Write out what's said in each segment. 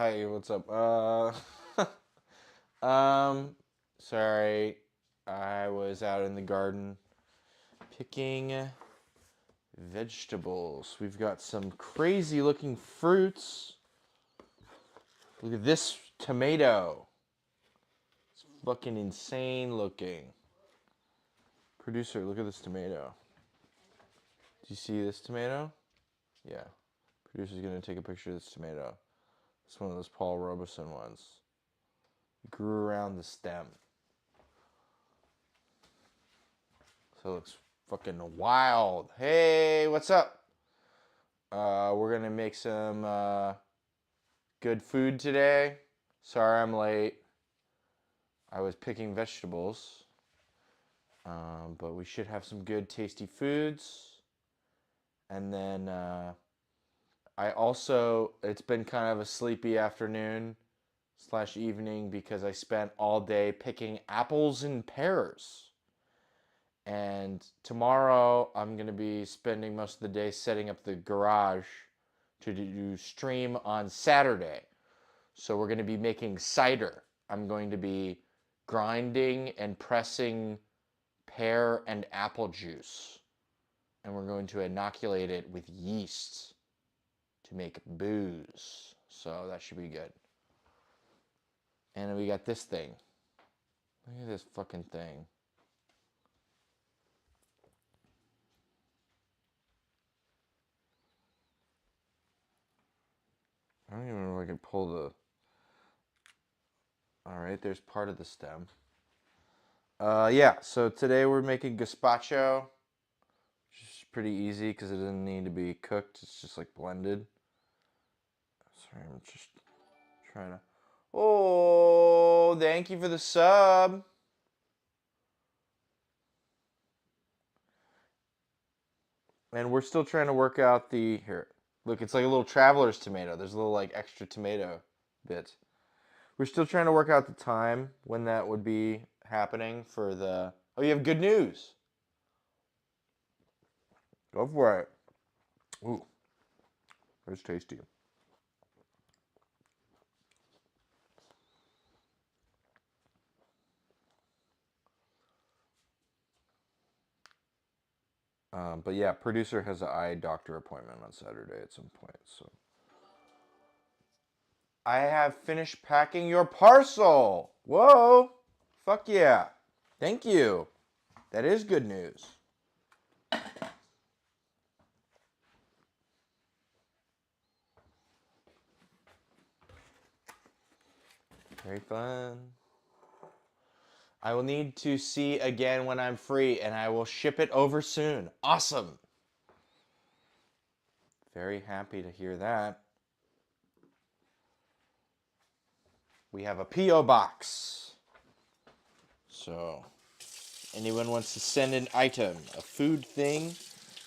Hi, what's up? Sorry, I was out in the garden picking vegetables. We've got some crazy looking fruits. Look at this tomato. It's fucking insane looking. Producer, look at this tomato. Do you see this tomato? Yeah. Producer's gonna take a picture of this tomato. It's one of those Paul Robeson ones. It grew around the stem. So it looks fucking wild. Hey, what's up? We're gonna make some good food today. Sorry I'm late. I was picking vegetables. But we should have some good tasty foods. And then it's been kind of a sleepy afternoon / evening because I spent all day picking apples and pears. And tomorrow I'm going to be spending most of the day setting up the garage to do stream on Saturday. So we're going to be making cider. I'm going to be grinding and pressing pear and apple juice. And we're going to inoculate it with yeast to make booze. So that should be good. And then we got this thing. Look at this fucking thing. I don't even know if I can pull the... Alright, there's part of the stem. Yeah, so today we're making gazpacho. Which is pretty easy because it doesn't need to be cooked. It's just like blended. Sorry, I'm just trying to... Oh, thank you for the sub. And we're still trying to work out the... Here, look, it's like a little traveler's tomato. There's a little like extra tomato bit. We're still trying to work out the time when that would be happening for the... Oh, you have good news. Go for it. Ooh, that's tasty. But yeah, producer has an eye doctor appointment on Saturday at some point, so... I have finished packing your parcel. Whoa. Fuck yeah. Thank you. That is good news. Very fun. I will need to see again when I'm free, and I will ship it over soon. Awesome. Very happy to hear that. We have a P.O. box. So, anyone wants to send an item, a food thing,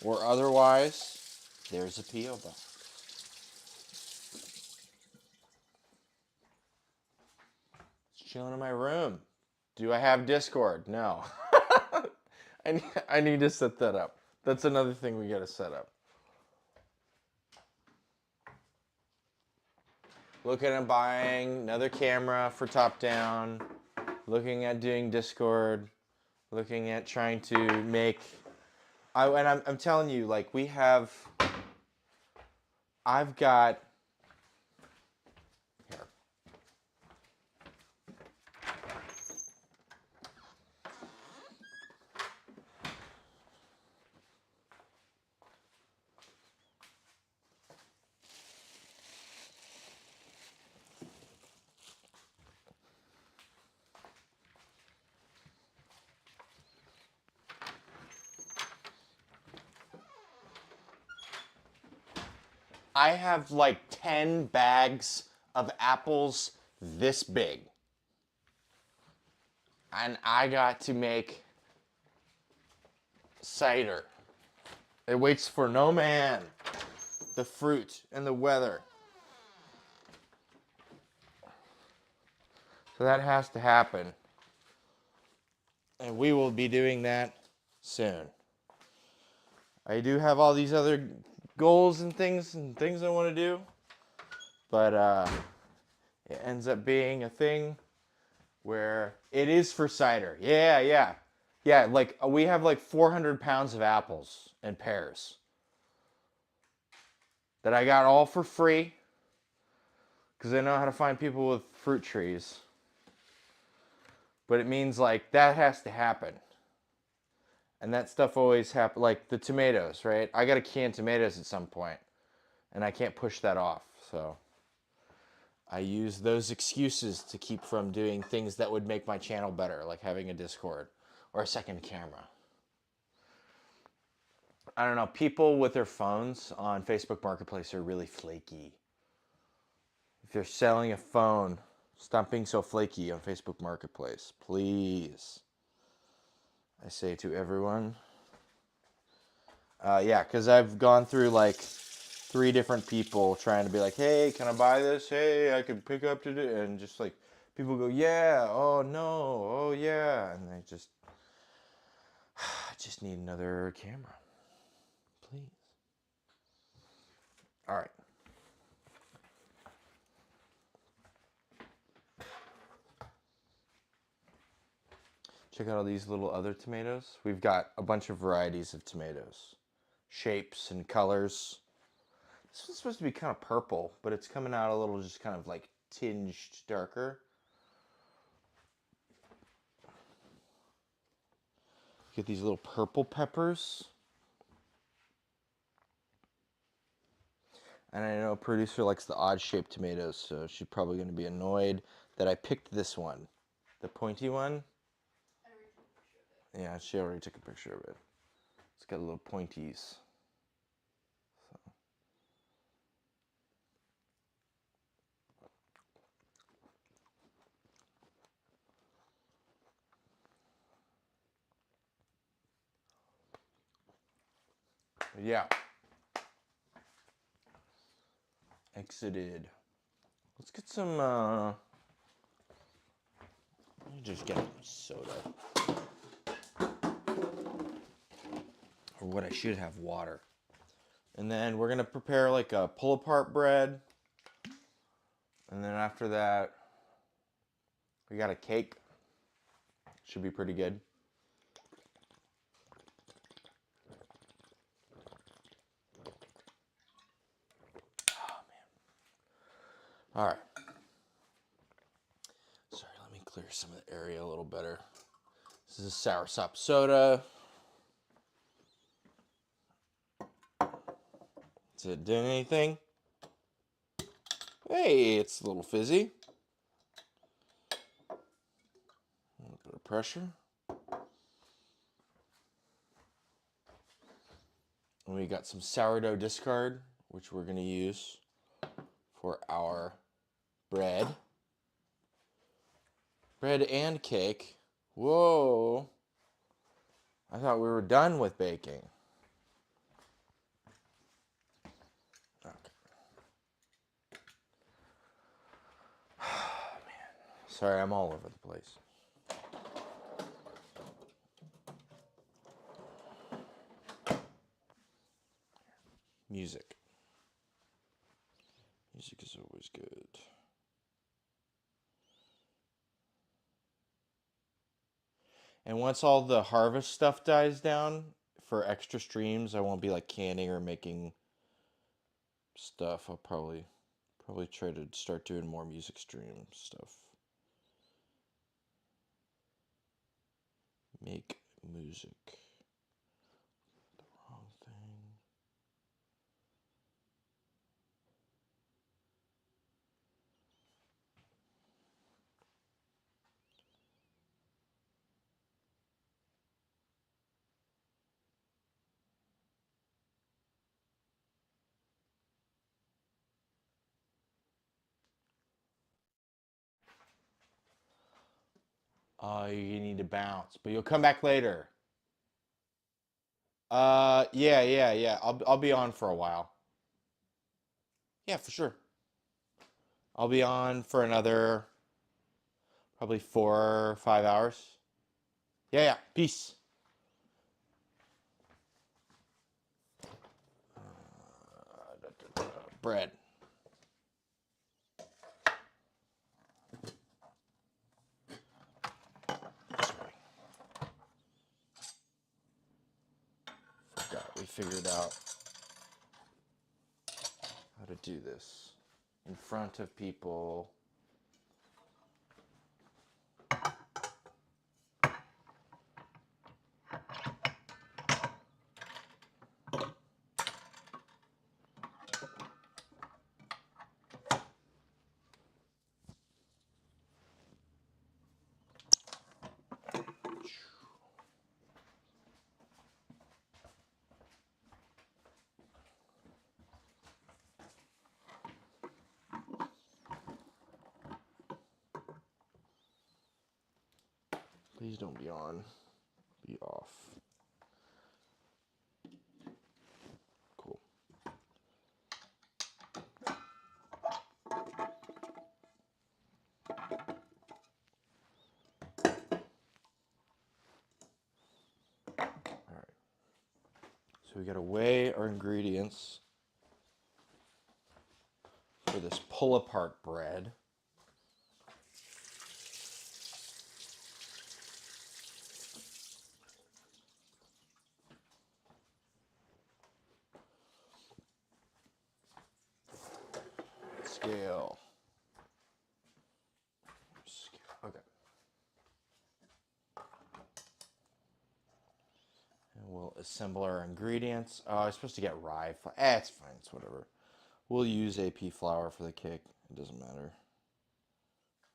or otherwise, there's a P.O. box. Just chilling in my room. Do I have Discord? No. I need to set that up. That's another thing we gotta set up. Looking at buying another camera for top down. Looking at doing Discord. Looking at trying to make... I'm telling you, like, I've got... Here. I have like 10 bags of apples this big. And I got to make cider. It waits for no man. The fruit and the weather. So that has to happen. And we will be doing that soon. I do have all these other goals and things I want to do. But It ends up being a thing where it is for cider. Yeah, yeah. Yeah, like we have like 400 pounds of apples and pears that I got all for free because I know how to find people with fruit trees. But it means like that has to happen. And that stuff always happens. Like the tomatoes, right? I got to can tomatoes at some point, and I can't push that off. So I use those excuses to keep from doing things that would make my channel better, like having a Discord or a second camera. I don't know. People with their phones on Facebook Marketplace are really flaky. If you're selling a phone, stop being so flaky on Facebook Marketplace, please. I say to everyone. Yeah, because I've gone through like 3 different people trying to be like, hey, can I buy this? Hey, I can pick up today. And just like, people go, yeah, oh no, oh yeah. And they just, I just need another camera, please. All right. Check out all these little other tomatoes. We've got a bunch of varieties of tomatoes, shapes and colors. This one's supposed to be kind of purple, but it's coming out a little just kind of like tinged darker. Get these little purple peppers. And I know a producer likes the odd-shaped tomatoes, so she's probably going to be annoyed that I picked this one. The pointy one. Yeah, she already took a picture of it. It's got little pointies. So. Yeah. Exited. Let's get some, let me just get soda. Or what I should have, water. And then we're going to prepare like a pull-apart bread. And then after that, we got a cake. Should be pretty good. Oh, man. All right. Sorry, let me clear some of the area a little better. This is a soursop soda. Is it doing anything? Hey, it's a little fizzy. A little bit of pressure. And we got some sourdough discard, which we're going to use for our bread. Bread and cake. Whoa. I thought we were done with baking. Okay. Oh, man. Sorry, I'm all over the place. Music. Music is always good. And once all the harvest stuff dies down, for extra streams, I won't be like canning or making stuff. I'll probably try to start doing more music stream stuff. Make music. The wrong thing. You need to bounce, but you'll come back later. Yeah. I'll be on for a while. Yeah, for sure. I'll be on for another probably 4 or 5 hours. Yeah. Peace. Bread. figured out how to do this in front of people. Please don't be on. Be off. Cool. Alright. So we gotta weigh our ingredients for this pull-apart bread. Scale. Okay. And we'll assemble our ingredients. Oh, I was supposed to get rye flour. It's fine. It's whatever. We'll use AP flour for the cake. It doesn't matter.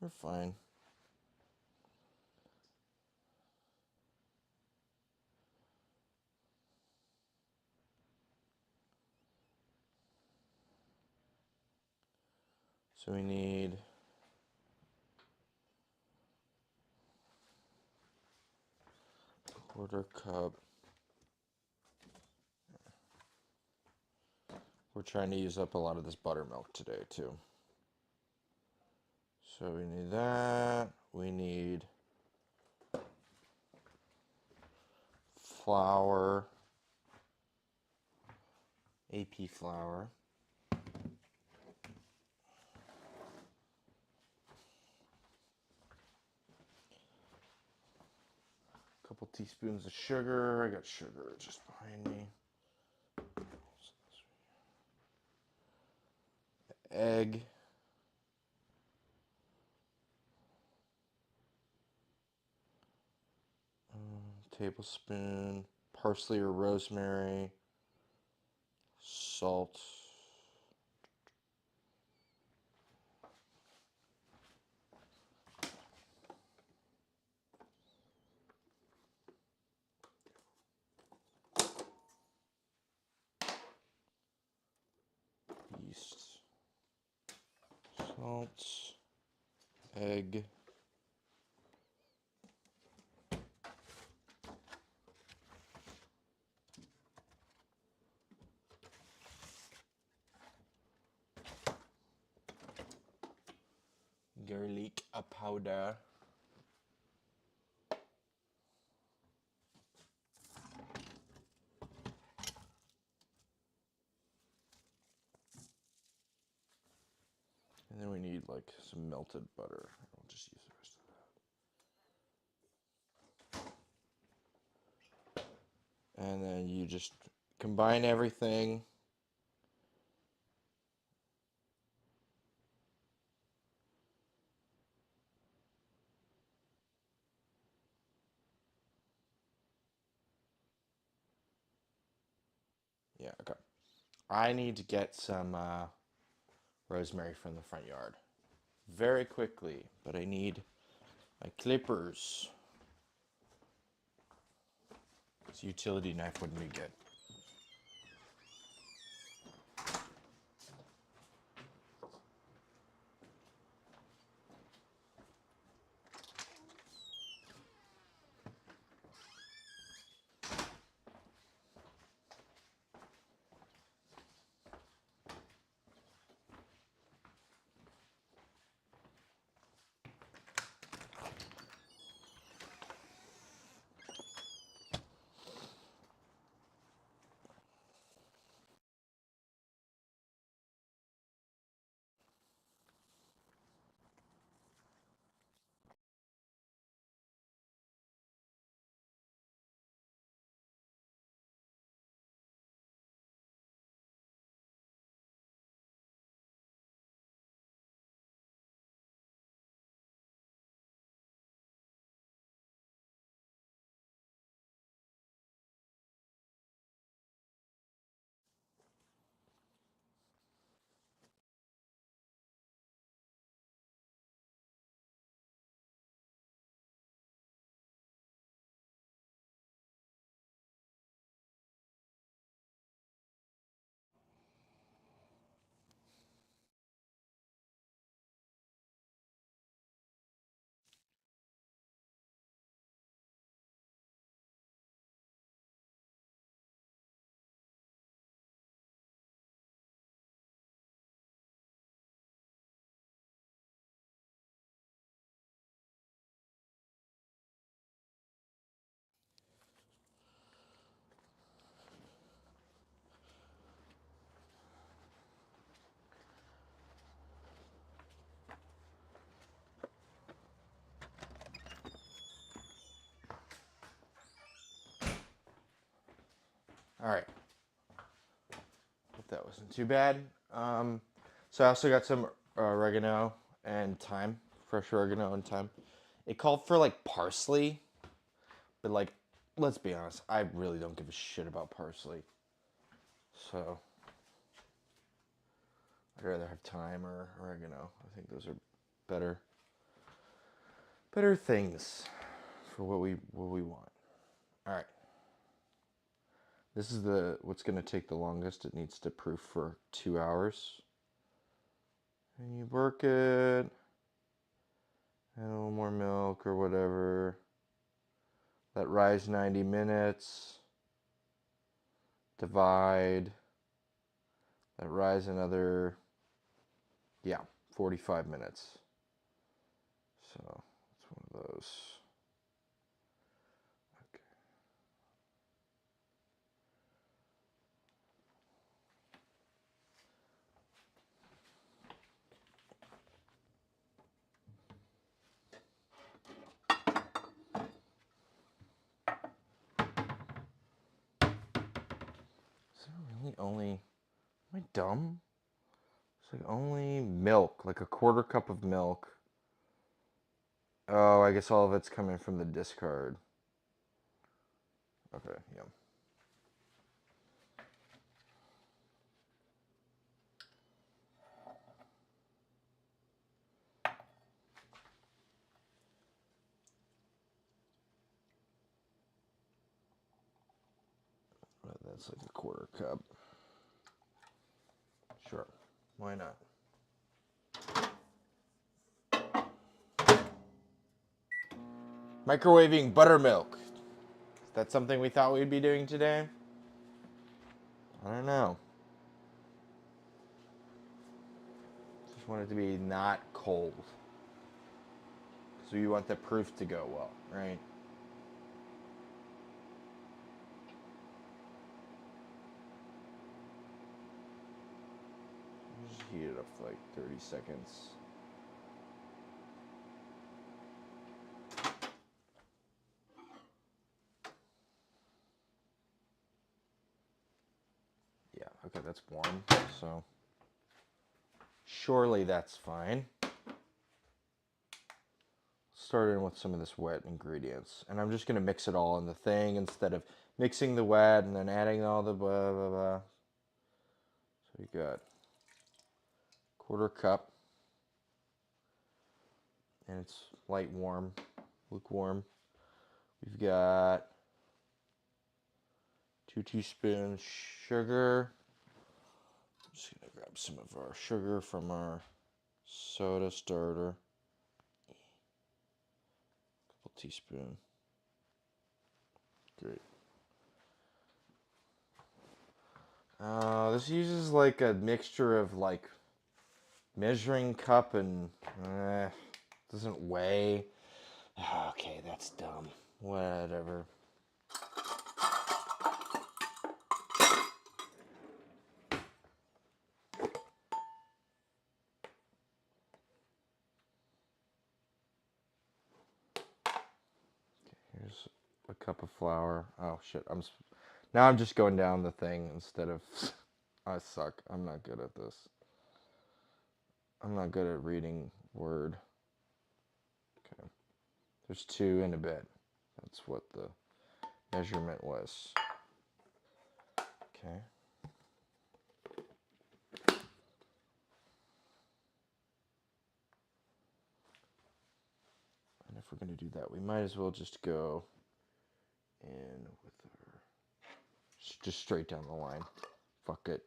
We're fine. So we need 1/4 cup. We're trying to use up a lot of this buttermilk today too. So we need that. We need flour. AP flour. Couple teaspoons of sugar. I got sugar just behind me. Egg. Tablespoon. Parsley or rosemary. Salt. Yeast. Salt. Egg. Garlic powder. And then we need like some melted butter. I'll just use the rest of that. And then you just combine everything. Yeah, okay. I need to get some rosemary from the front yard very quickly, but I need my clippers. This utility knife wouldn't be good. All right. Hope that wasn't too bad. So I also got some oregano and thyme, fresh oregano and thyme. It called for like parsley, but like, let's be honest, I really don't give a shit about parsley. So I'd rather have thyme or oregano. I think those are better things for what we want. All right. This is what's going to take the longest. It needs to proof for 2 hours. And you work it. Add a little more milk or whatever. Let rise 90 minutes. Divide. Let rise another, 45 minutes. So it's one of those. Okay. Is there really only, am I dumb? It's like only milk, like a quarter cup of milk. Oh, I guess all of it's coming from the discard. Okay, yeah. That's like a quarter cup. Sure, why not? Microwaving buttermilk. Is that something we thought we'd be doing today? I don't know. Just want it to be not cold. So you want the proof to go well, right? Just heat it up for like 30 seconds. Yeah, okay, that's warm. So surely that's fine. Start in with some of this wet ingredients. And I'm just going to mix it all in the thing instead of mixing the wet and then adding all the blah, blah, blah. So we got quarter cup. And it's light warm, lukewarm. We've got 2 teaspoons sugar. I'm just going to grab some of our sugar from our soda starter. Couple teaspoon. Great. This uses like a mixture of like measuring cup and doesn't weigh. Okay, that's dumb. Whatever. Here's a cup of flour. Oh shit! Now I'm just going down the thing instead of. I suck. I'm not good at this. I'm not good at reading Word. Okay. There's 2 and a bit. That's what the measurement was. Okay. And if we're going to do that, we might as well just go in with our. Just straight down the line. Fuck it.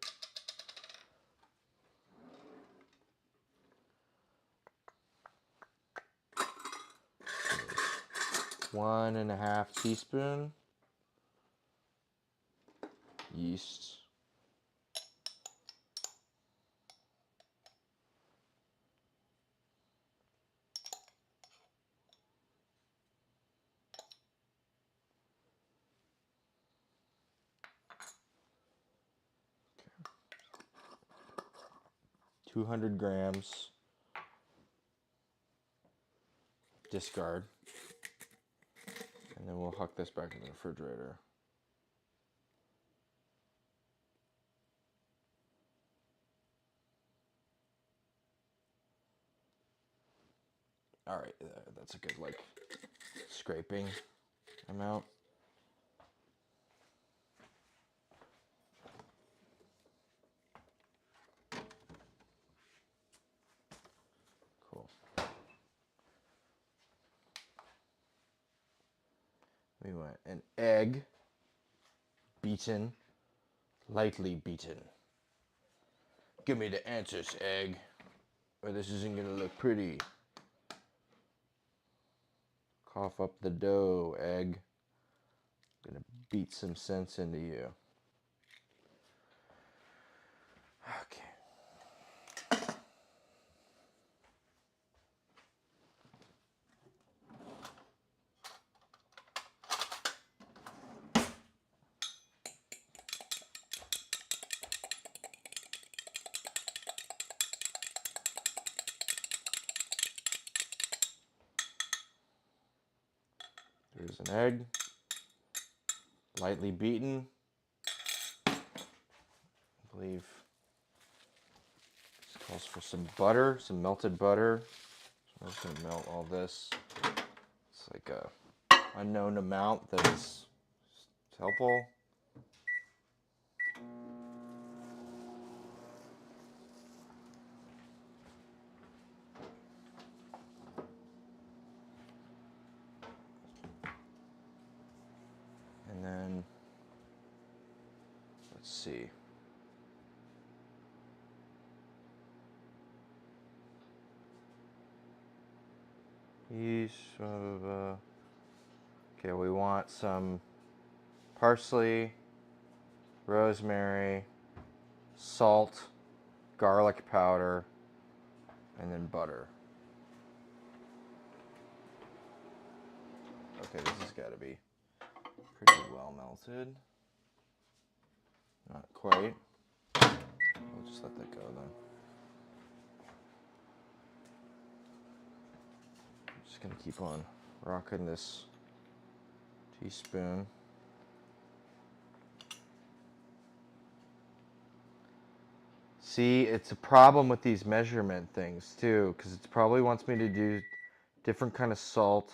So 1.5 teaspoon yeast. Okay. 200 grams. Discard. And then we'll huck this back in the refrigerator. All right, that's a good like scraping amount. Cool. We want an egg, beaten, lightly beaten. Give me the answers, egg, or this isn't gonna look pretty. Cough up the dough, egg. Gonna beat some sense into you. Okay. There's an egg, lightly beaten. I believe this calls for some butter, some melted butter. So I'm just gonna melt all this. It's like a unknown amount that is helpful. And then let's see. Okay, we want some parsley, rosemary, salt, garlic powder, and then butter. Okay, this has got to be pretty well melted. Not quite. We'll just let that go then. I'm just gonna keep on rocking this teaspoon. See, it's a problem with these measurement things too, because it probably wants me to do different kind of salt.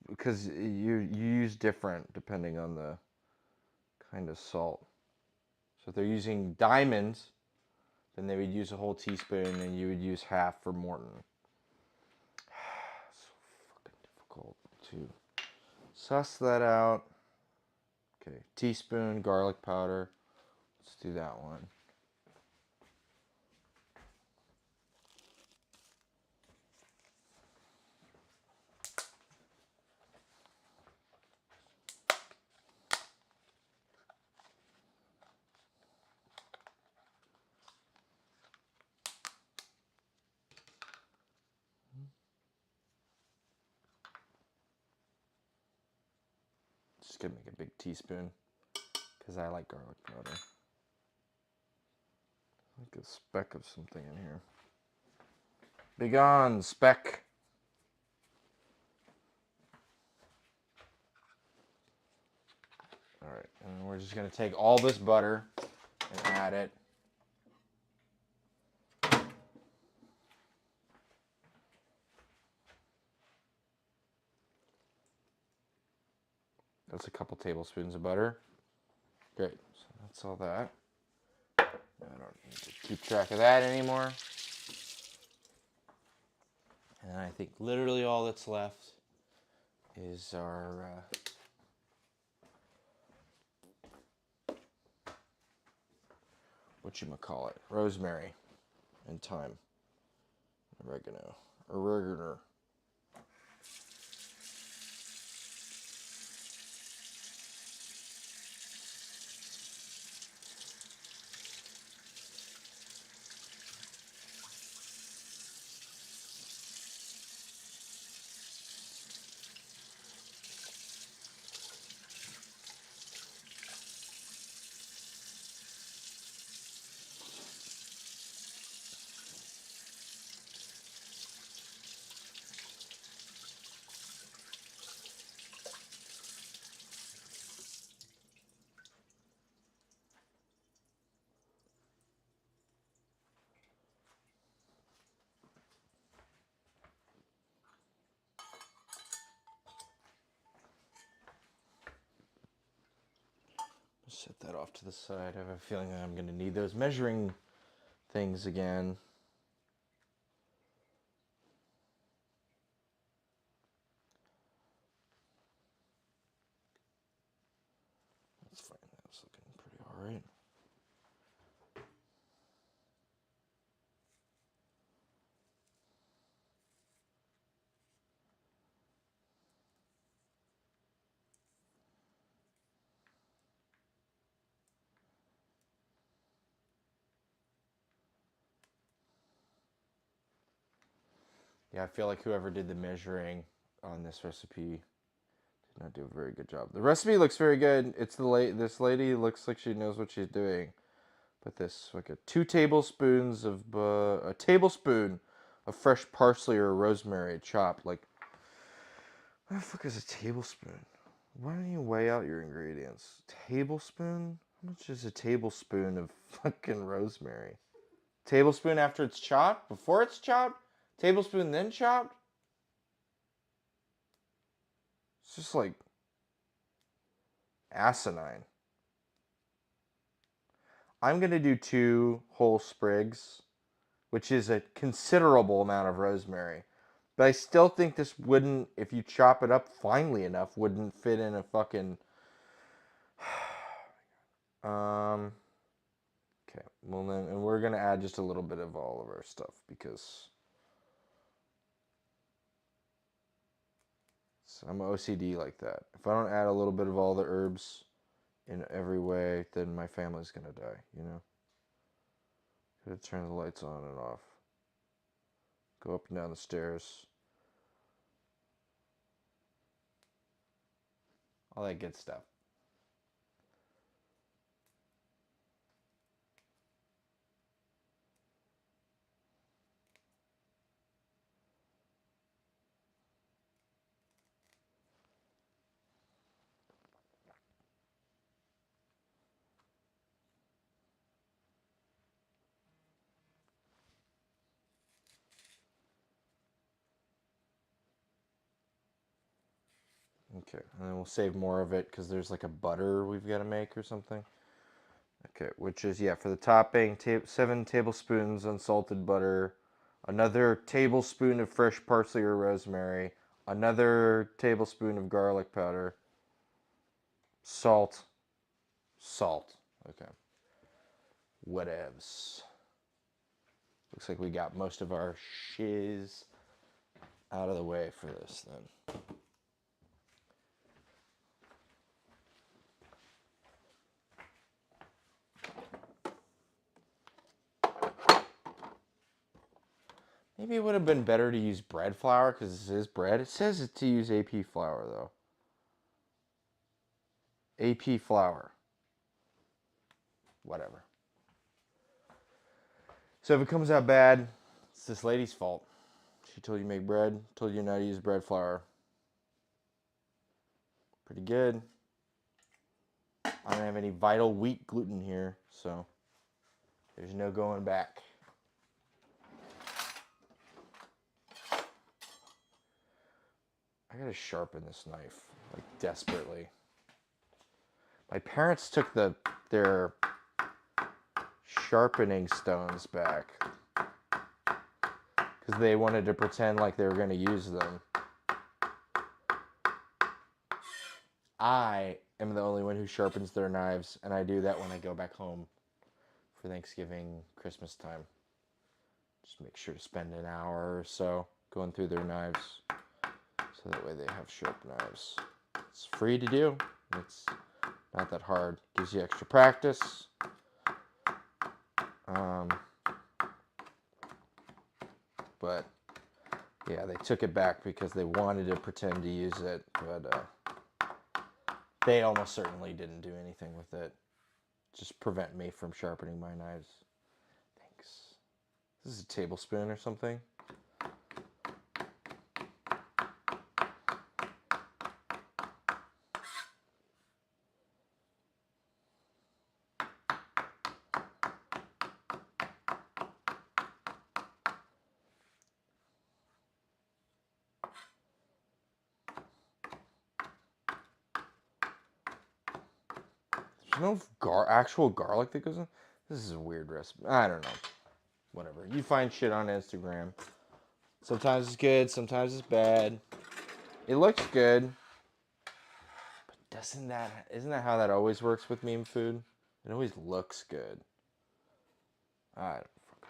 Because you use different depending on the kind of salt. So if they're using diamonds, then they would use a whole teaspoon, and you would use half for Morton. So fucking difficult to suss that out. Okay, teaspoon garlic powder. Let's do that one. Just gonna make a big teaspoon because I like garlic powder. Like a speck of something in here. Begone, speck. All right, and we're just gonna take all this butter and add it. That's a couple tablespoons of butter. Great, so that's all that. I don't need to keep track of that anymore. And I think literally all that's left is our whatchamacallit, rosemary and thyme, oregano. Set that off to the side. I have a feeling that I'm going to need those measuring things again. That's fine. That's looking pretty alright. Yeah, I feel like whoever did the measuring on this recipe did not do a very good job. The recipe looks very good. It's this lady looks like she knows what she's doing. But this, like a 2 tablespoons of a tablespoon of fresh parsley or rosemary chopped. Like, what the fuck is a tablespoon? Why don't you weigh out your ingredients? Tablespoon? How much is a tablespoon of fucking rosemary? Tablespoon after it's chopped? Before it's chopped? Tablespoon then chopped? It's just like asinine. I'm going to do 2 whole sprigs, which is a considerable amount of rosemary. But I still think this wouldn't, if you chop it up finely enough, wouldn't fit in a fucking... Okay, well then, and we're going to add just a little bit of all of our stuff because... So I'm OCD like that. If I don't add a little bit of all the herbs in every way, then my family's going to die, you know? Gotta turn the lights on and off. Go up and down the stairs. All that good stuff. Okay, and then we'll save more of it because there's like a butter we've got to make or something. Okay, which is, yeah, for the topping, 7 tablespoons unsalted butter, another tablespoon of fresh parsley or rosemary, another tablespoon of garlic powder, salt, okay, whatevs. Looks like we got most of our shiz out of the way for this then. Maybe it would have been better to use bread flour because this is bread. It says to use AP flour though. AP flour. Whatever. So if it comes out bad, it's this lady's fault. She told you to make bread, told you not to use bread flour. Pretty good. I don't have any vital wheat gluten here, so there's no going back. I gotta sharpen this knife, like desperately. My parents took their sharpening stones back because they wanted to pretend like they were gonna use them. I am the only one who sharpens their knives, and I do that when I go back home for Thanksgiving, Christmas time. Just make sure to spend an hour or so going through their knives, so that way they have sharp knives. It's free to do. It's not that hard. Gives you extra practice. But yeah, they took it back because they wanted to pretend to use it, but they almost certainly didn't do anything with it. Just prevent me from sharpening my knives. Thanks. This is a tablespoon or something. no actual garlic that goes in. This is a weird recipe. I don't know. Whatever. You find shit on Instagram. Sometimes it's good, sometimes it's bad. It looks good. But isn't that how that always works with meme food? It always looks good. I don't fucking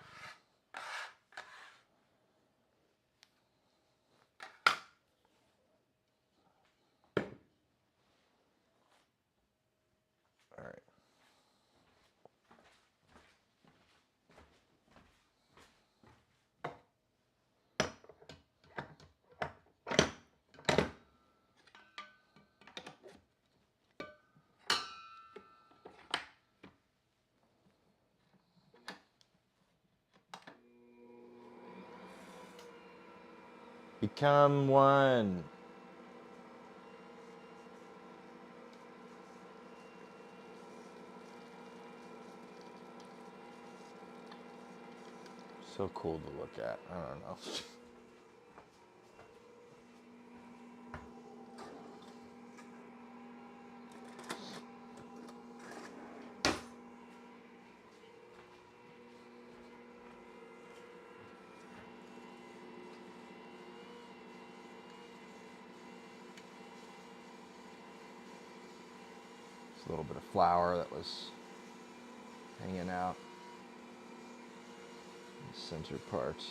know. Alright. Become one. So cool to look at. I don't know. Just a little bit of flour that was hanging out in the center parts.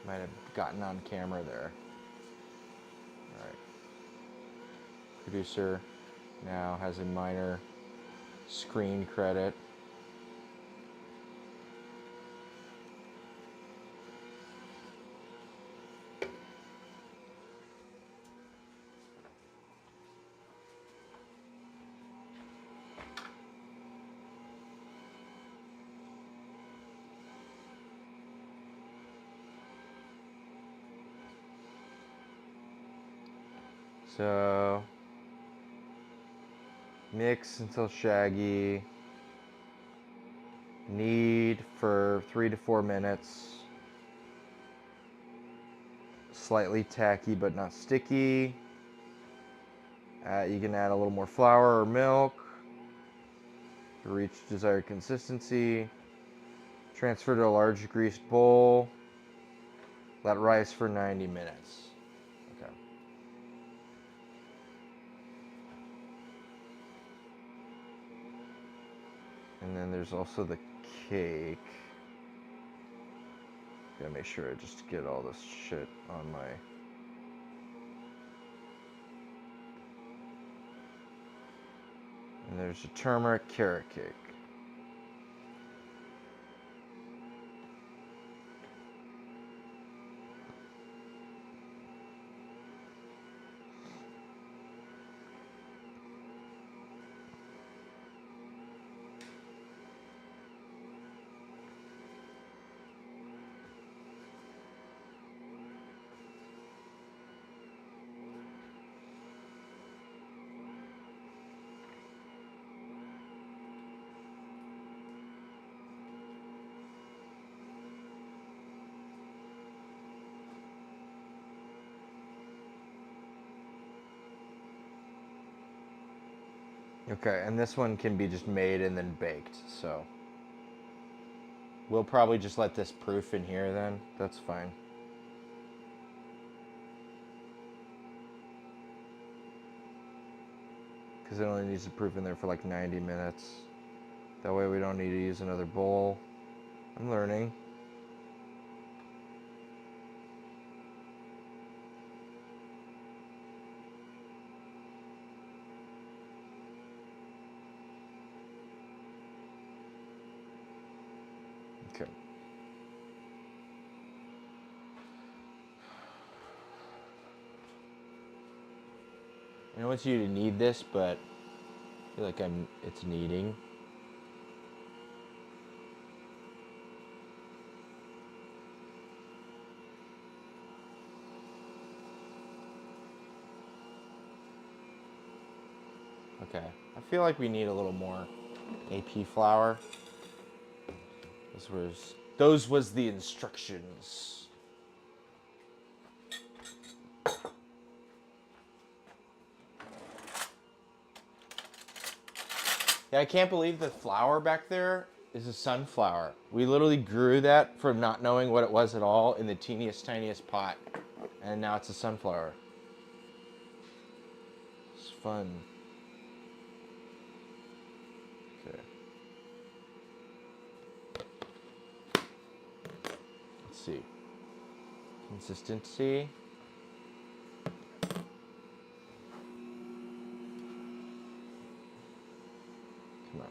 Might have gotten on camera there. Alright. Producer now has a minor screen credit. So, mix until shaggy. Knead for 3 to 4 minutes. Slightly tacky but not sticky. You can add a little more flour or milk to reach desired consistency. Transfer to a large greased bowl. Let rise for 90 minutes. Okay. And then there's also the cake. Gotta make sure I just get all this shit on my... And there's a turmeric carrot cake. Okay, and this one can be just made and then baked, so we'll probably just let this proof in here then. That's fine. Because it only needs to proof in there for like 90 minutes. That way we don't need to use another bowl. I'm learning. Okay. I don't want you to need this, but I feel like it's needing. Okay. I feel like we need a little more. AP flour. Those was the instructions. Yeah, I can't believe the flour back there is a sunflower. We literally grew that from not knowing what it was at all in the teeniest, tiniest pot. And now it's a sunflower. It's fun. Okay. Let's see. Consistency. Come on.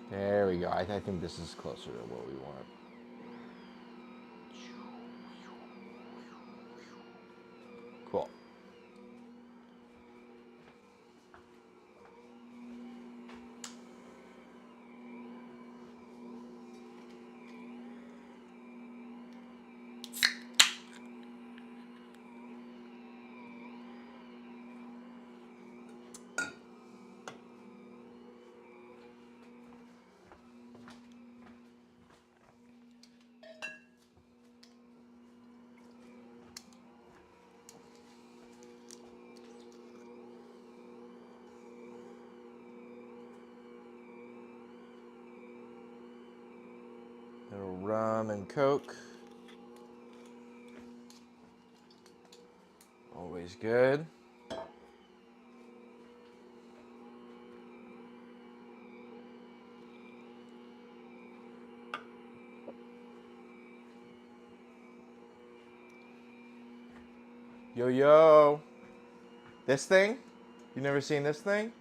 There we go. I think this is closer to what we want. Cool. Little rum and Coke. Always good. Yo, yo. This thing? You never seen this thing?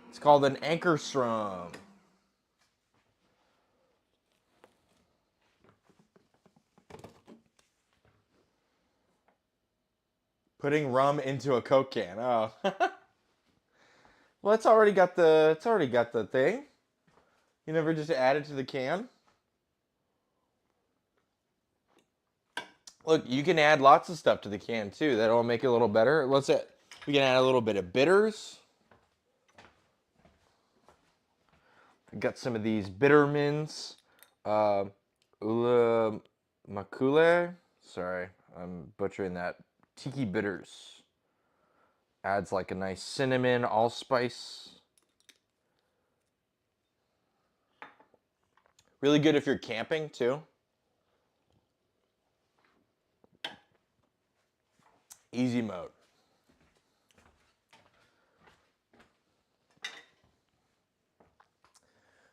It's called an anchor strum. Putting rum into a Coke can. Oh. Well, it's already got the thing. You never just add it to the can? Look, you can add lots of stuff to the can too. That'll make it a little better. What's it? We can add a little bit of bitters. I got some of these bittermins. Ula Makule. Sorry, I'm butchering that. Tiki bitters. Adds like a nice cinnamon allspice. Really good if you're camping too. Easy mode.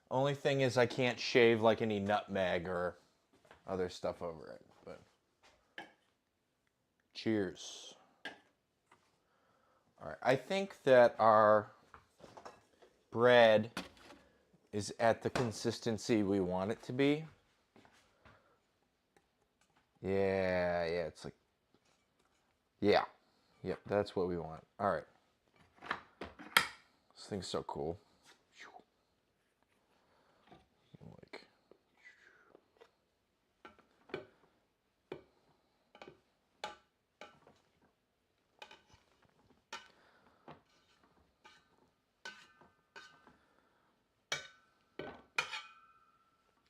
Only thing is I can't shave like any nutmeg or other stuff over it. But cheers. All right, I think that our bread is at the consistency we want it to be. Yeah, it's like, yeah, yep, that's what we want. All right, this thing's so cool. Like,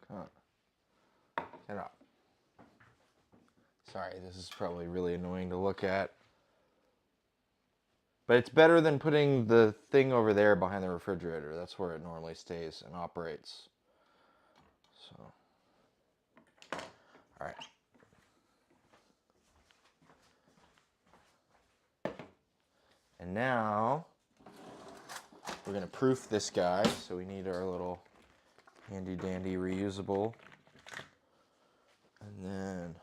come on, get up. Sorry, this is probably really annoying to look at. But it's better than putting the thing over there behind the refrigerator. That's where it normally stays and operates. So, all right. And now we're gonna proof this guy. So we need our little handy dandy reusable. And then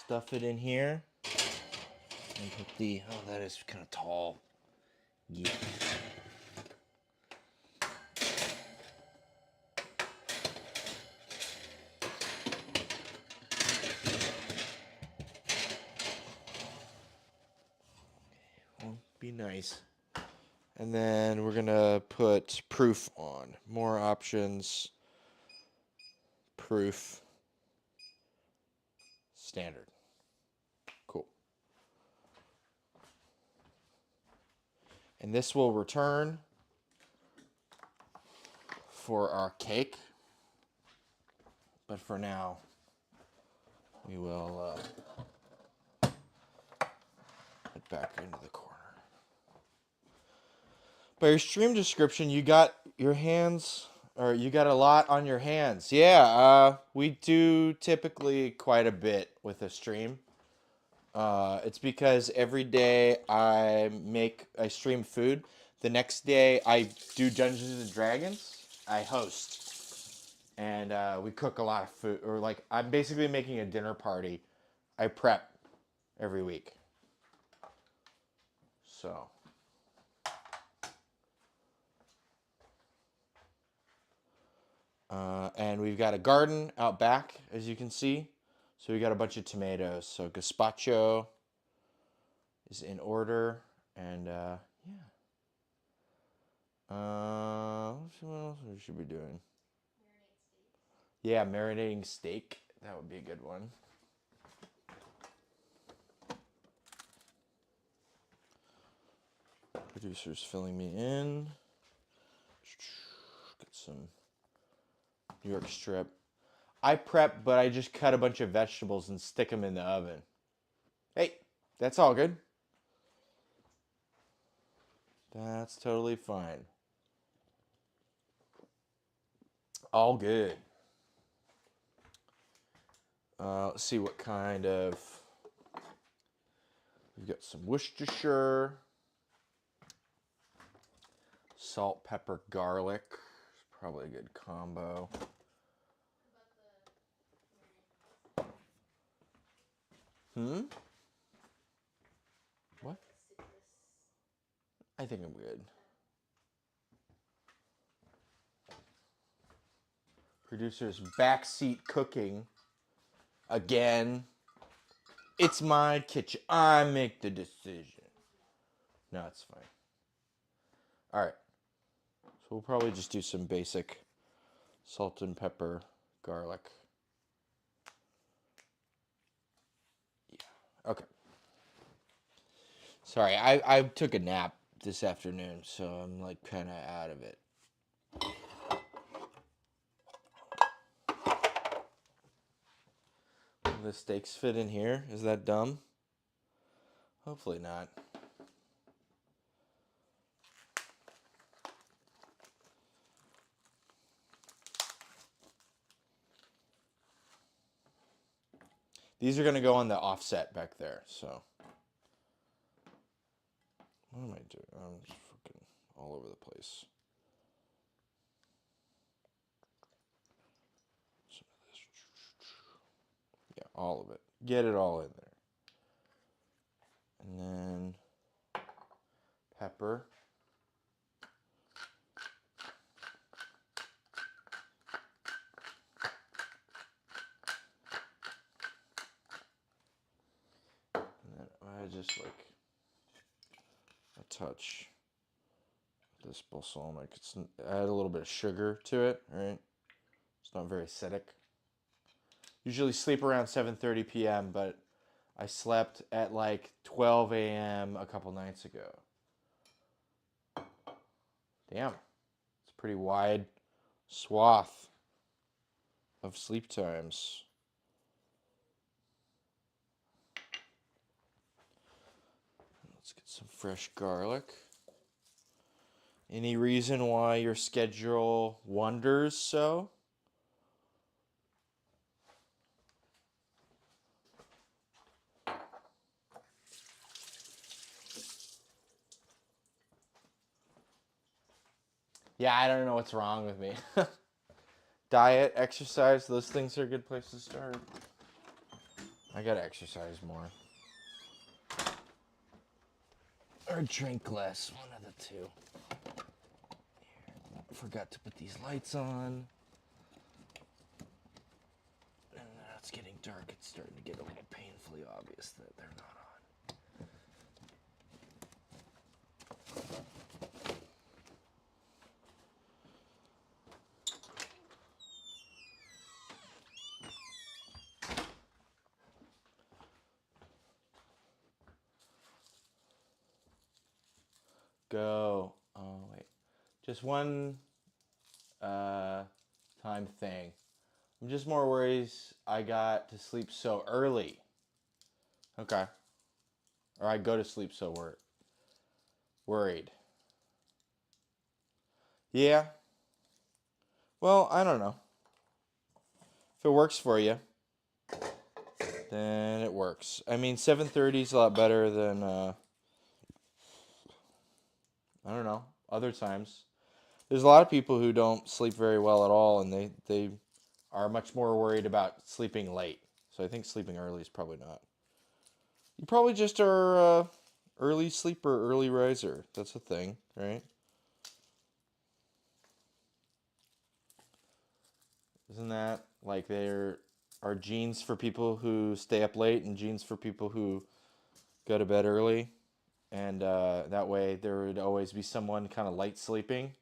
stuff it in here. And put the, oh, that is kind of tall. Yeah. Well, be nice. And then we're gonna put proof on. More options. Proof. Standard. Cool. And this will return for our cake. But for now, we will put back into the corner. By your stream description, you got your hands, or you got a lot on your hands. Yeah, we do typically quite a bit with a stream. It's because every day I stream food. The next day I do Dungeons and Dragons. I host, and we cook a lot of food. Or like I'm basically making a dinner party. I prep every week. So. And we've got a garden out back, as you can see. So we got a bunch of tomatoes. So gazpacho is in order, and yeah. What else we should be doing? Yeah, marinating steak. That would be a good one. Producer's filling me in. Get some New York strip. I prep, but I just cut a bunch of vegetables and stick them in the oven. Hey, that's all good. That's totally fine. All good. Let's see what kind of... We've got some Worcestershire. Salt, pepper, garlic. It's probably a good combo. What? I think I'm good. Producer's backseat cooking. Again. It's my kitchen. I make the decision. No, it's fine. Alright. So we'll probably just do some basic salt and pepper, garlic. Yeah. Okay. Sorry, I took a nap this afternoon, so I'm like kind of out of it. The steaks fit in here. Is that dumb? Hopefully not. These are going to go on the offset back there, so. What am I doing? I'm just fucking all over the place. Some of this. Yeah, all of it. Get it all in there. And then pepper. And then I just like a touch this balsamic. Add a little bit of sugar to it, right? It's not very acidic. Usually sleep around 7:30 p.m., but I slept at like 12 a.m. a couple nights ago. Damn. It's a pretty wide swath of sleep times. Let's get some fresh garlic. Any reason why your schedule wonders so? Yeah, I don't know what's wrong with me. Diet, exercise, those things are a good place to start. I gotta exercise more. Or drink less, one of the two. Here. Forgot to put these lights on. And now it's getting dark. It's starting to get a little painfully obvious that they're not on. Go. Oh, wait. Just one time thing. I'm just more worried I got to sleep so early. Okay. Or I go to sleep so worried. Yeah. Well, I don't know. If it works for you, then it works. I mean, 7:30 is a lot better than I don't know, other times. There's a lot of people who don't sleep very well at all, and they are much more worried about sleeping late. So I think sleeping early is probably not. You probably just are early sleeper, early riser. That's a thing, right? Isn't that like there are genes for people who stay up late and genes for people who go to bed early? And that way there would always be someone kind of light sleeping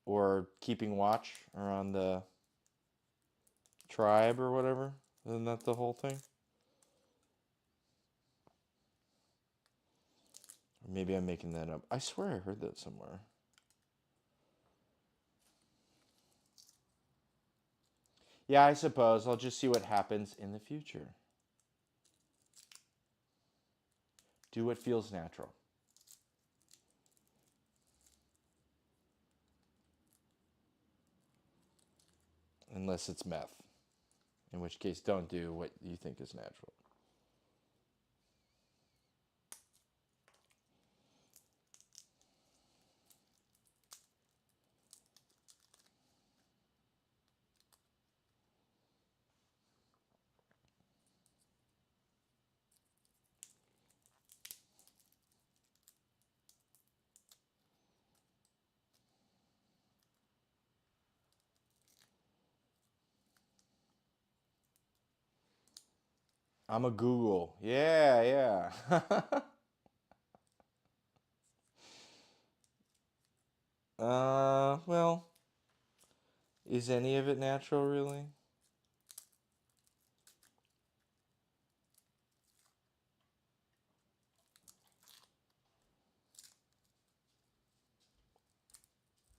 or keeping watch around the tribe or whatever. Isn't that the whole thing? Or maybe I'm making that up. I swear I heard that somewhere. Yeah, I suppose. I'll just see what happens in the future. Do what feels natural. Unless it's meth. In which case, don't do what you think is natural. I'm a Google. Yeah, yeah. Well, is any of it natural, really?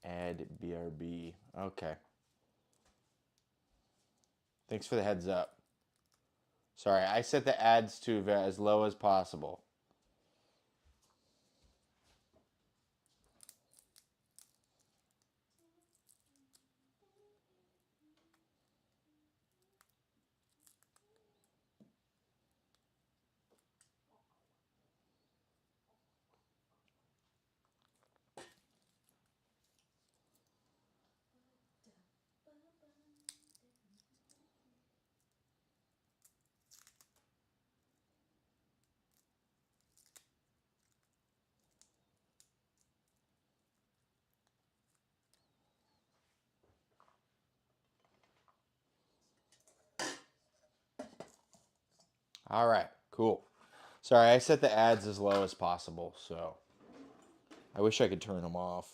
Add BRB. Okay. Thanks for the heads up. Sorry, I set the ads to as low as possible. All right, cool. Sorry, I set the ads as low as possible, so I wish I could turn them off.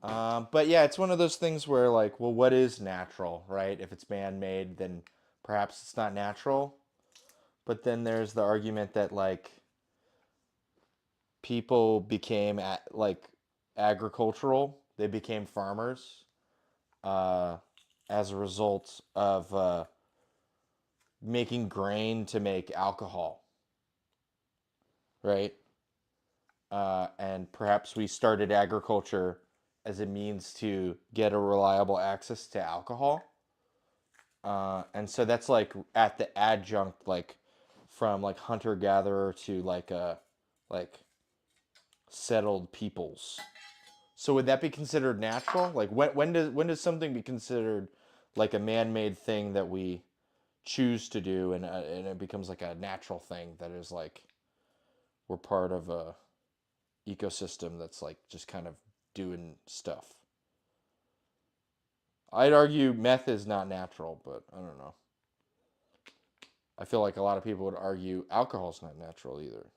But yeah, it's one of those things where, like, well, what is natural, right? If it's man-made, then perhaps it's not natural. But then there's the argument that, like, people became like agricultural. They became farmers uh, as a result of making grain to make alcohol, right? And perhaps we started agriculture as a means to get a reliable access to alcohol. And so that's like at the adjunct, like from like hunter gatherer to like a like settled peoples. So would that be considered natural? Like when does something be considered like a man-made thing that we choose to do, and it becomes like a natural thing that is like we're part of a ecosystem that's like just kind of doing stuff. I'd argue meth is not natural, but I don't know. I feel like a lot of people would argue alcohol's not natural either.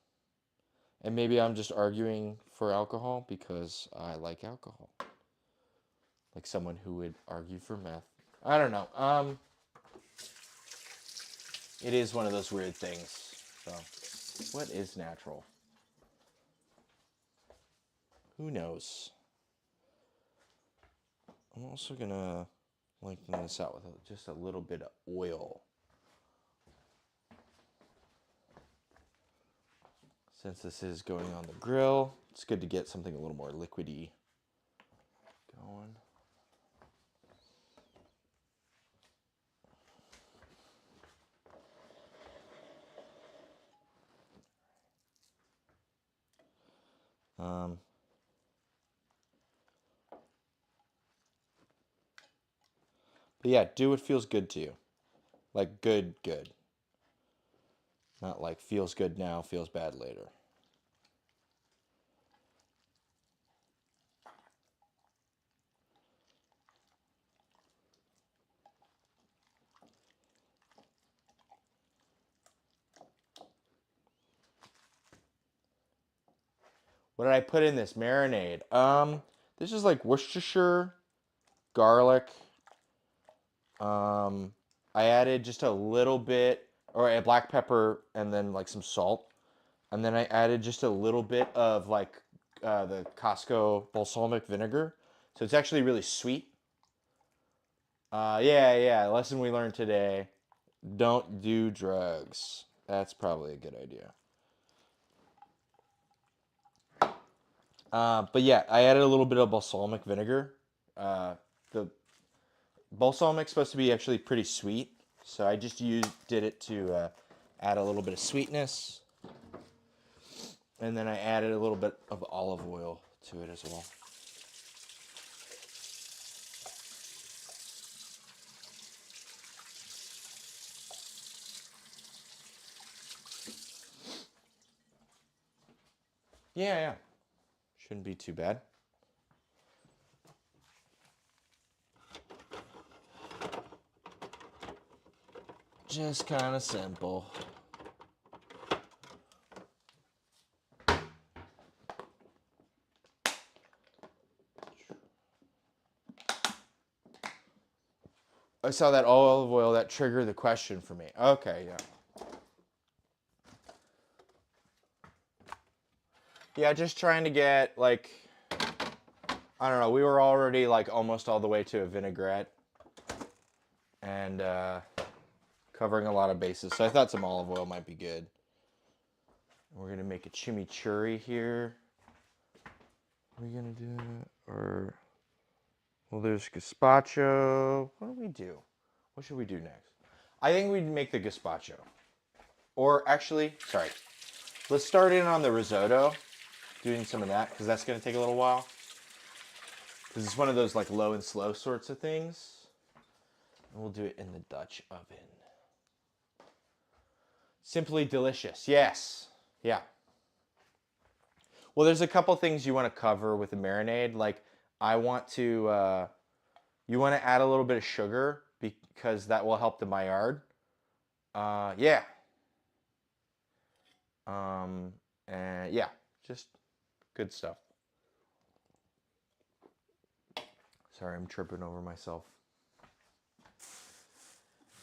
And maybe I'm just arguing for alcohol because I like alcohol. Like someone who would argue for meth. I don't know. It is one of those weird things. So, what is natural? Who knows? I'm also gonna lengthen this out with just a little bit of oil. Since this is going on the grill, it's good to get something a little more liquidy going. But yeah, do what feels good to you. Like good, good. Not like feels good now, feels bad later. What did I put in this marinade? This is like Worcestershire, garlic. I added just a little bit, or a black pepper, and then like some salt, and then I added just a little bit of like the Costco balsamic vinegar, so it's actually really sweet. Yeah. Lesson we learned today: don't do drugs. That's probably a good idea. But yeah, I added a little bit of balsamic vinegar. The balsamic's supposed to be actually pretty sweet, so I just did it to add a little bit of sweetness, and then I added a little bit of olive oil to it as well. Yeah. Shouldn't be too bad. Just kind of simple. I saw that olive oil that triggered the question for me. Okay, yeah. Yeah, just trying to get like I don't know, we were already like almost all the way to a vinaigrette and covering a lot of bases. So I thought some olive oil might be good. We're going to make a chimichurri here. Are we going to do it? Or, well, there's gazpacho. What do we do? What should we do next? I think we'd make the gazpacho. Or actually, sorry. Let's start in on the risotto. Doing some of that, because that's going to take a little while. Because it's one of those like low and slow sorts of things. And we'll do it in the Dutch oven. Simply delicious. Yes. Yeah. Well, there's a couple things you want to cover with the marinade. Like, I want to, you want to add a little bit of sugar because that will help the Maillard. Yeah. And yeah, just good stuff. Sorry, I'm tripping over myself.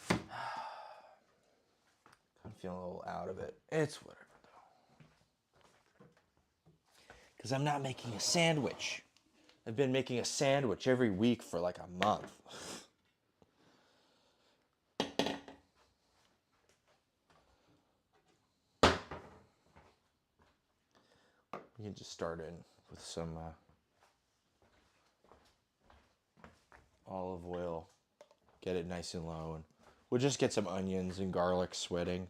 I'm feeling a little out of it. It's whatever, though. Because I'm not making a sandwich. I've been making a sandwich every week for like a month. You can just start in with some olive oil. Get it nice and low. And we'll just get some onions and garlic sweating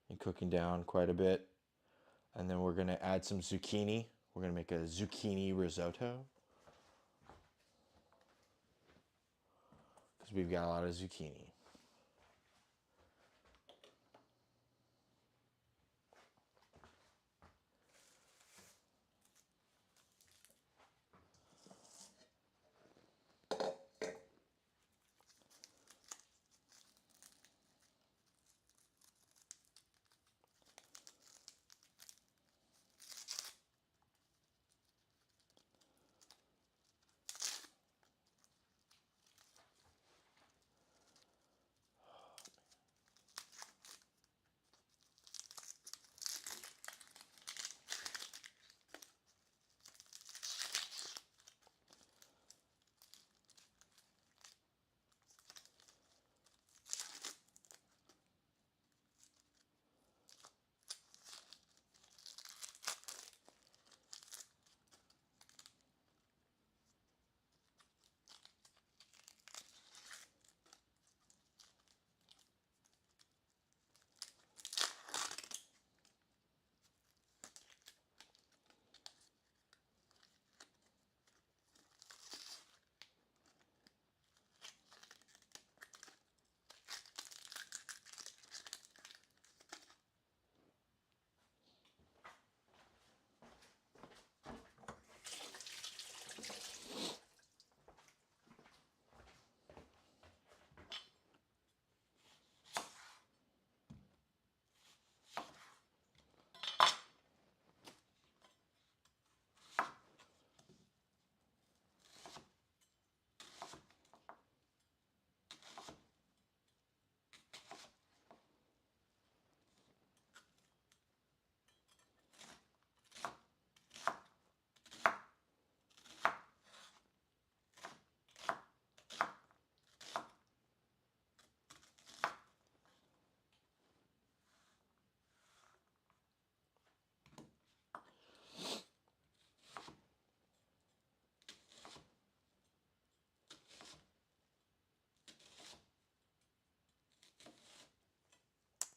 and cooking down quite a bit. And then we're going to add some zucchini. We're going to make a zucchini risotto. because we've got a lot of zucchini.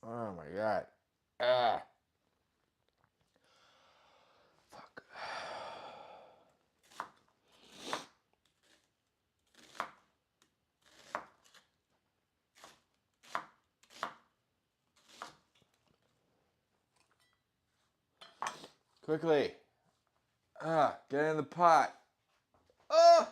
Oh my god. Ah. Fuck. Quickly. Get in the pot. Ah.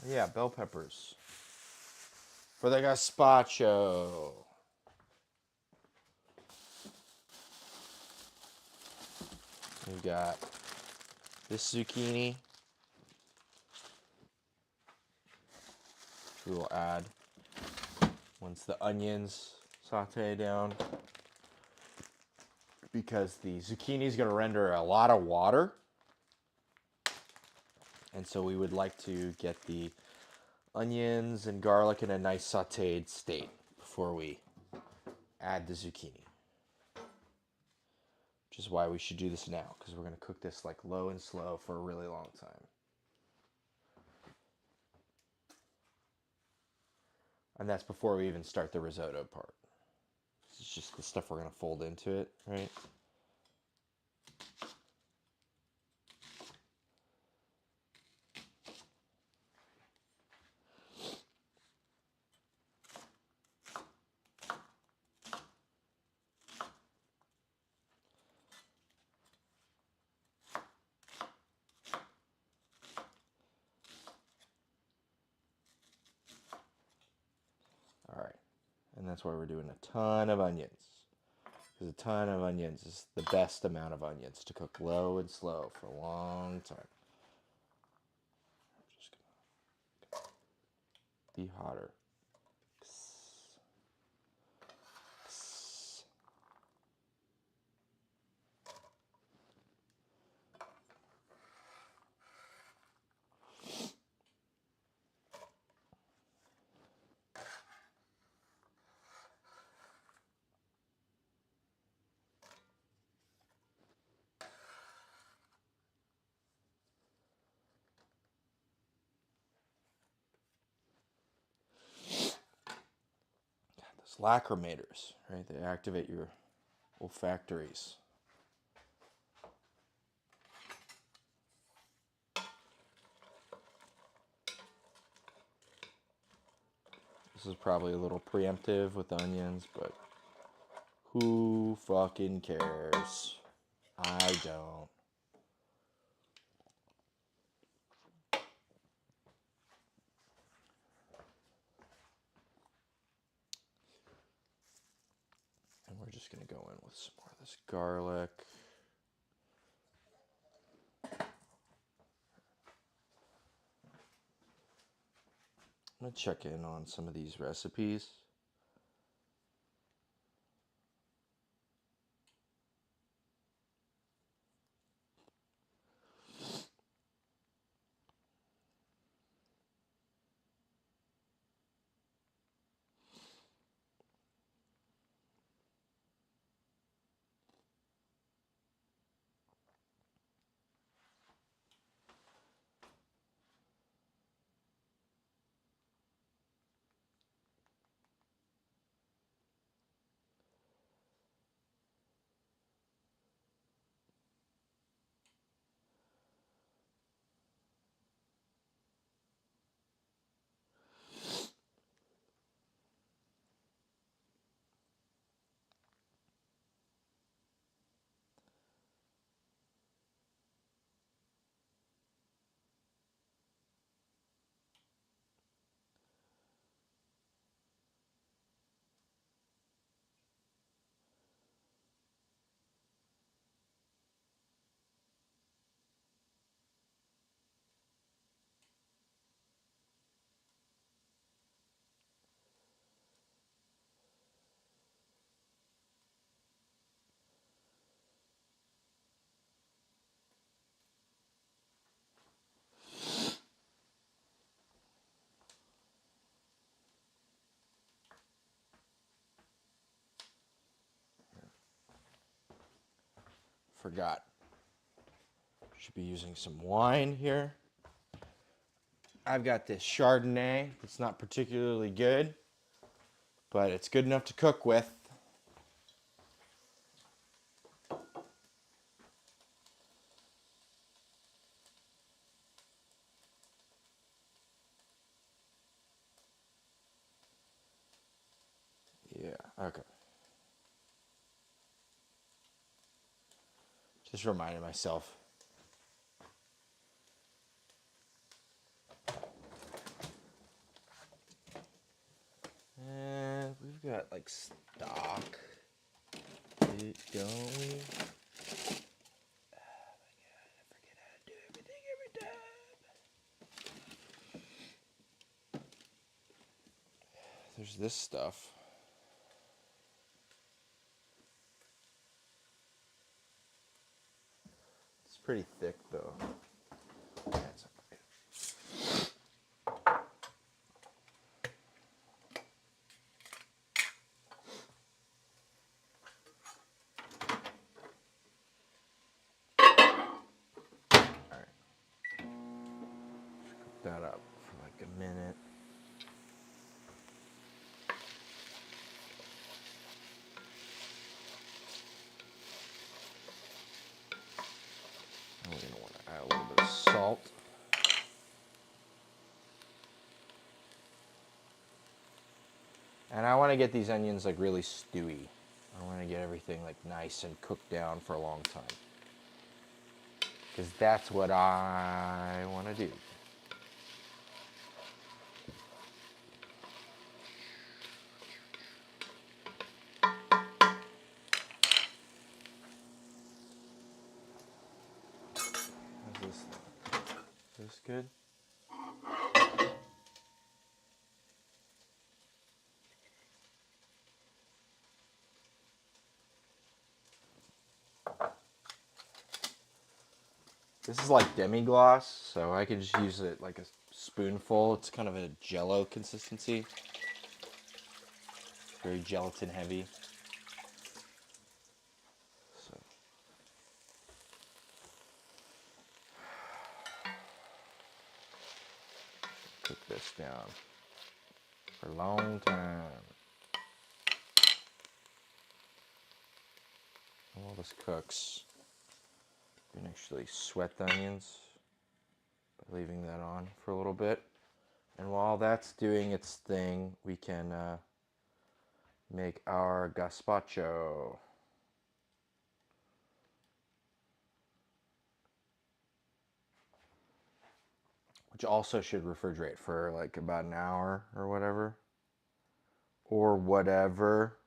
Yeah, bell peppers. For the gazpacho. We got this zucchini, which we will add once the onions saute down, because the zucchini is going to render a lot of water, and so we would like to get the onions and garlic in a nice sauteed state before we add the zucchini, which is why we should do this now, because we're going to cook this like low and slow for a really long time. And that's before we even start the risotto part. It's just the stuff we're going to fold into it, right? All right. And that's why we're doing a ton of onions. Because a ton of onions is the best amount of onions to cook low and slow for a long time. I'm just gonna be hotter. Those lacrimators, right? They activate your olfactories. This is probably a little preemptive with the onions, but who fucking cares? I don't. And we're just going to go in with some more of this garlic. I'm going to check in on some of these recipes. Forgot. Should be using some wine here. I've got this Chardonnay. It's not particularly good, but it's good enough to cook with. Yeah, okay. Just reminding myself. And we've got like stock. Don't we? Oh my god, I forget how to do everything every time. There's this stuff. It's pretty thick though. That's okay. Alright. Cook that up for like a minute. And we're going to want to add a little bit of salt. And I want to get these onions like really stewy. I want to get everything like nice and cooked down for a long time. Because that's what I want to do. How's this? Is this good? This is like demi-glace, so I can just use it like a spoonful. It's kind of a jello consistency. Very gelatin heavy. So. Cook this down for a long time. While this cooks, you can actually sweat the onions by leaving that on for a little bit. And while that's doing its thing, we can make our gazpacho. Which also should refrigerate for like about an hour or whatever. Or whatever.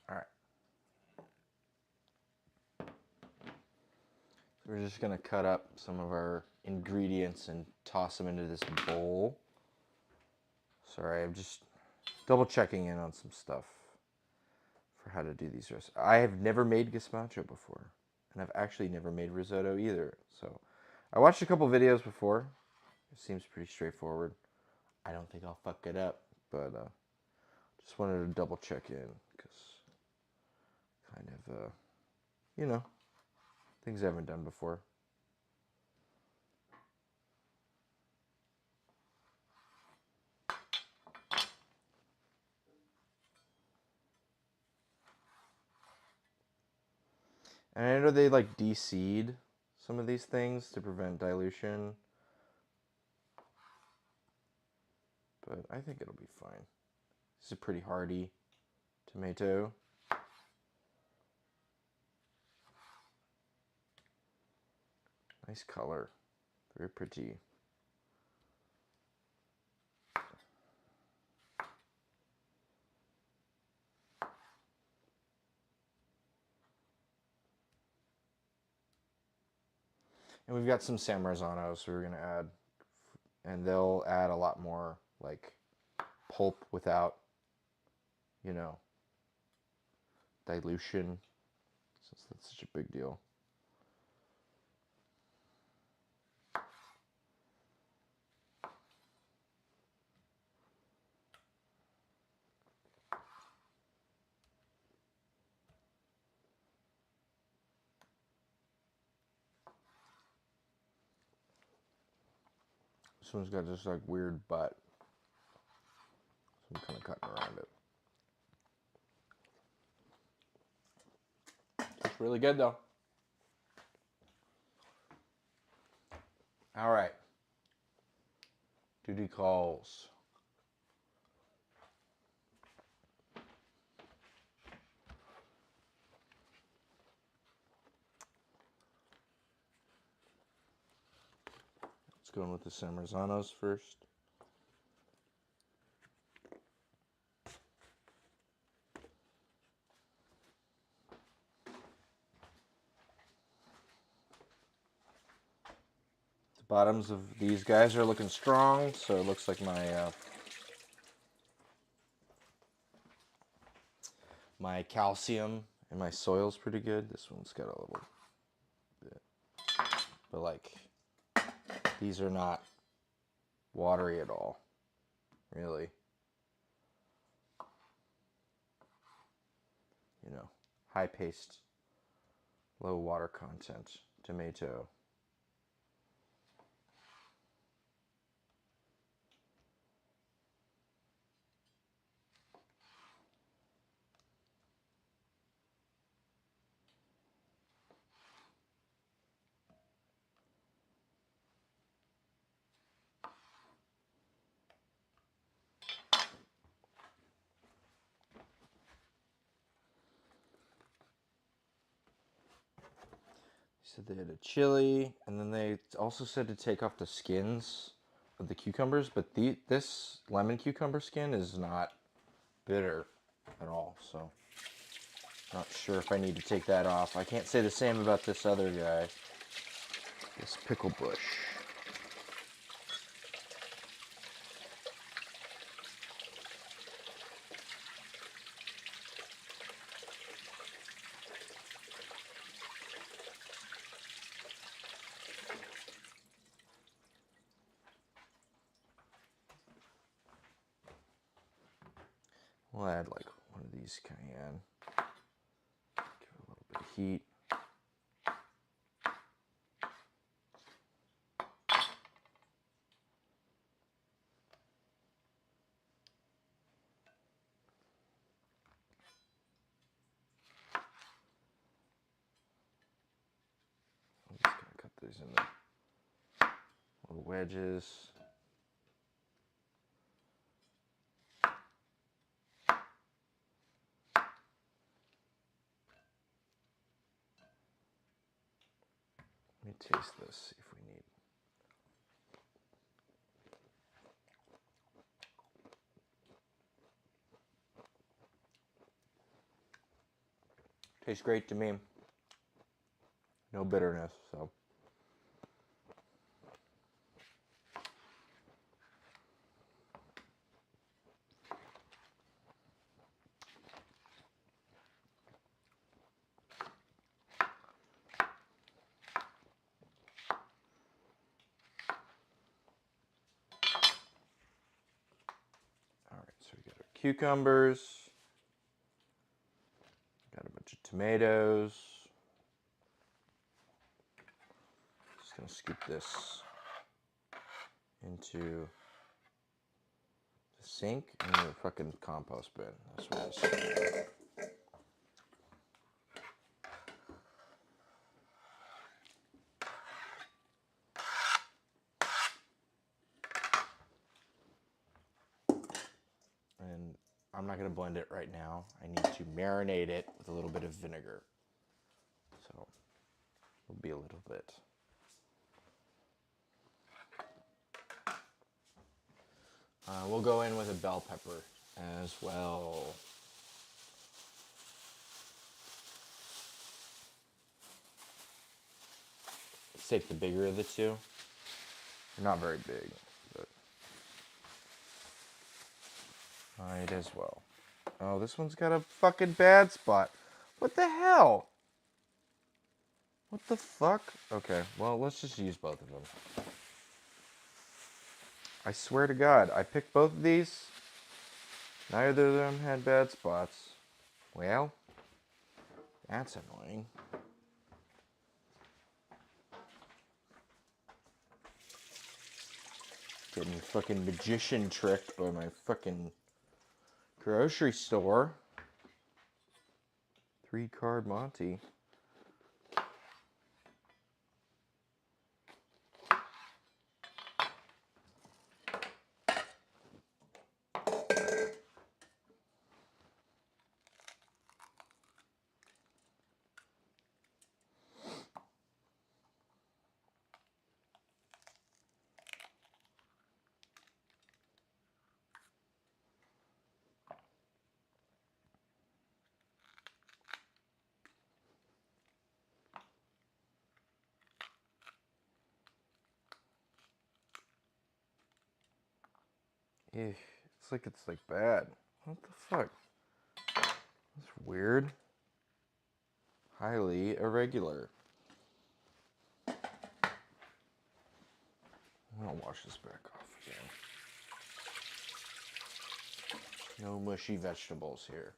All right. So we're just going to cut up some of our ingredients and toss them into this bowl. Sorry, I'm just double checking in on some stuff for how to do these recipes. I have never made gazpacho before, and I've actually never made risotto either. So I watched a couple videos before. It seems pretty straightforward. I don't think I'll fuck it up, but just wanted to double check in because kind of, you know, things I haven't done before. And I know they like de-seed some of these things to prevent dilution, but I think it'll be fine. This is a pretty hardy tomato. Nice color, very pretty. And we've got some San Marzanos we're gonna add, and they'll add a lot more like pulp without, you know, dilution, since that's such a big deal. This one's got just like weird butt, so I'm kind of cutting around it. It's really good though. All right. Duty calls. Let's go in with the San Marzanos first. The bottoms of these guys are looking strong, so it looks like my calcium and my soil's pretty good. This one's got a little bit, but like these are not watery at all, really. You know, high paste, low water content tomato. said they had a chili, and then they also said to take off the skins of the cucumbers, but this lemon cucumber skin is not bitter at all, so not sure if I need to take that off. I can't say the same about this other guy, this pickle bush. We'll add like one of these cayenne. Give it a little bit of heat. I'm just gonna cut these into little wedges. Let me taste this, see if we need. Tastes great to me. No bitterness, so. Alright, so we got our cucumbers. Got a bunch of tomatoes. Just gonna scoop this into the sink and the fucking compost bin. That's what it is. And I'm not gonna blend it right now. I need to marinate it with a little bit of vinegar. So it'll be a little bit. We'll go in with a bell pepper as well. Let's take the bigger of the two. They're not very big, but might as well. Oh, this one's got a fucking bad spot. What the hell? What the fuck? Okay, well, let's just use both of them. I swear to God, I picked both of these. Neither of them had bad spots. Well, that's annoying. Getting fucking magician tricked by my fucking grocery store. 3-card Monty. Ew, it's like bad. What the fuck? That's weird. Highly irregular. I'm gonna wash this back off again. No mushy vegetables here.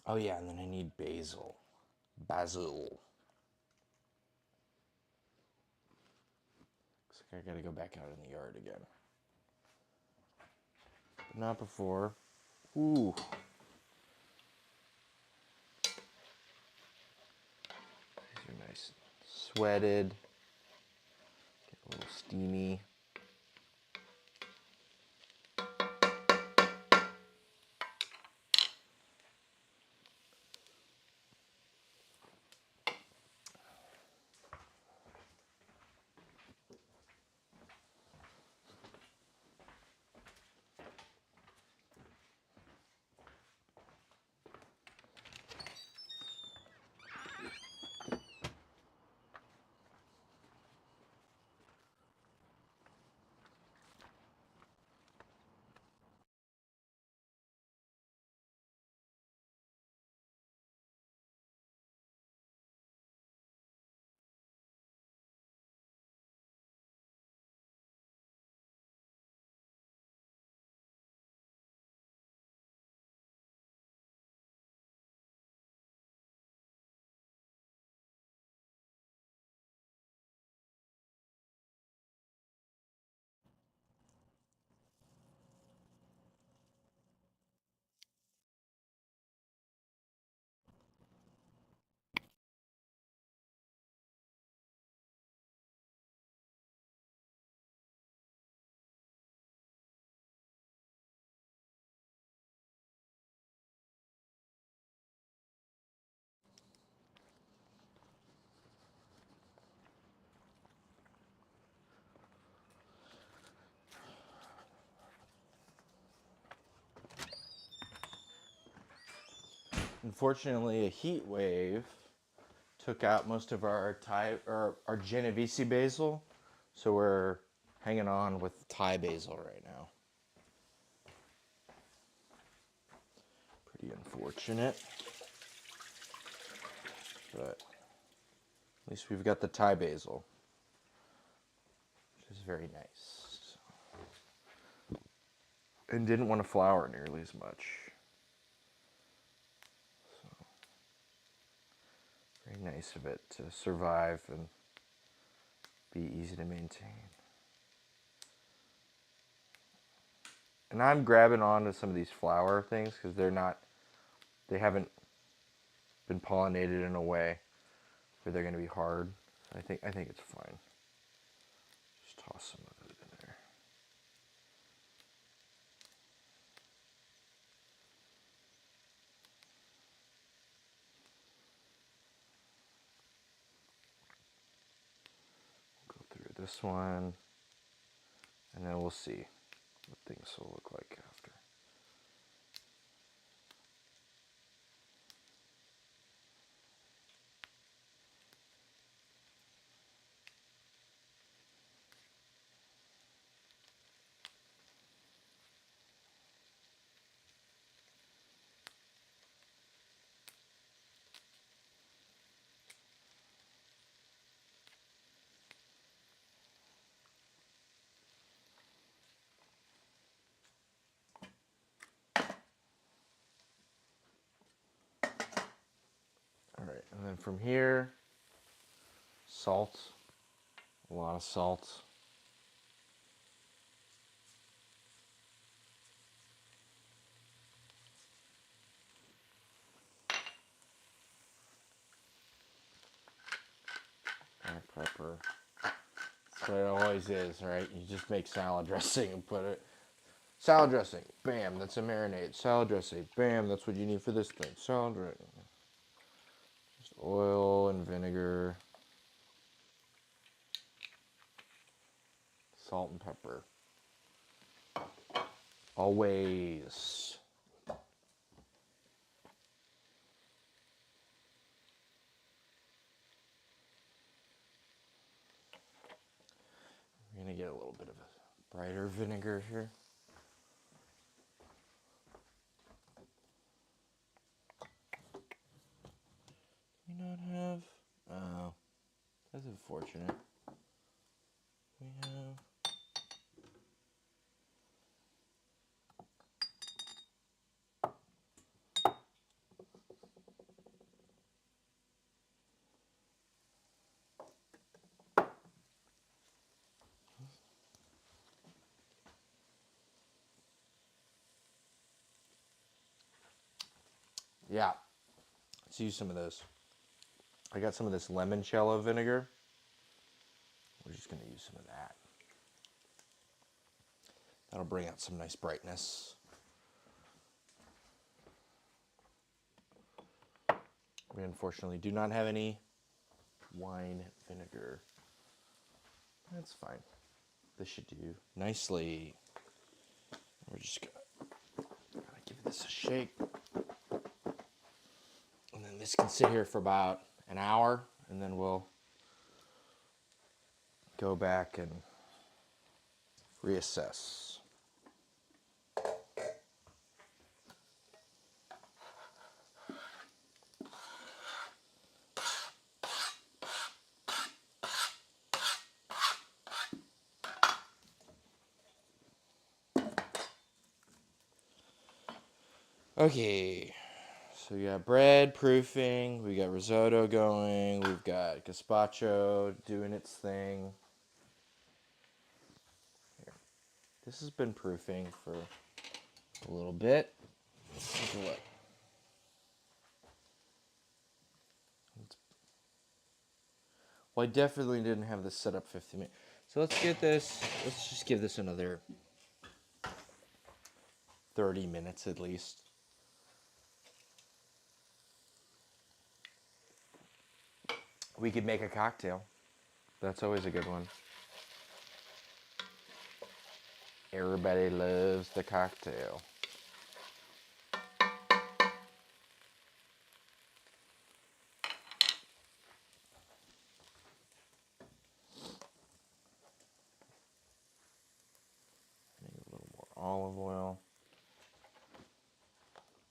Oh yeah, and then I need basil. Basil. Looks like I gotta go back out in the yard again. But not before. Ooh. These are nice. Sweated. Get a little steamy. Unfortunately, a heat wave took out most of our Thai or our Genovese basil, so we're hanging on with Thai basil right now. Pretty unfortunate, but at least we've got the Thai basil, which is very nice. And didn't want to flour nearly as much. So, very nice of it to survive and be easy to maintain. And I'm grabbing onto some of these flower things because they haven't been pollinated in a way where they're going to be hard. I think it's fine. Just toss some of it in there. Go through this one, and then we'll see what things will look like after. All right, and then from here, salt, a lot of salt. Black pepper. That's what it always is, right? You just make salad dressing and put it. Salad dressing, bam, that's a marinade. Salad dressing, bam, that's what you need for this thing. Salad dressing. Just oil and vinegar, salt and pepper. Always. We're gonna get a little bit of a brighter vinegar here. We not have. Oh, that's unfortunate. We have. Yeah, let's use some of this. I got some of this limoncello vinegar. We're just going to use some of that. That'll bring out some nice brightness. We unfortunately do not have any wine vinegar. That's fine. This should do nicely. We're just gonna give this a shake. And then this can sit here for about an hour, and then we'll go back and reassess. Okay, so we got bread proofing, we got risotto going, we've got gazpacho doing its thing. Here. This has been proofing for a little bit. Let's take a look. Well, I definitely didn't have this set up 50 minutes. So let's just give this another 30 minutes at least. We could make a cocktail. That's always a good one. Everybody loves the cocktail. Maybe a little more olive oil.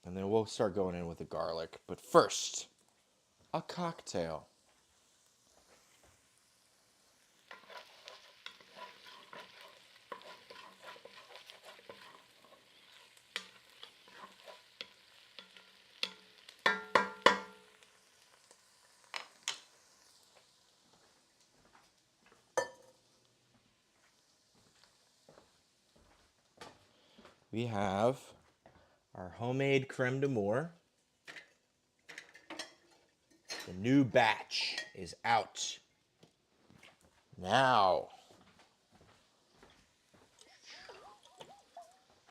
And then we'll start going in with the garlic. But first, a cocktail. We have our homemade creme d'amore. The new batch is out. Now,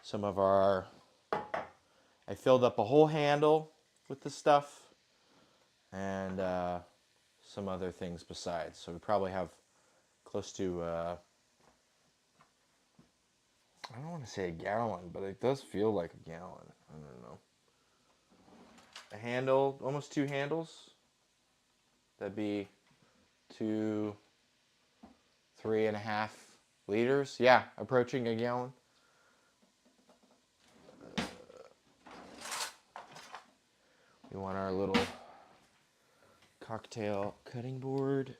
some of our, I filled up a whole handle with the stuff and some other things besides. So we probably have close to, I don't want to say a gallon, but it does feel like a gallon. I don't know. A handle, almost 2 handles. That'd be 2, 3.5 liters. Yeah, approaching a gallon. We want our little cocktail cutting board.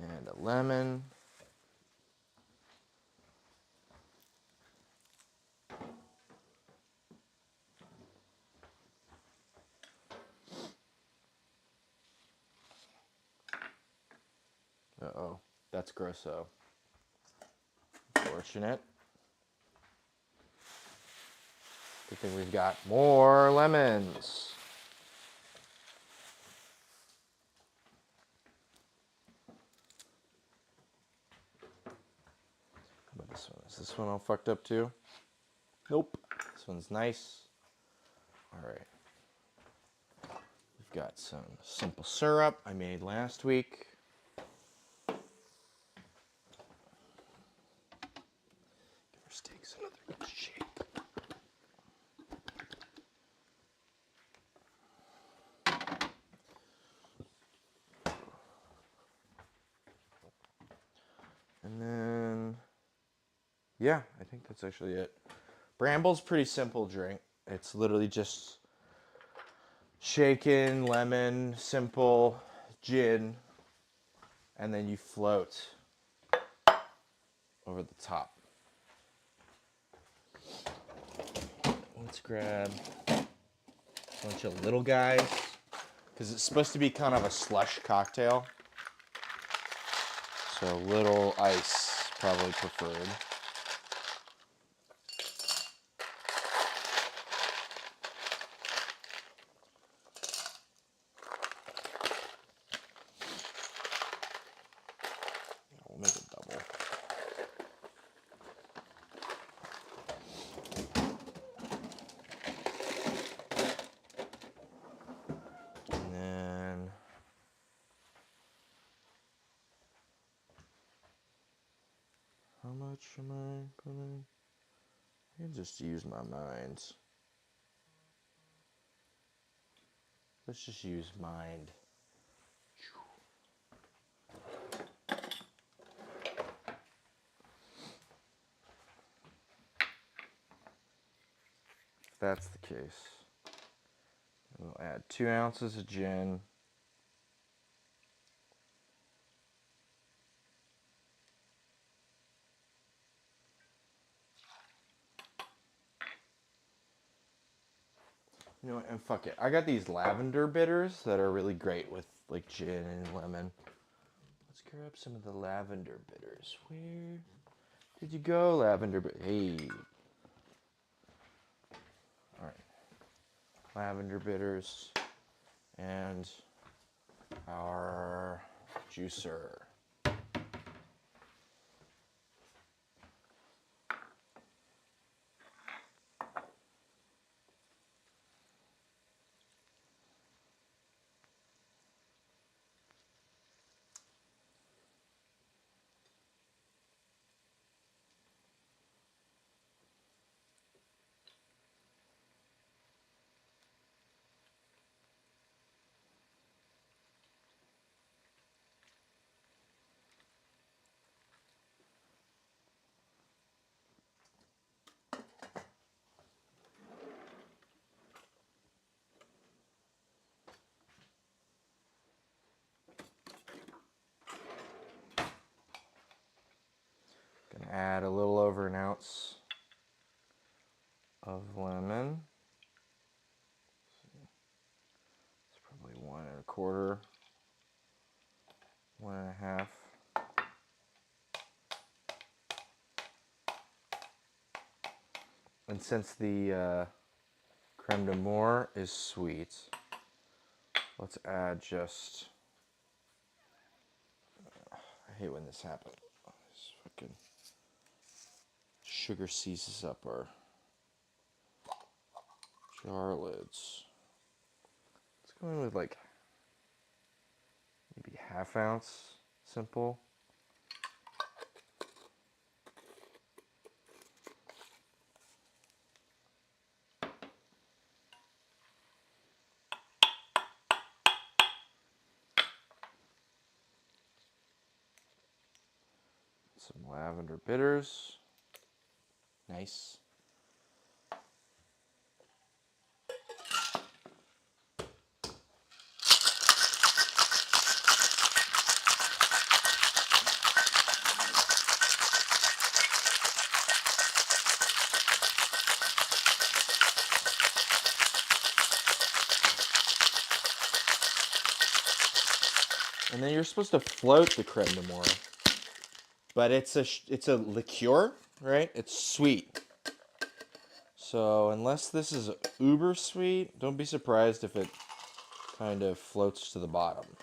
And a lemon. Uh-oh, that's grosso. Unfortunate. Good thing we've got more lemons. How about this one? Is this one all fucked up too? Nope. This one's nice. All right. We've got some simple syrup I made last week. Give our steaks another good shake. And then, yeah, I think that's actually it. Bramble's pretty simple drink. It's literally just shaken, lemon, simple, gin, and then you float over the top. Let's grab a bunch of little guys, because it's supposed to be kind of a slush cocktail. So little ice probably preferred. We'll make it double. And then how much am I putting? I can just use my mind. Let's just use mind. If that's the case, we'll add 2 ounces of gin. You know what, and fuck it. I got these lavender bitters that are really great with like gin and lemon. Let's grab some of the lavender bitters. Where did you go, lavender bitters? Hey. Alright. Lavender bitters and our juicer. Gonna add a little over an ounce of lemon. It's probably 1 1/4, 1 1/2. And since the creme de menthe is sweet, let's add just. I hate when this happens. This fucking sugar seizes up our jar lids. Let's go in with like maybe 1/2 ounce simple. Some lavender bitters. Nice. And then you're supposed to float the creme de menthe. But it's a liqueur, right? It's sweet. So unless this is uber sweet, don't be surprised if it kind of floats to the bottom.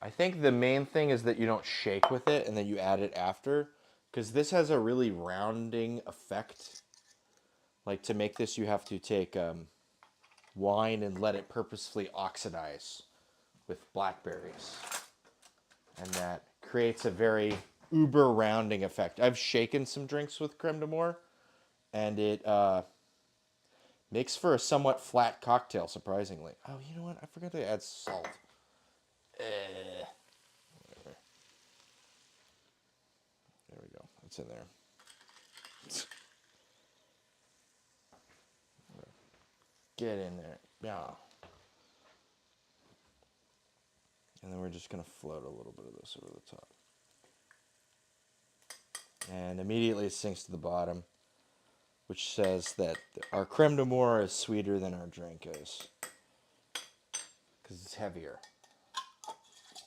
I think the main thing is that you don't shake with it and that you add it after, because this has a really rounding effect. Like to make this, you have to take wine and let it purposefully oxidize with blackberries. And that creates a very uber rounding effect. I've shaken some drinks with creme de menthe, and it makes for a somewhat flat cocktail, surprisingly. Oh, you know what? I forgot to add salt. There we go. It's in there. Get in there. Yeah. And then we're just going to float a little bit of this over the top. And immediately it sinks to the bottom, which says that our creme de menthe is sweeter than our drink is, because it's heavier.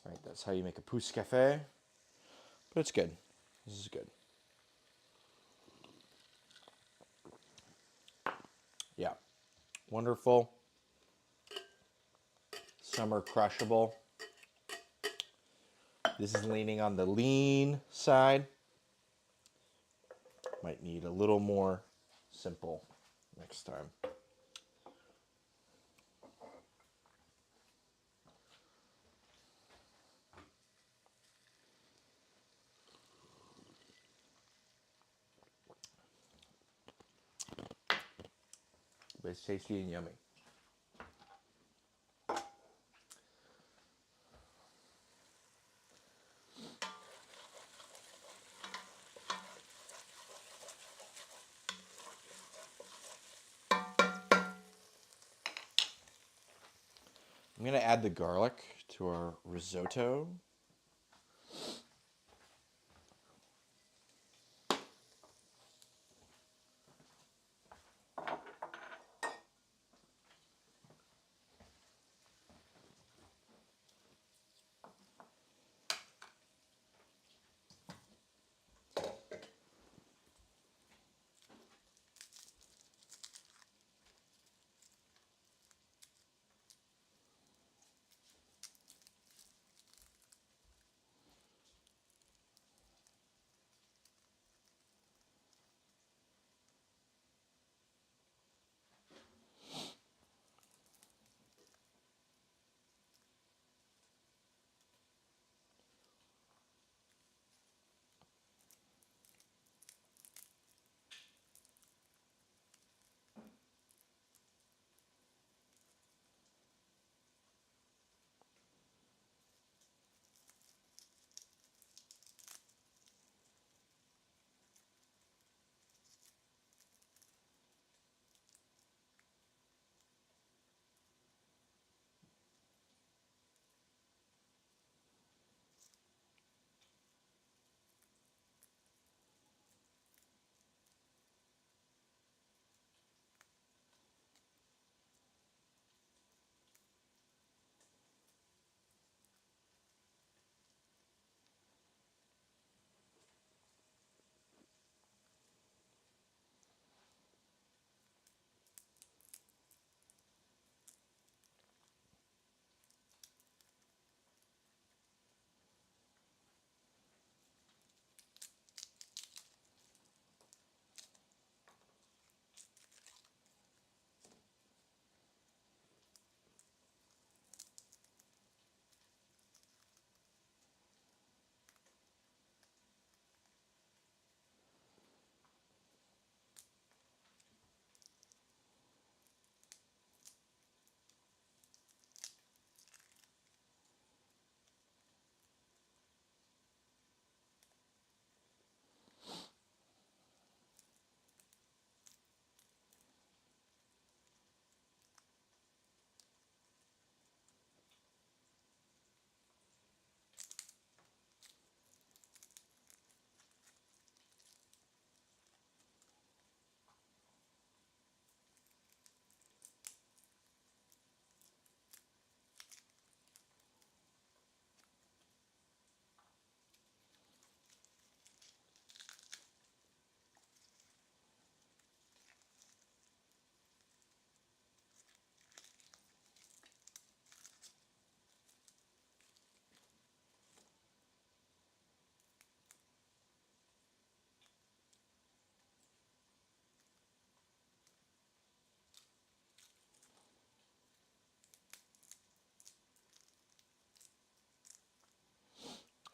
Right, that's how you make a pousse cafe. But it's good. This is good. Yeah. Wonderful. Some are crushable. This is leaning on the lean side. Might need a little more simple next time. But it's tasty and yummy. I'm going to add the garlic to our risotto.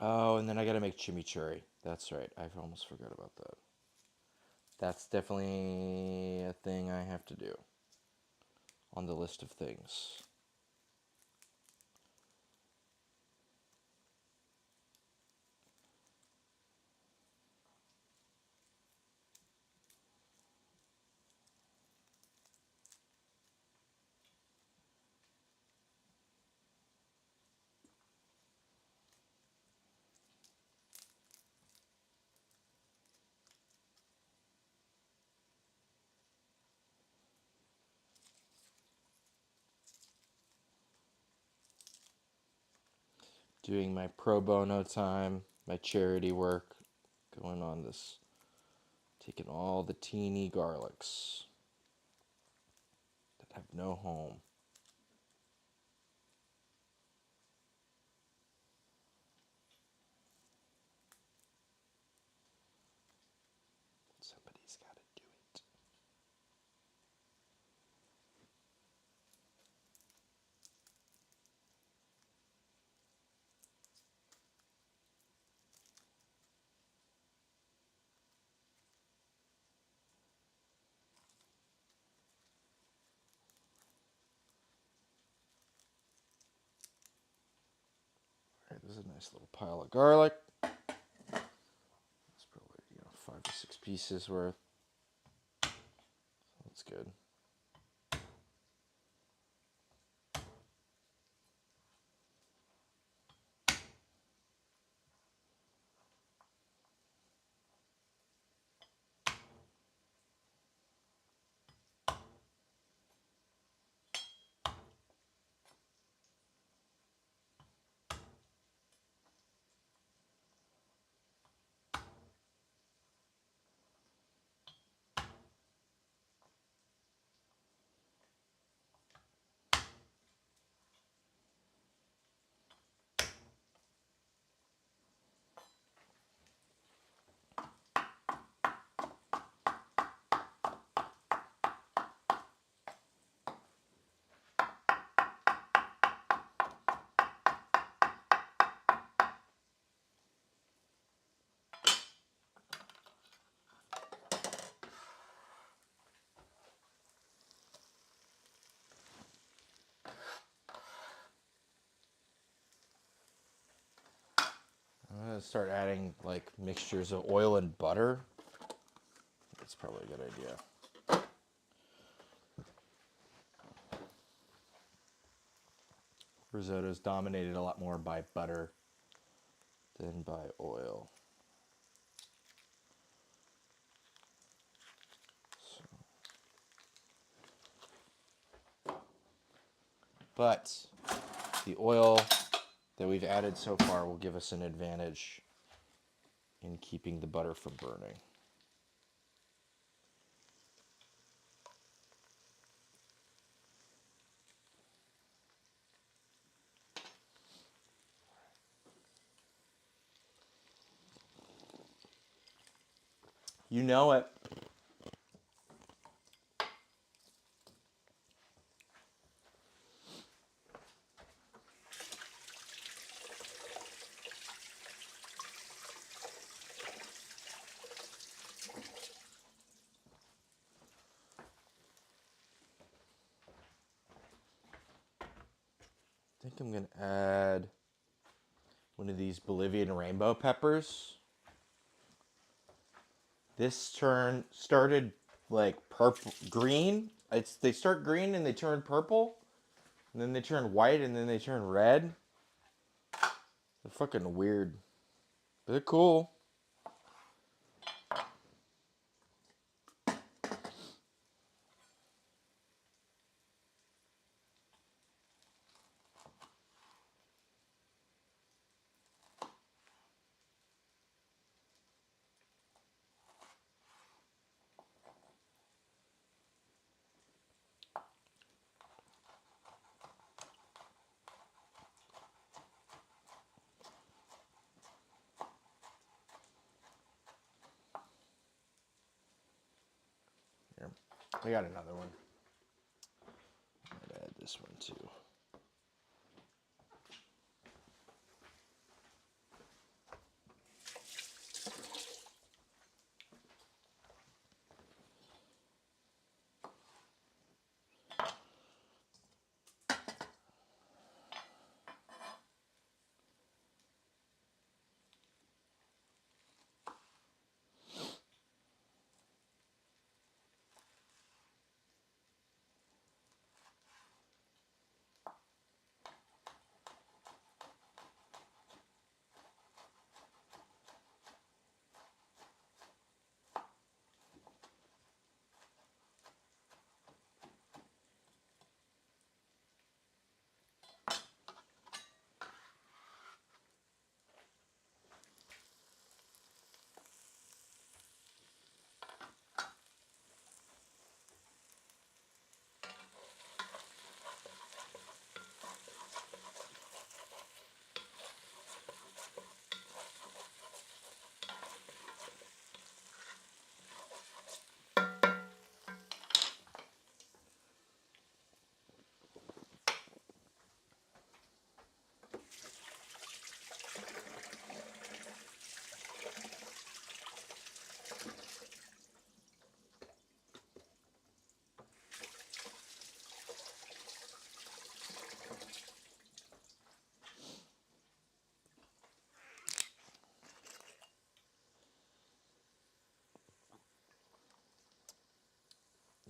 Oh, and then I got to make chimichurri. That's right. I almost forgot about that. That's definitely a thing I have to do on the list of things. doing my pro bono time, my charity work, going on this, taking all the teeny garlics that have no home. Somebody's got to do it. All right, this is a nice little pile of garlic. It's probably 5 or 6 pieces worth. That's good. I'm going to start adding like mixtures of oil and butter. That's probably a good idea. Risotto is dominated a lot more by butter than by oil. But the oil that we've added so far will give us an advantage in keeping the butter from burning. You know it. I think I'm going to add one of these Bolivian rainbow peppers. This started like purple, green. They start green and they turn purple, and then they turn white and then they turn red. They're fucking weird, but they're cool. Here, I got another one. I'd add this one too.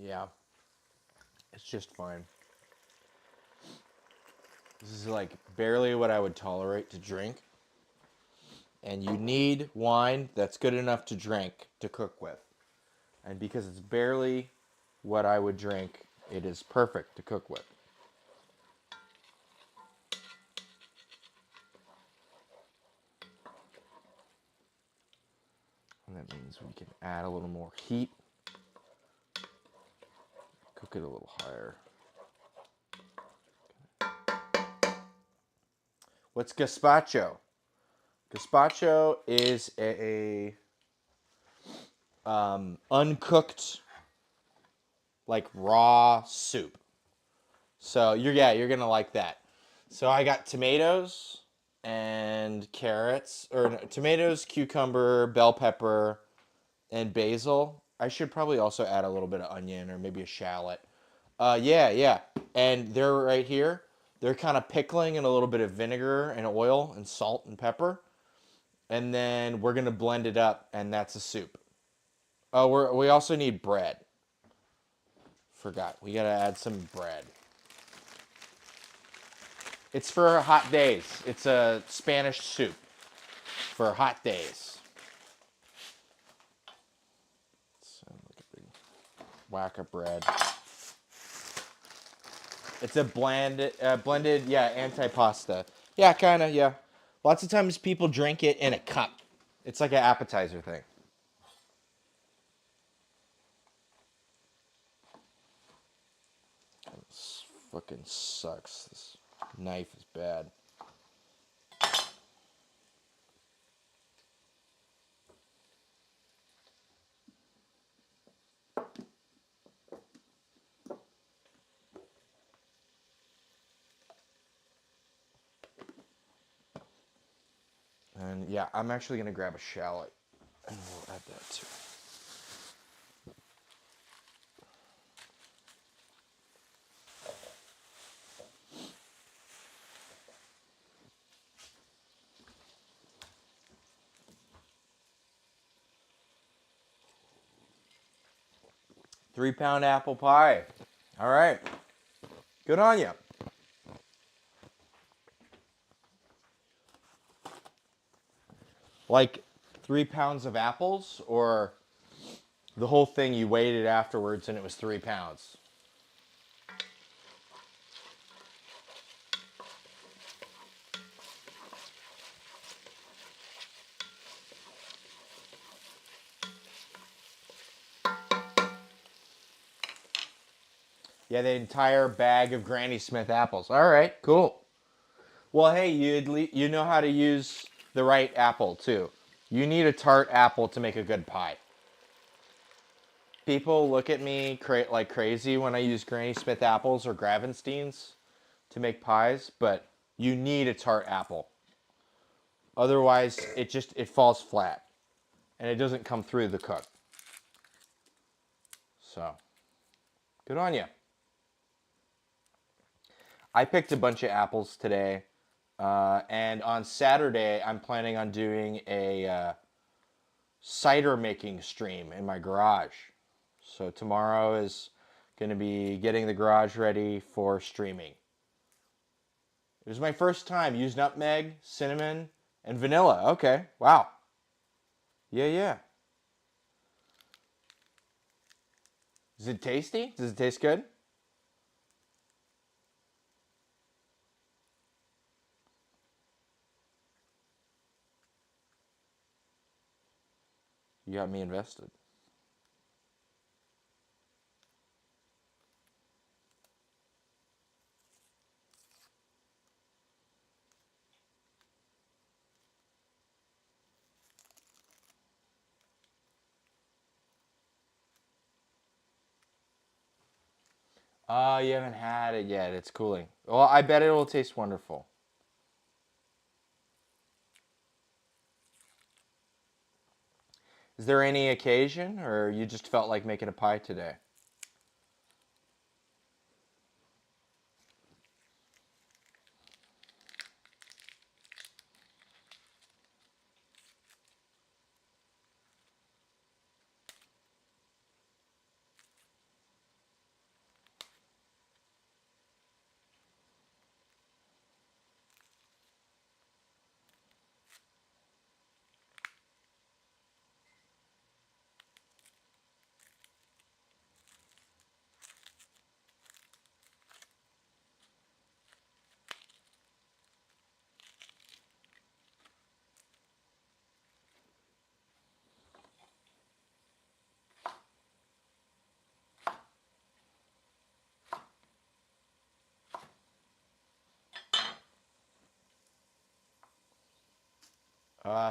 Yeah, it's just fine. This is like barely what I would tolerate to drink. And you need wine that's good enough to drink to cook with. And because it's barely what I would drink, it is perfect to cook with. And that means we can add a little more heat. Cook it a little higher. What's gazpacho? Gazpacho is a uncooked, like raw soup. So you're gonna like that. So I got tomatoes and carrots, or no, tomatoes, cucumber, bell pepper, and basil. I should probably also add a little bit of onion or maybe a shallot. Yeah. And they're right here. They're kind of pickling in a little bit of vinegar and oil and salt and pepper. And then we're gonna blend it up, and that's a soup. Oh, we also need bread. Forgot. We gotta add some bread. It's for hot days. It's a Spanish soup for hot days. So like a big whack of bread. It's a blended, yeah, antipasta. Yeah, kind of, yeah. Lots of times people drink it in a cup. It's like an appetizer thing. This fucking sucks. This knife is bad. And yeah, I'm actually gonna grab a shallot and we'll add that too. 3 pound apple pie. All right. Good on you. Like 3 pounds of apples, or the whole thing you weighed it afterwards and it was 3 pounds? Yeah, the entire bag of Granny Smith apples. All right, cool. Well, hey, you know how to use the right apple too. You need a tart apple to make a good pie. People look at me like crazy when I use Granny Smith apples or Gravensteins to make pies, but you need a tart apple. Otherwise, it falls flat and it doesn't come through the cook. So, good on you. I picked a bunch of apples today, and on Saturday I'm planning on doing a cider making stream in my garage. So tomorrow is going to be getting the garage ready for streaming. It was my first time. Used nutmeg, cinnamon, and vanilla. Okay, wow. Yeah. Is it tasty? Does it taste good? You got me invested. Oh, you haven't had it yet. It's cooling. Well, I bet it will taste wonderful. Is there any occasion, or you just felt like making a pie today?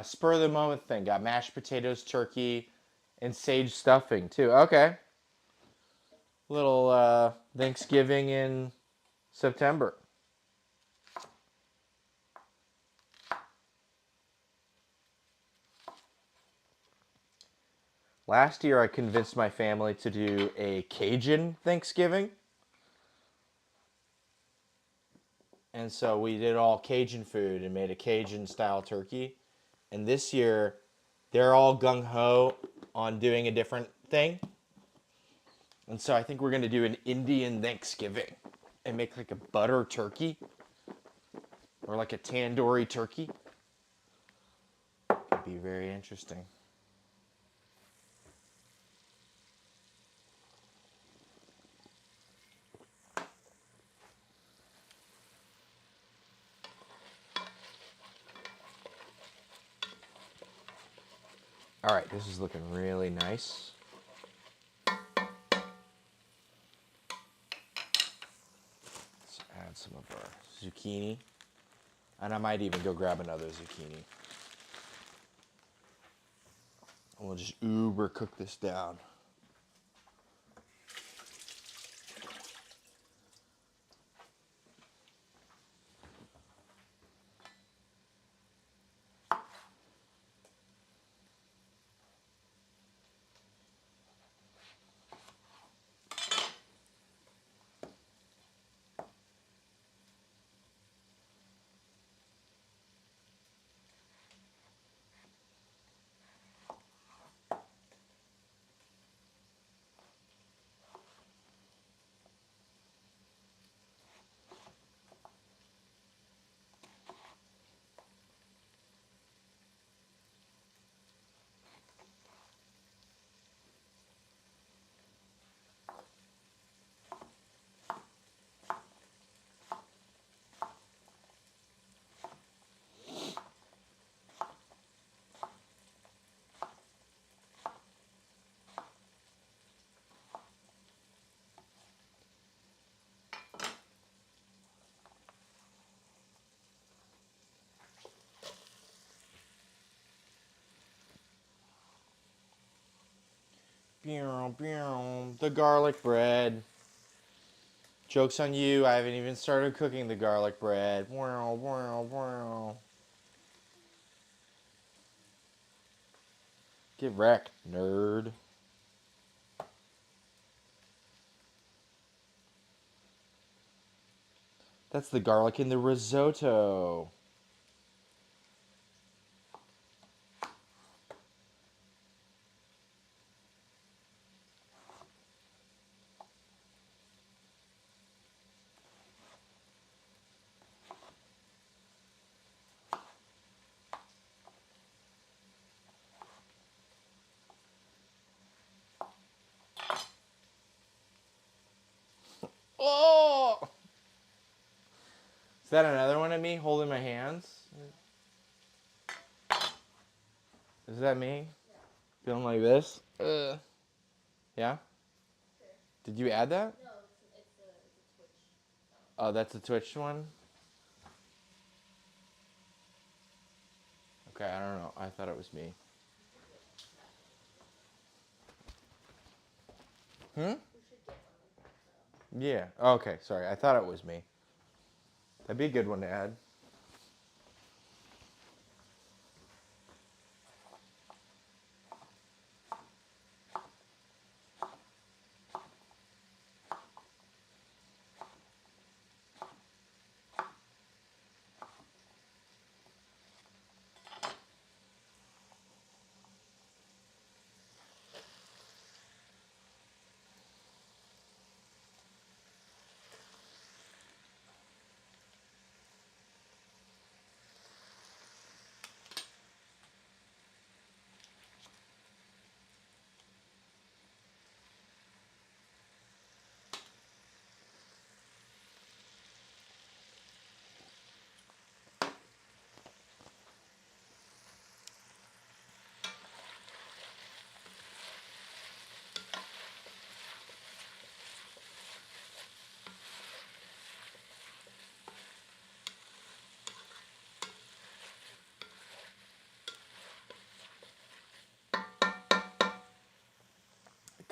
Spur of the moment thing. Got mashed potatoes, turkey, and sage stuffing too. Okay. Little Thanksgiving in September. Last year, I convinced my family to do a Cajun Thanksgiving. And so we did all Cajun food and made a Cajun style turkey. And this year, they're all gung ho on doing a different thing. And so I think we're going to do an Indian Thanksgiving and make like a butter turkey or like a tandoori turkey. Could be very interesting. All right, this is looking really nice. Let's add some of our zucchini. And I might even go grab another zucchini. And we'll just uber cook this down. The garlic bread. Joke's on you, I haven't even started cooking the garlic bread. Get wrecked, nerd. That's the garlic in the risotto. Oh! Is that another one of me holding my hands? Is that me? Feeling like this? Yeah? Did you add that? No, it's a Twitch. Oh, that's a Twitch one? Okay, I don't know. I thought it was me. Hmm? We should get one. Yeah. Okay, sorry. I thought it was me. That'd be a good one to add.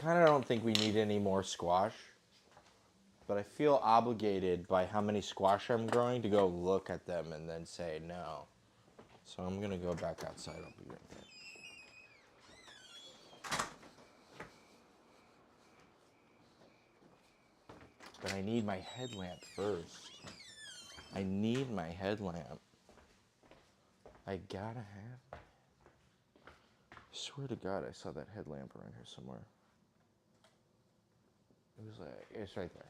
kind of don't think we need any more squash, but I feel obligated by how many squash I'm growing to go look at them and then say no. So I'm gonna go back outside. I'll be right there. But I need my headlamp first. I need my headlamp. I gotta have it. I swear to God, I saw that headlamp around here somewhere. It was like, it's right there.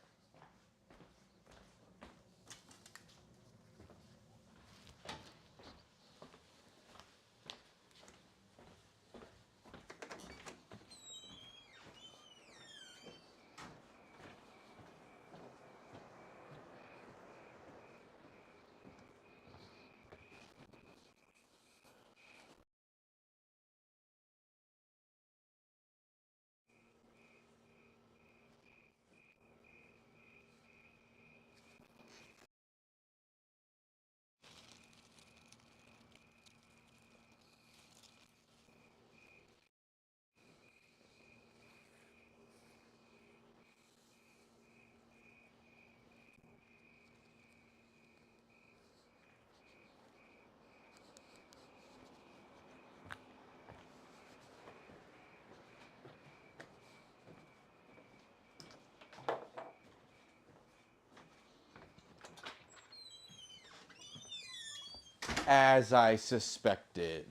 As I suspected.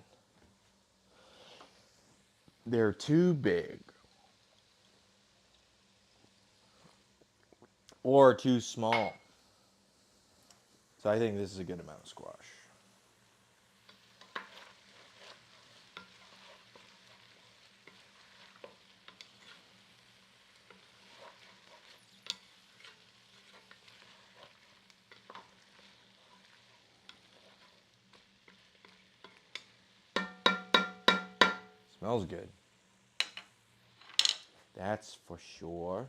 They're too big. Or too small. So I think this is a good amount of squash. Smells good. That's for sure.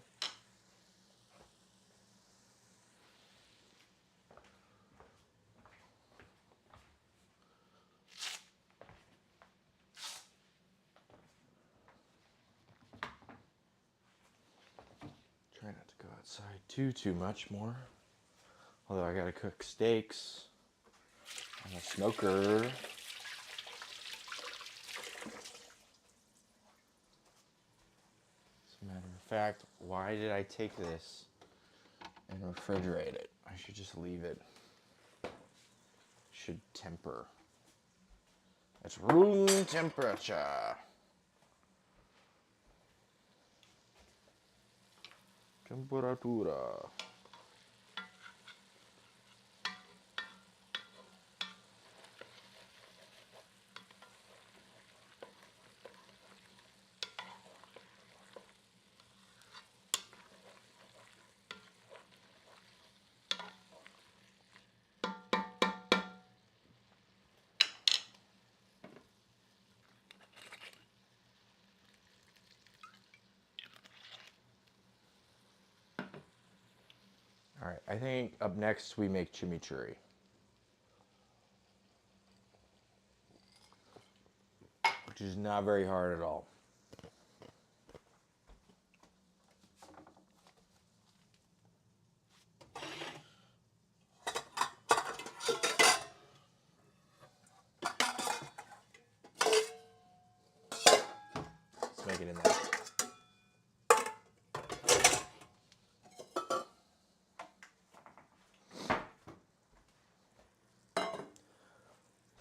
Try not to go outside too much more. Although I gotta cook steaks on a smoker. As a matter of fact, why did I take this and refrigerate it? I should just leave it. Should temper. It's room temperature. Temperatura. All right, I think up next we make chimichurri. Which is not very hard at all. Let's make it in there.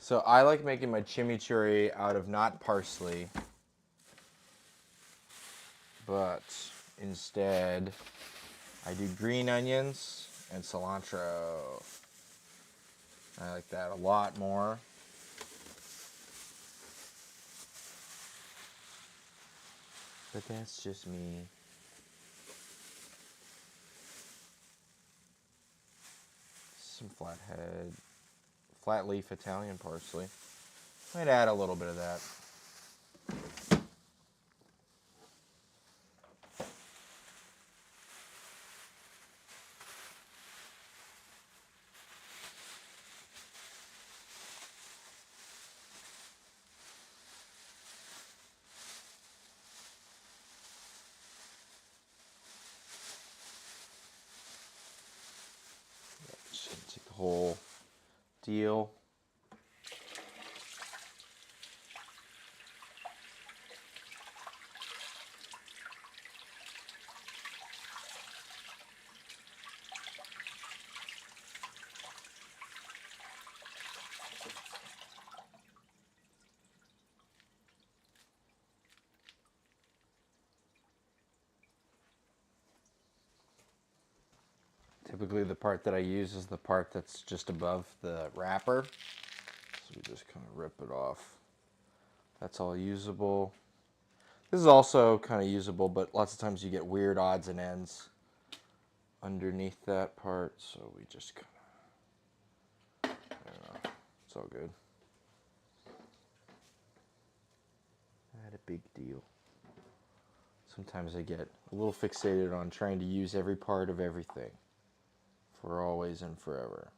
So I like making my chimichurri out of not parsley, but instead I do green onions and cilantro. I like that a lot more. But that's just me. Some flat leaf Italian parsley. Might add a little bit of that. whole deal. Typically the part that I use is the part that's just above the wrapper. So we just kind of rip it off. That's all usable. This is also kind of usable, but lots of times you get weird odds and ends underneath that part. So we just kind of, I don't know, it's all good. Not a big deal. Sometimes I get a little fixated on trying to use every part of everything for always and forever.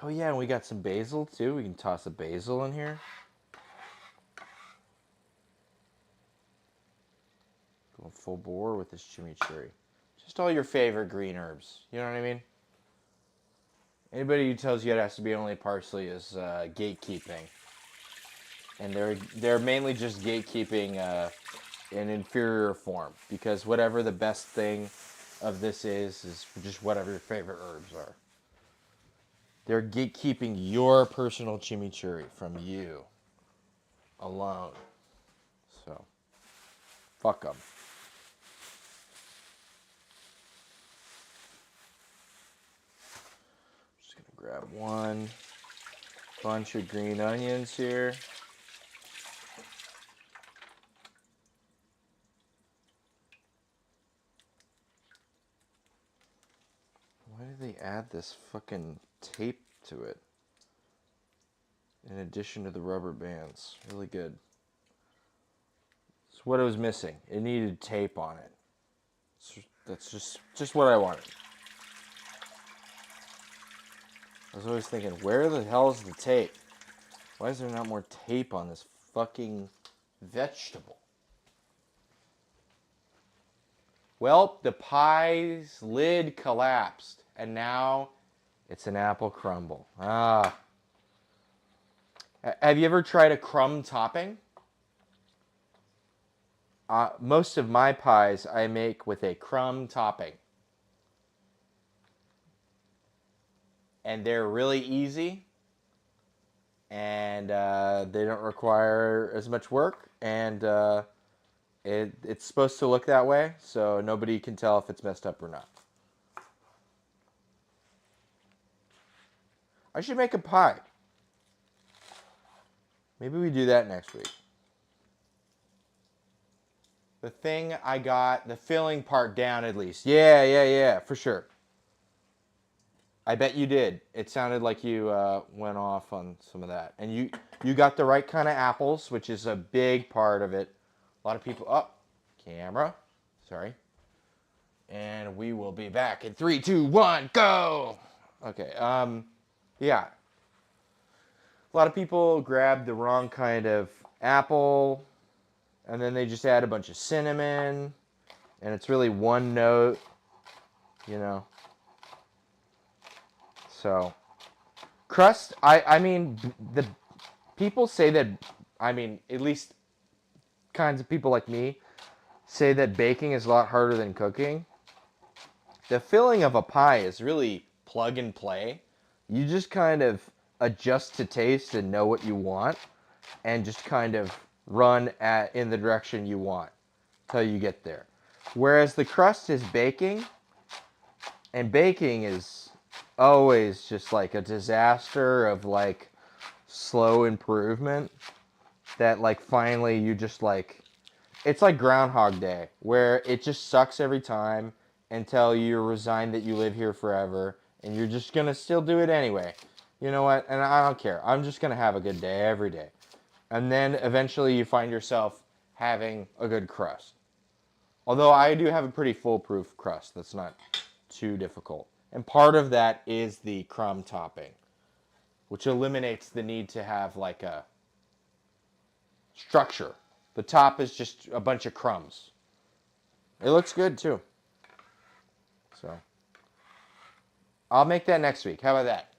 Oh yeah, and we got some basil too. We can toss a basil in here. Going full bore with this chimichurri. Just all your favorite green herbs. You know what I mean? Anybody who tells you it has to be only parsley is gatekeeping, and they're mainly just gatekeeping in inferior form, because whatever the best thing of this is just whatever your favorite herbs are. They're gatekeeping your personal chimichurri from you alone. So, fuck them. Just gonna grab one bunch of green onions here. Why did they add this fucking tape to it? In addition to the rubber bands. Really good. It's what it was missing. It needed tape on it. That's just what I wanted. I was always thinking, where the hell is the tape? Why is there not more tape on this fucking vegetable? Well, the pie's lid collapsed, and now it's an apple crumble. Ah. Have you ever tried a crumb topping? Most of my pies I make with a crumb topping. And they're really easy. And they don't require as much work. And it's supposed to look that way, so nobody can tell if it's messed up or not. I should make a pie. Maybe we do that next week. The thing I got, the filling part down at least. Yeah, for sure. I bet you did. It sounded like you went off on some of that. And you got the right kind of apples, which is a big part of it. A lot of people... Oh, camera. Sorry. And we will be back in 3, 2, 1, go! Okay, yeah. A lot of people grab the wrong kind of apple, and then they just add a bunch of cinnamon, and it's really one note, you know. So, crust, I mean, the people say that, I mean, at least kinds of people like me say that baking is a lot harder than cooking. The filling of a pie is really plug and play. You just kind of adjust to taste and know what you want, and just kind of run in the direction you want till you get there. Whereas the crust is baking, and baking is always just like a disaster of like slow improvement that like finally you just like it's like Groundhog Day where it just sucks every time until you're resigned that you live here forever and you're just gonna still do it anyway. You know what? And I don't care. I'm just gonna have a good day every day. And then eventually you find yourself having a good crust. Although I do have a pretty foolproof crust that's not too difficult. And part of that is the crumb topping, which eliminates the need to have like a structure. The top is just a bunch of crumbs. It looks good too. So I'll make that next week. How about that?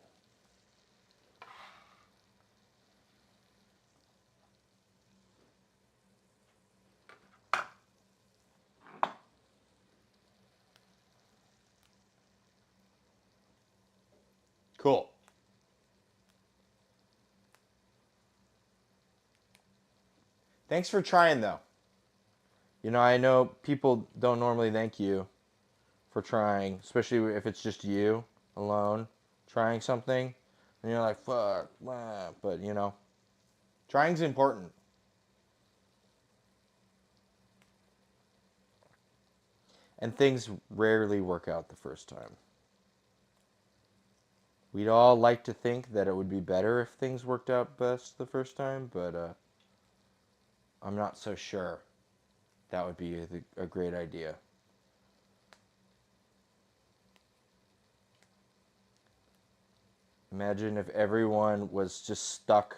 Cool. Thanks for trying though. You know, I know people don't normally thank you for trying, especially if it's just you alone trying something. And you're like, fuck, blah. But you know, trying's important. And things rarely work out the first time. We'd all like to think that it would be better if things worked out best the first time, but I'm not so sure that would be a great idea. Imagine if everyone was just stuck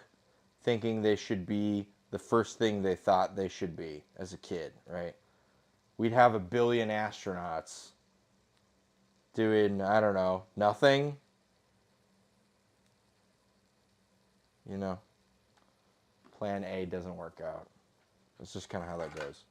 thinking they should be the first thing they thought they should be as a kid, right? We'd have a billion astronauts doing, I don't know, nothing. You know, plan A doesn't work out. That's just kind of how that goes.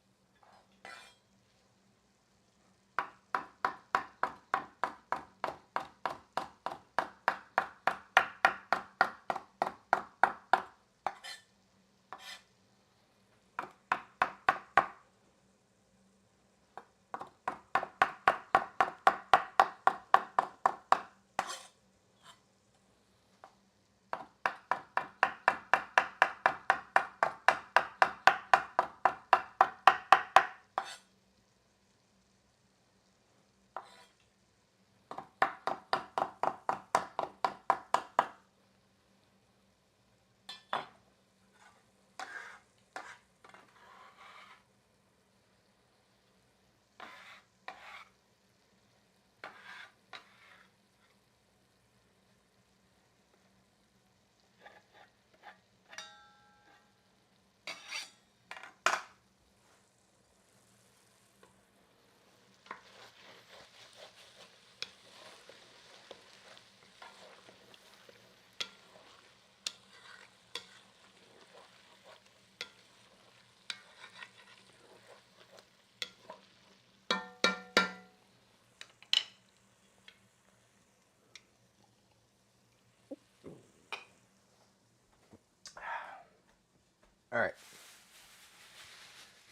All right.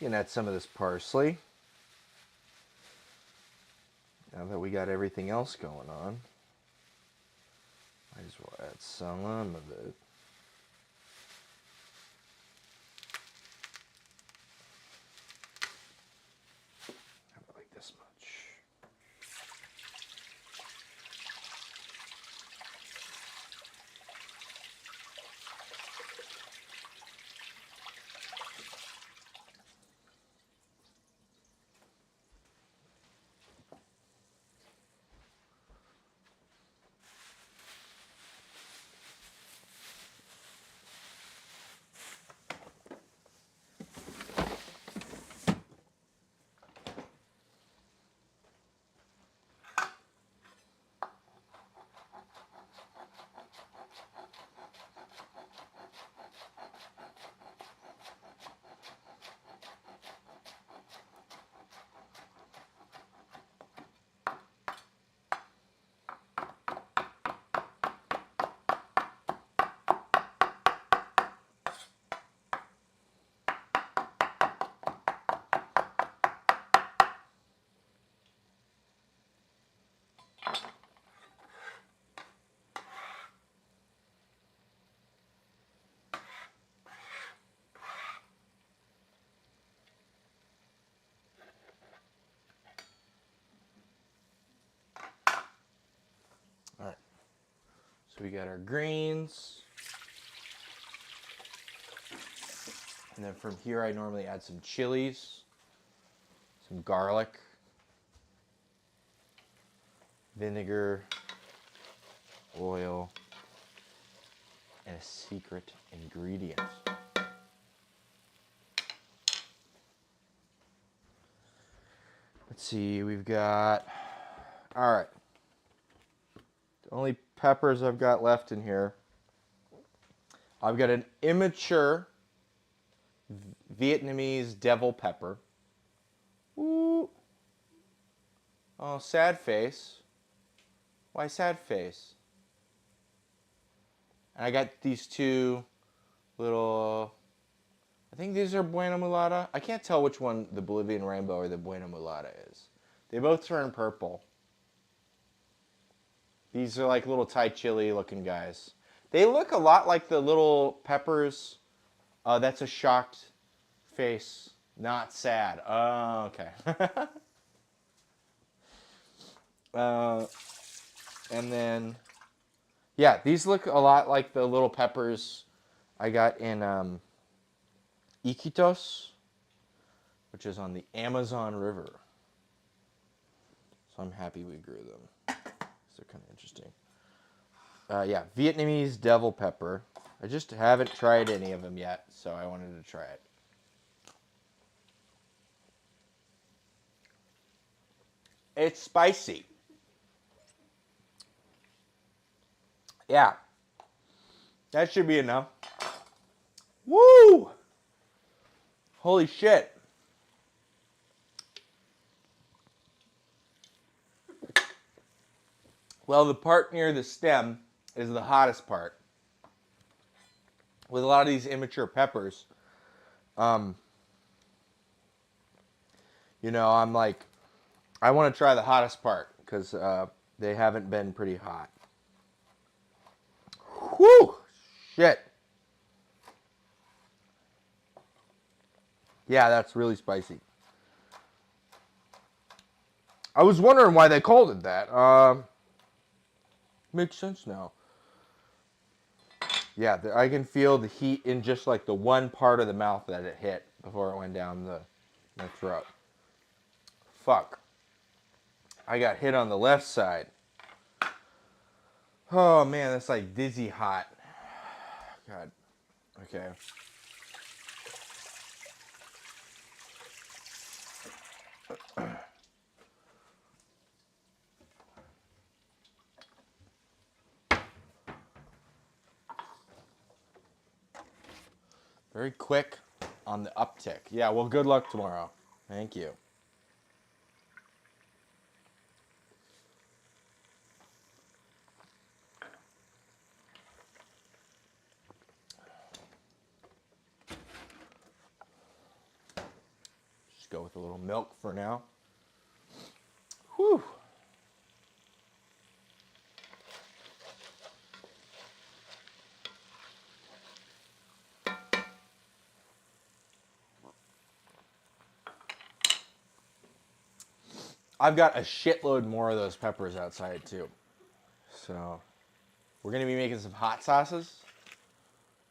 You can add some of this parsley. Now that we got everything else going on, might as well add some of it. How about like this much? So we got our greens. And then from here, I normally add some chilies, some garlic, vinegar, oil, and a secret ingredient. Let's see, we've got, all right. The only peppers I've got left in here, I've got an immature Vietnamese devil pepper. Ooh. Oh, sad face. Why sad face? And I got these two little, I think these are Buena Mulata. I can't tell which one the Bolivian Rainbow or the Buena Mulata is. They both turn purple. These are like little Thai chili looking guys. They look a lot like the little peppers. That's a shocked face, not sad. Oh, okay. And then, yeah, these look a lot like the little peppers I got in Iquitos, which is on the Amazon River. So I'm happy we grew them. They're kind of interesting. Yeah, Vietnamese devil pepper. I just haven't tried any of them yet, so I wanted to try it. It's spicy. Yeah. That should be enough. Woo! Holy shit. Well, the part near the stem is the hottest part. With a lot of these immature peppers, I'm like, I want to try the hottest part because they haven't been pretty hot. Whew! Shit. Yeah, that's really spicy. I was wondering why they called it that. Makes sense now. Yeah, I can feel the heat in just like the one part of the mouth that it hit before it went down my throat. Fuck. I got hit on the left side. Oh man, that's like dizzy hot. God. Okay. Very quick on the uptick. Yeah, well, good luck tomorrow. Thank you. Just go with a little milk for now. Whew. I've got a shitload more of those peppers outside too. So we're going to be making some hot sauces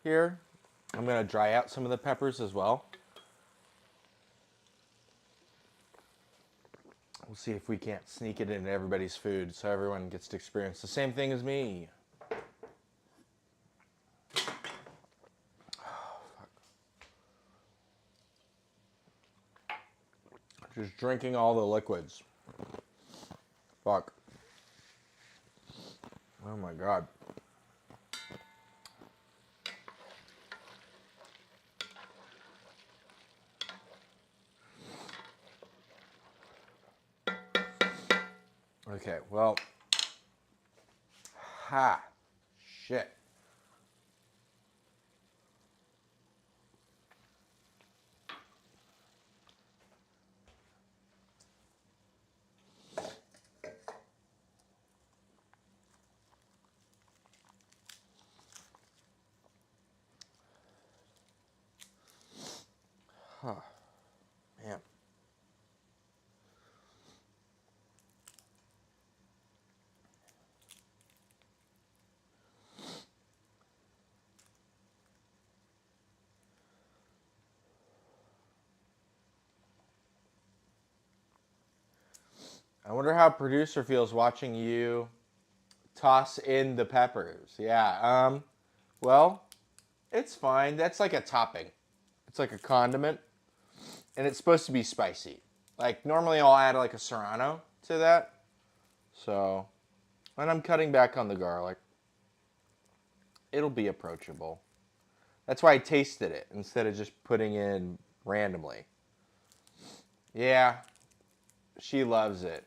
here. I'm going to dry out some of the peppers as well. We'll see if we can't sneak it into everybody's food so everyone gets to experience the same thing as me. Just drinking all the liquids. Fuck. Oh my god. Okay, well. Ha. Shit. Huh. Man. I wonder how producer feels watching you toss in the peppers. Yeah. Well, it's fine. That's like a topping. It's like a condiment, and it's supposed to be spicy. Like normally I'll add like a serrano to that. So, and I'm cutting back on the garlic. It'll be approachable. That's why I tasted it instead of just putting in randomly. Yeah, she loves it.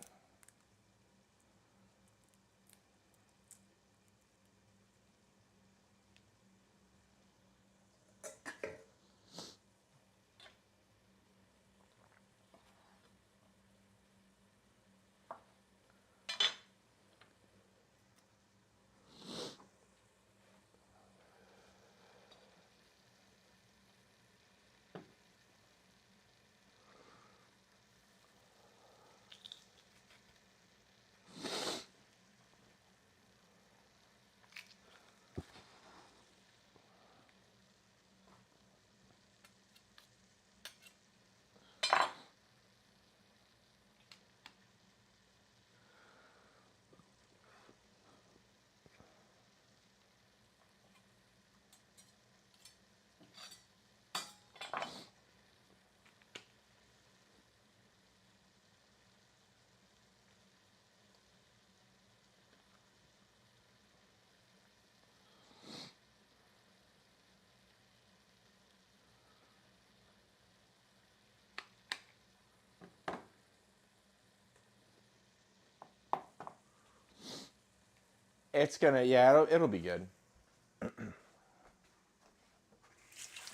It's gonna, yeah, it'll be good.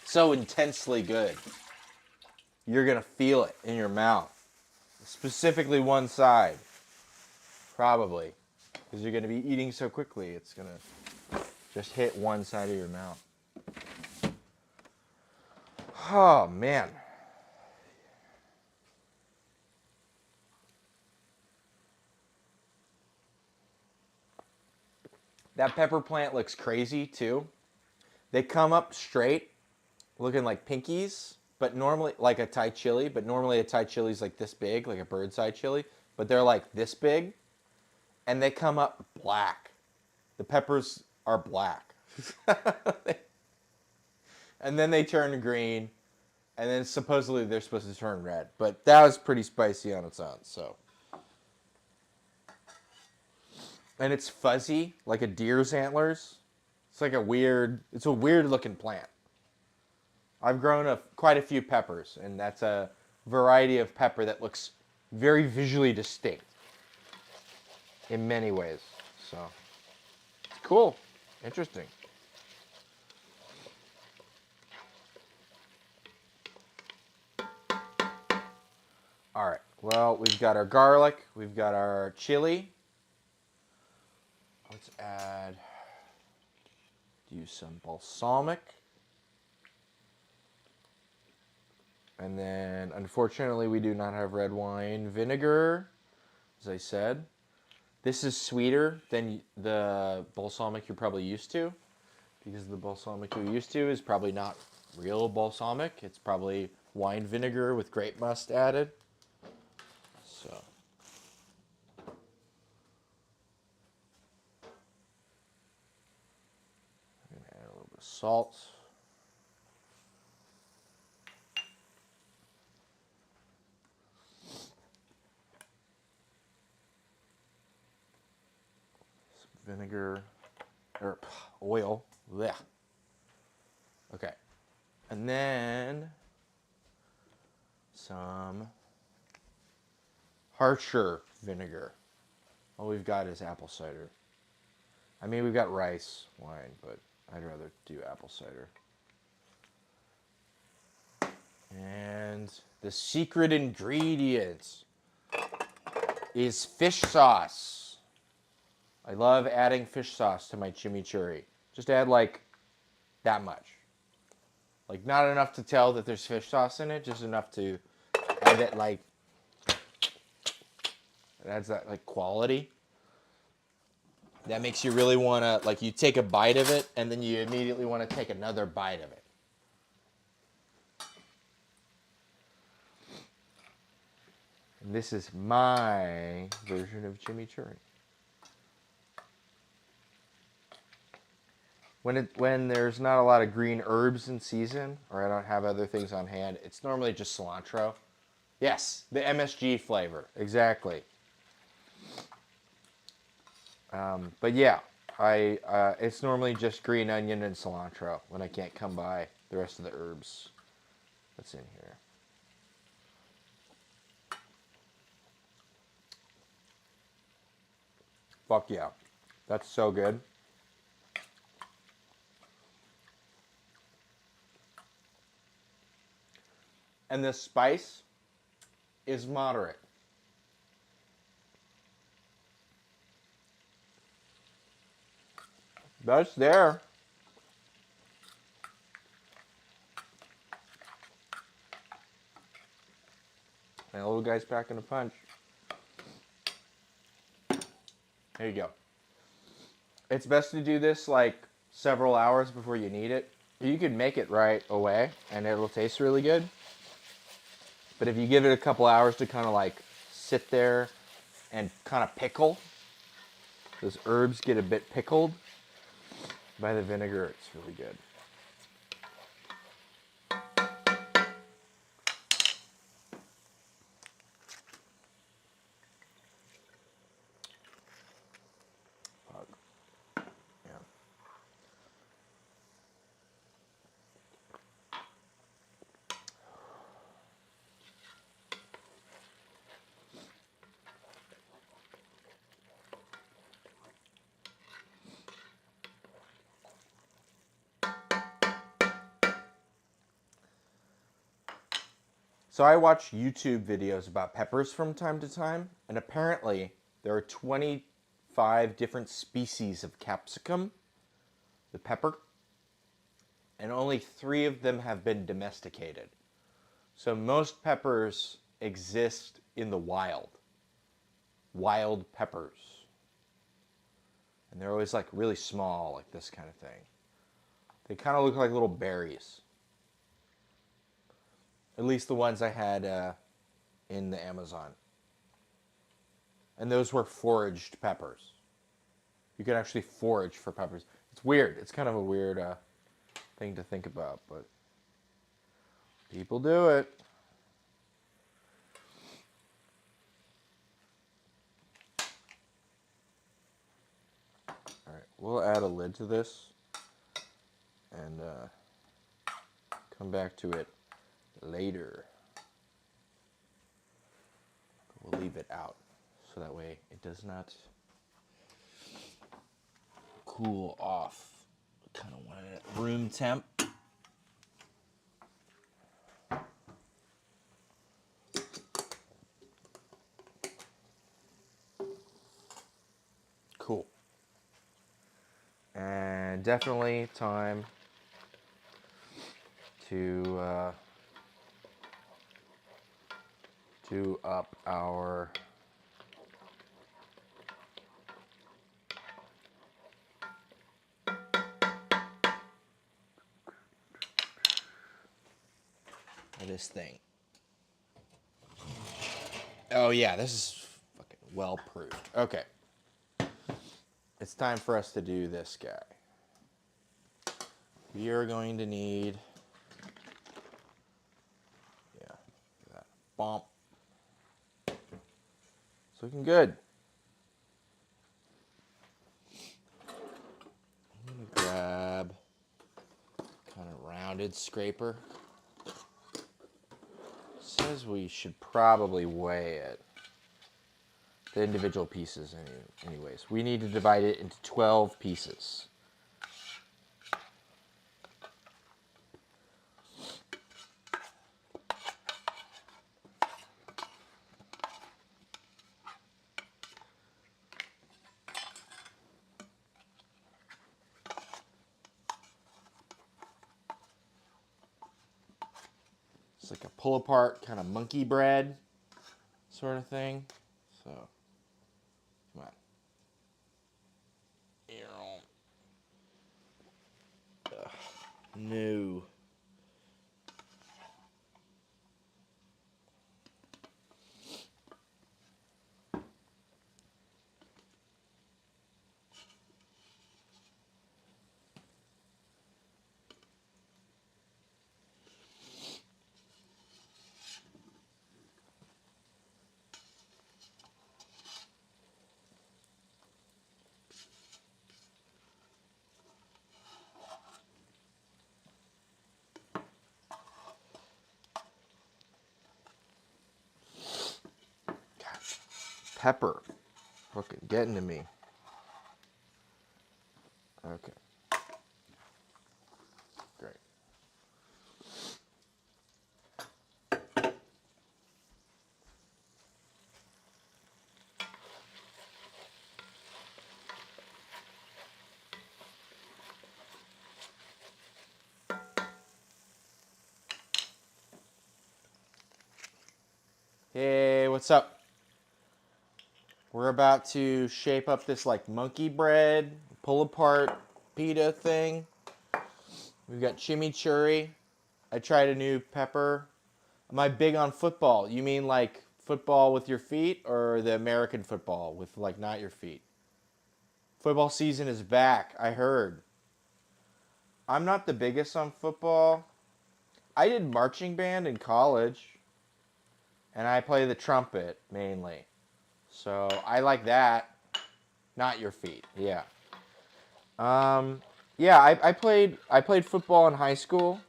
So intensely good. You're gonna feel it in your mouth. Specifically one side. Probably. Because you're gonna be eating so quickly, it's gonna just hit one side of your mouth. Oh, man. That pepper plant looks crazy, too. They come up straight, looking like pinkies, but normally, like a Thai chili, but normally a Thai chili is like this big, like a bird's eye chili, but they're like this big, and they come up black. The peppers are black. And then they turn green, and then supposedly they're supposed to turn red. But that was pretty spicy on its own, so. And it's fuzzy, like a deer's antlers. It's like it's a weird looking plant. I've grown quite a few peppers, and that's a variety of pepper that looks very visually distinct in many ways. So, it's cool. Interesting. All right. Well, we've got our garlic. We've got our chili. Let's do some balsamic. And then, unfortunately, we do not have red wine vinegar, as I said. This is sweeter than the balsamic you're probably used to, because the balsamic you're used to is probably not real balsamic. It's probably wine vinegar with grape must added. So, I'm going to add a little bit of salt. Vinegar or oil. Blech. Okay. And then some harsher vinegar. All we've got is apple cider. I mean, we've got rice wine, but I'd rather do apple cider. And the secret ingredient is fish sauce. I love adding fish sauce to my chimichurri. Just add like that much. Like not enough to tell that there's fish sauce in it, just enough to add that like, it adds that like quality. That makes you really want to, like you take a bite of it and then you immediately want to take another bite of it. This is my version of chimichurri. When there's not a lot of green herbs in season, or I don't have other things on hand, it's normally just cilantro. Yes, the MSG flavor, exactly. But yeah, it's normally just green onion and cilantro when I can't come by the rest of the herbs that's in here. Fuck yeah, that's so good. And the spice is moderate. That's there. And the little guy's packing a punch. There you go. It's best to do this like several hours before you need it. You can make it right away and it'll taste really good. But if you give it a couple hours to kind of like sit there and kind of pickle, those herbs get a bit pickled by the vinegar, it's really good. Fuck. Yeah. So I watch YouTube videos about peppers from time to time, and apparently there are 25 different species of capsicum, the pepper, and only 3 of them have been domesticated. So most peppers exist in the wild. Wild peppers. And they're always like really small, like this kind of thing. They kind of look like little berries. At least the ones I had in the Amazon. And those were foraged peppers. You can actually forage for peppers. It's weird. It's kind of a weird thing to think about, but people do it. All right, we'll add a lid to this and come back to it later. We'll leave it out so that way it does not cool off. Kind of want it at room temp. Cool. And definitely time to up our this thing. Oh yeah, this is fucking well proofed. Okay. It's time for us to do this guy. We are going to need, yeah, that bump. It's looking good. I'm gonna grab kind of rounded scraper. Says we should probably weigh it. The individual pieces anyways. We need to divide it into 12 pieces. It's like a pull apart kind of monkey bread sort of thing. So, come on. Ugh, no. pepper. Fucking getting to me. Okay. Great. Hey, what's up? We're about to shape up this like monkey bread, pull apart pita thing. We've got chimichurri. I tried a new pepper. Am I big on football? You mean like football with your feet or the American football with like not your feet? Football season is back, I heard. I'm not the biggest on football. I did marching band in college and I play the trumpet mainly. So I like that. Not your feet. Yeah. Yeah, I played football in high school.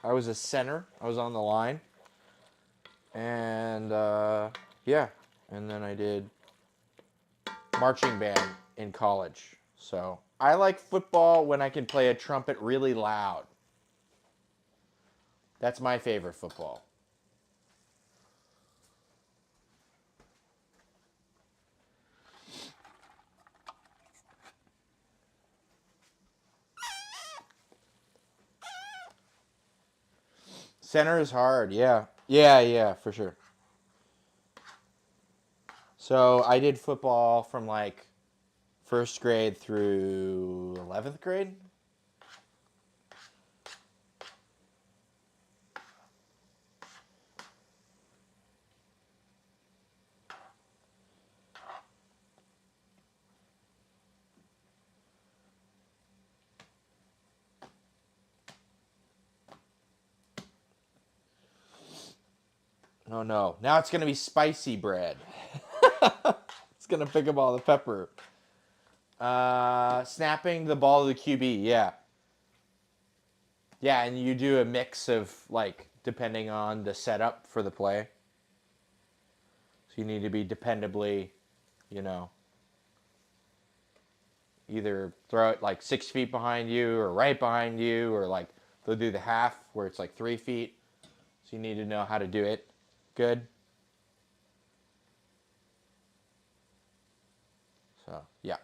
I was a center. I was on the line. And yeah, and then I did marching band in college. So I like football when I can play a trumpet really loud. That's my favorite football. Center is hard, yeah. Yeah, for sure. So I did football from like first grade through 11th grade. Oh no, now it's gonna be spicy bread. It's gonna pick up all the pepper. Snapping the ball to the QB, yeah. Yeah, and you do a mix of like depending on the setup for the play. So you need to be dependably, you know, either throw it like 6 feet behind you or right behind you, or like they'll do the half where it's like 3 feet. So you need to know how to do it. Good. So yeah,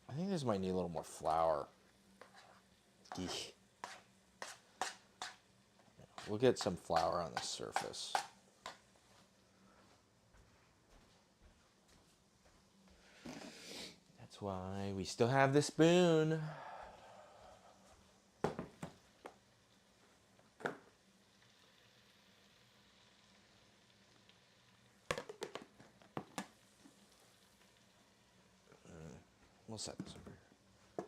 I think this might need a little more flour. Eesh. We'll get some flour on the surface. That's why we still have the spoon. We'll set this over here.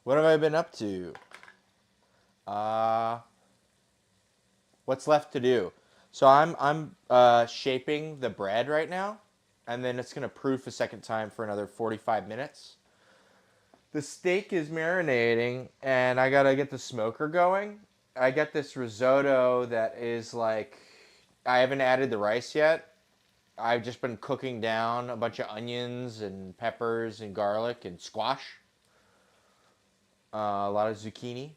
What have I been up to? What's left to do? So I'm shaping the bread right now, and then it's gonna proof a second time for another 45 minutes. The steak is marinating, and I gotta get the smoker going. I got this risotto that is like, I haven't added the rice yet. I've just been cooking down a bunch of onions and peppers and garlic and squash, a lot of zucchini,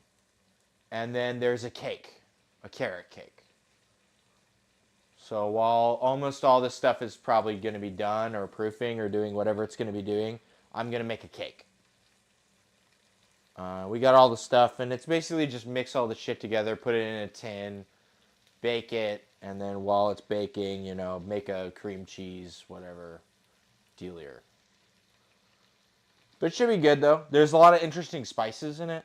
and then there's a cake, a carrot cake. So while almost all this stuff is probably going to be done or proofing or doing whatever it's going to be doing, I'm going to make a cake. We got all the stuff, and it's basically just mix all the shit together, put it in a tin, bake it, and then while it's baking, you know, make a cream cheese, whatever, dealier. But it should be good, though. There's a lot of interesting spices in it.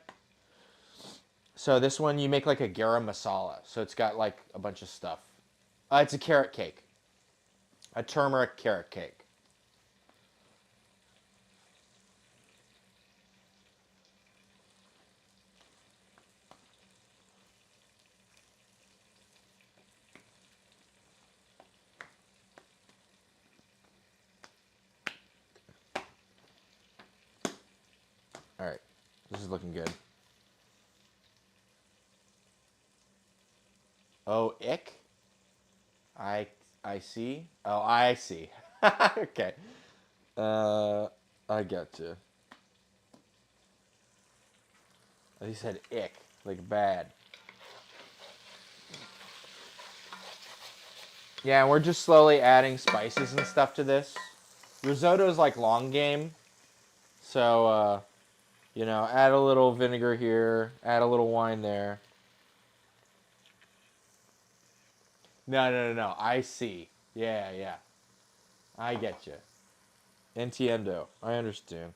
So this one, you make like a garam masala. So it's got like a bunch of stuff. It's a carrot cake. A turmeric carrot cake. This is looking good. Oh, ick. I I see. Oh, I see. Okay. I gotcha. He said ick, like bad. Yeah, and we're just slowly adding spices and stuff to this. Risotto's like long game, so add a little vinegar here, add a little wine there. No. I see. Yeah, yeah. I get you. Entiendo. I understand.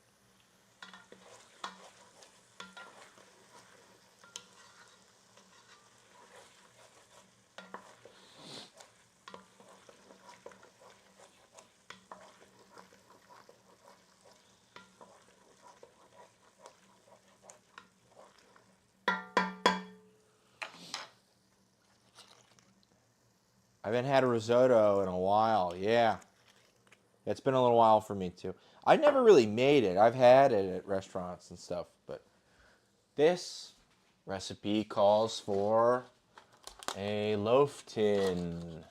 I haven't had a risotto in a while. Yeah. It's been a little while for me too. I never really made it. I've had it at restaurants and stuff, but this recipe calls for a loaf tin.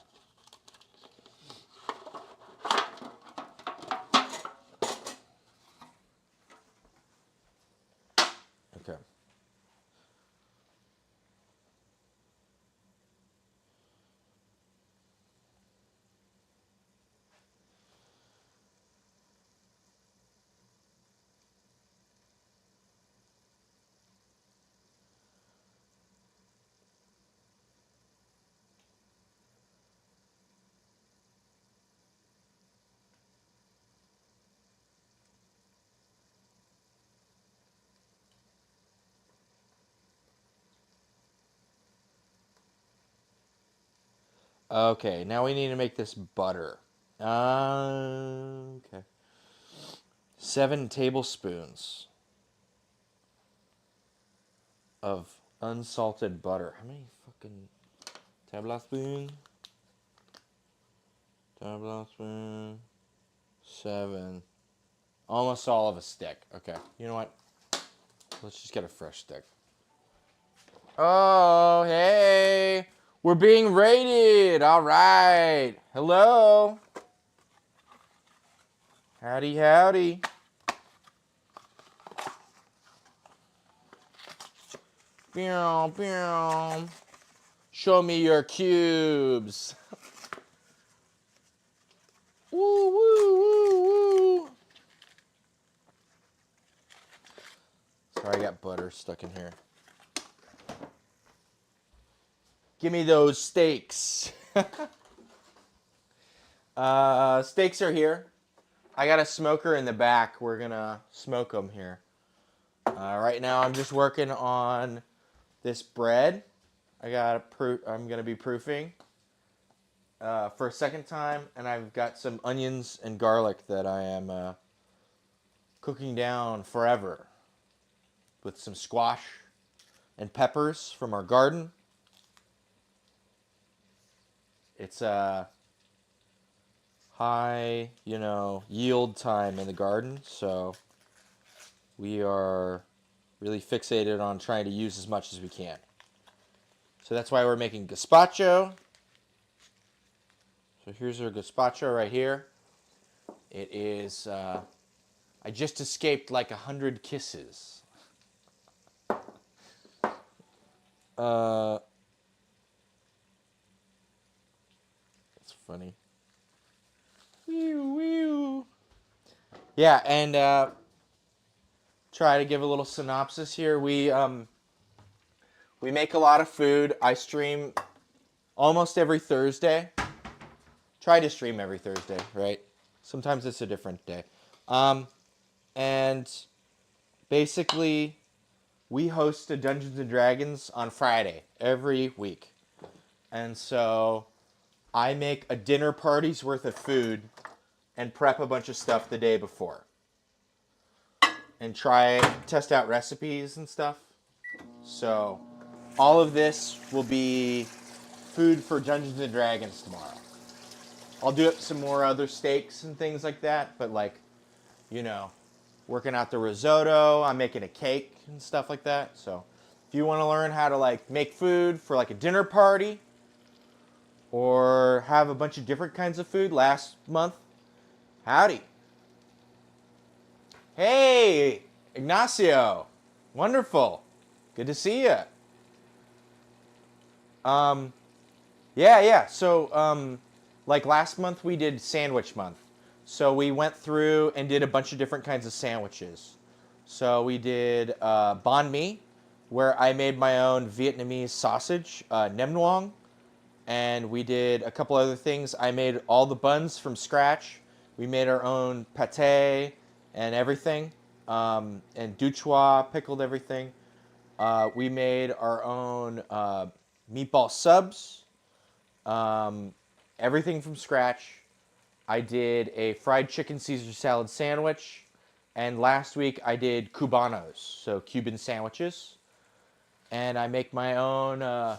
Okay. Okay, now we need to make this butter. Okay. 7 tablespoons of unsalted butter. How many fucking tablespoons? Tablespoon. 7. Almost all of a stick. Okay. You know what? Let's just get a fresh stick. Oh, hey. We're being raided. All right. Hello. Howdy, howdy. Pew, pew. Show me your cubes. Woo, woo, woo, woo. Sorry, I got butter stuck in here. Give me those steaks. Steaks are here. I got a smoker in the back. We're going to smoke them here. Right now, I'm just working on this bread. I'm going to be proofing for a second time, and I've got some onions and garlic that I am cooking down forever with some squash and peppers from our garden. It's a high, yield time in the garden, so we are really fixated on trying to use as much as we can. So that's why we're making gazpacho. So here's our gazpacho right here. It is, I just escaped like 100 kisses. That's funny. Yeah, and try to give a little synopsis here. We make a lot of food. I stream almost every Thursday. Try to stream every Thursday, right? Sometimes it's a different day. And basically, we host a Dungeons and Dragons on Friday every week. And so I make a dinner party's worth of food and prep a bunch of stuff the day before. And test out recipes and stuff. So all of this will be food for Dungeons and Dragons tomorrow. I'll do up some more other steaks and things like that, but working out the risotto. I'm making a cake and stuff like that. So if you want to learn how to like make food for like a dinner party or have a bunch of different kinds of food last month, howdy. Hey, Ignacio. Wonderful. Good to see you. Um, yeah. So, like last month, we did sandwich month. So we went through and did a bunch of different kinds of sandwiches. So we did banh mi, where I made my own Vietnamese sausage, nem nuong, and we did a couple other things. I made all the buns from scratch. We made our own pate and everything, and duchois pickled everything. We made our own meatball subs, um, everything from scratch. I did a fried chicken Caesar salad sandwich, and last week I did cubanos, so Cuban sandwiches. And I make my own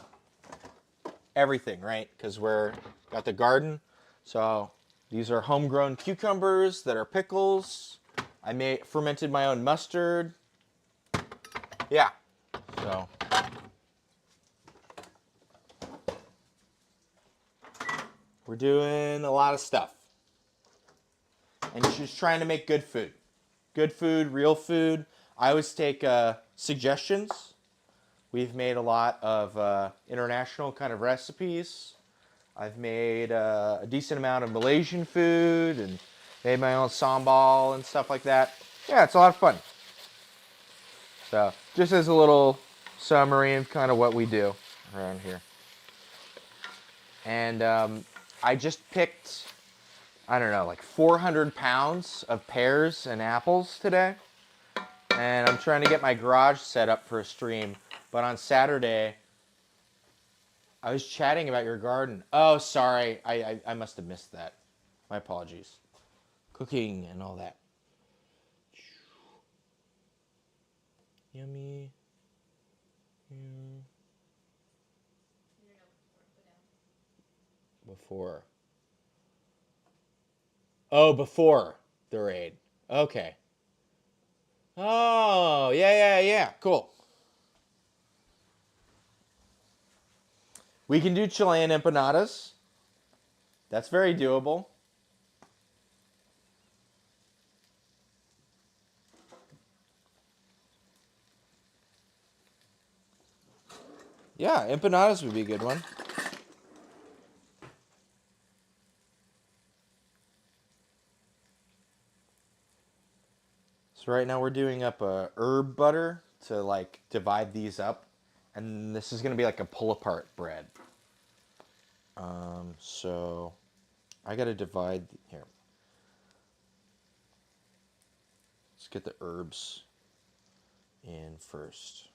everything, right? Because we're got the garden. So these are homegrown cucumbers that are pickles. I made fermented my own mustard. Yeah. So we're doing a lot of stuff. And just trying to make good food. Good food, real food. I always take suggestions. We've made a lot of international kind of recipes. I've made a decent amount of Malaysian food and made my own sambal and stuff like that. Yeah, it's a lot of fun. So, just as a little summary of kind of what we do around here. And I just picked, I don't know, like 400 pounds of pears and apples today. And I'm trying to get my garage set up for a stream. But on Saturday, I was chatting about your garden. Oh, sorry. I must have missed that. My apologies. Cooking and all that. Yummy. Yeah. Before. Oh, before the raid. Okay. Oh, yeah. Cool. We can do Chilean empanadas. That's very doable. Yeah, empanadas would be a good one. So right now we're doing up a herb butter to like divide these up. And this is going to be like a pull apart bread. So I got to divide here. Let's get the herbs in first.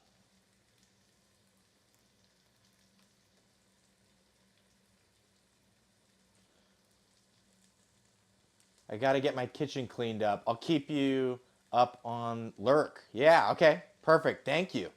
I got to get my kitchen cleaned up. I'll keep you up on Lurk. Yeah, okay. Perfect. Thank you.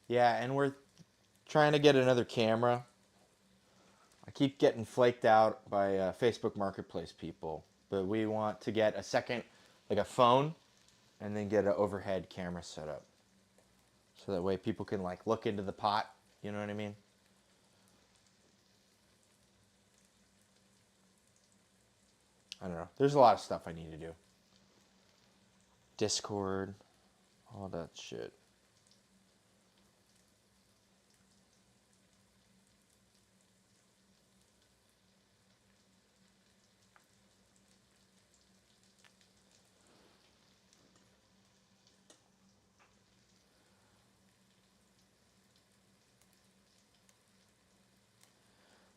Yeah, and we're trying to get another camera. I keep getting flaked out by Facebook Marketplace people, but we want to get a second, like a phone, and then get an overhead camera set up. So that way people can like look into the pot, you know what I mean? I don't know. There's a lot of stuff I need to do. Discord, all that shit.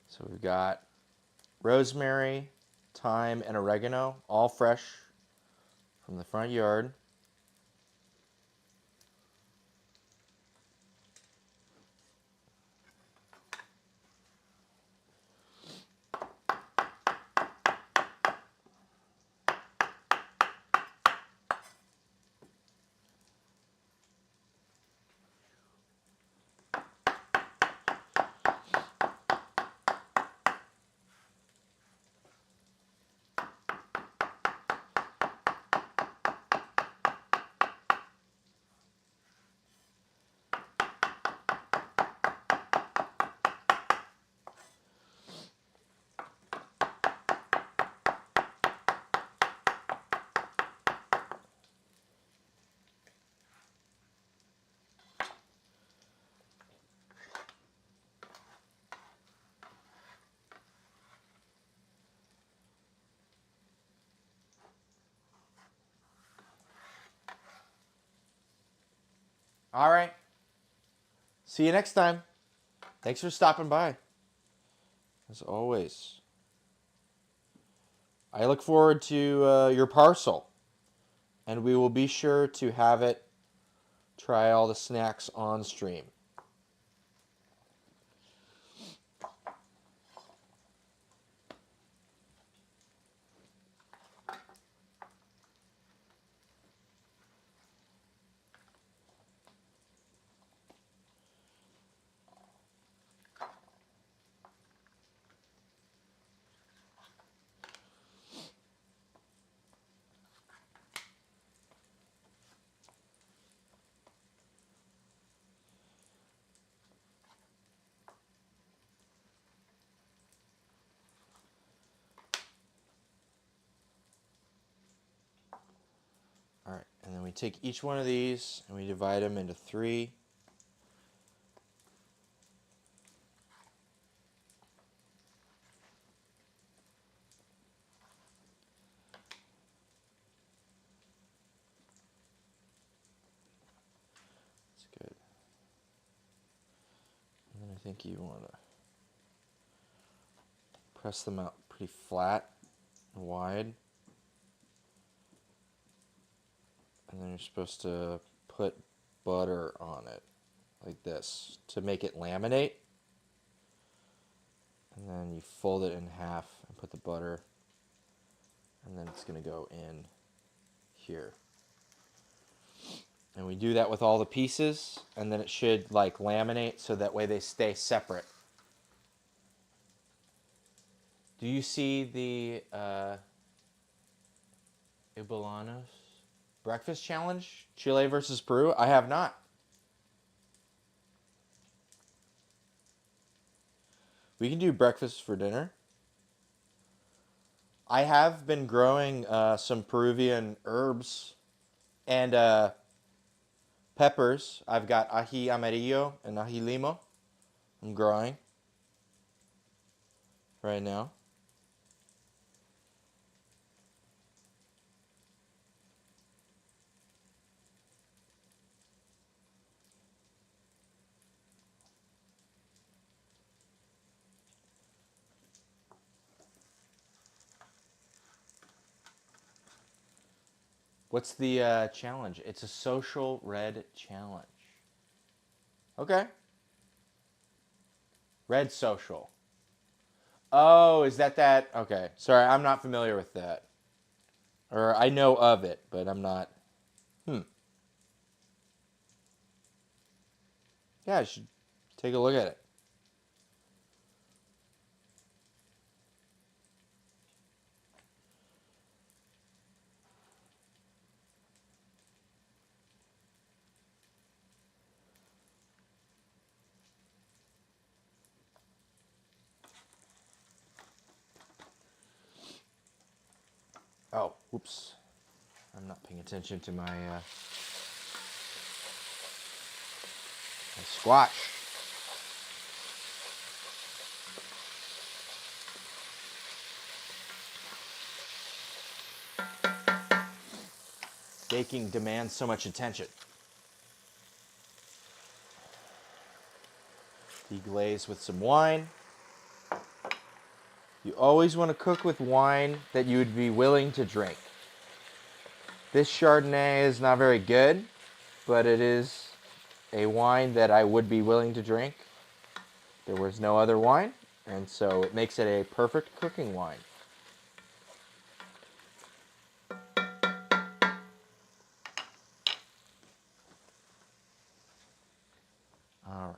So we've got rosemary, thyme, and oregano, all fresh from the front yard. All right. See you next time. Thanks for stopping by. As always. I look forward to your parcel. And we will be sure to have it try all the snacks on stream. All right, and then we take each one of these and we divide them into 3. That's good. And then I think you want to press them out pretty flat and wide. And then you're supposed to put butter on it like this to make it laminate. And then you fold it in half and put the butter. And then it's going to go in here. And we do that with all the pieces, and then it should like laminate so that way they stay separate. Do you see the Ibolanos breakfast challenge? Chile versus Peru? I have not. We can do breakfast for dinner. I have been growing some Peruvian herbs and peppers. I've got ají amarillo and ají limo. I'm growing right now. What's the challenge? It's a social red challenge. Okay. Red social. Oh, is that? Okay. Sorry, I'm not familiar with that. Or I know of it, but I'm not. Yeah, I should take a look at it. Oh, whoops. I'm not paying attention to my squash. Baking demands so much attention. Deglaze with some wine. You always want to cook with wine that you would be willing to drink. This Chardonnay is not very good, but it is a wine that I would be willing to drink. There was no other wine, and so it makes it a perfect cooking wine. All right.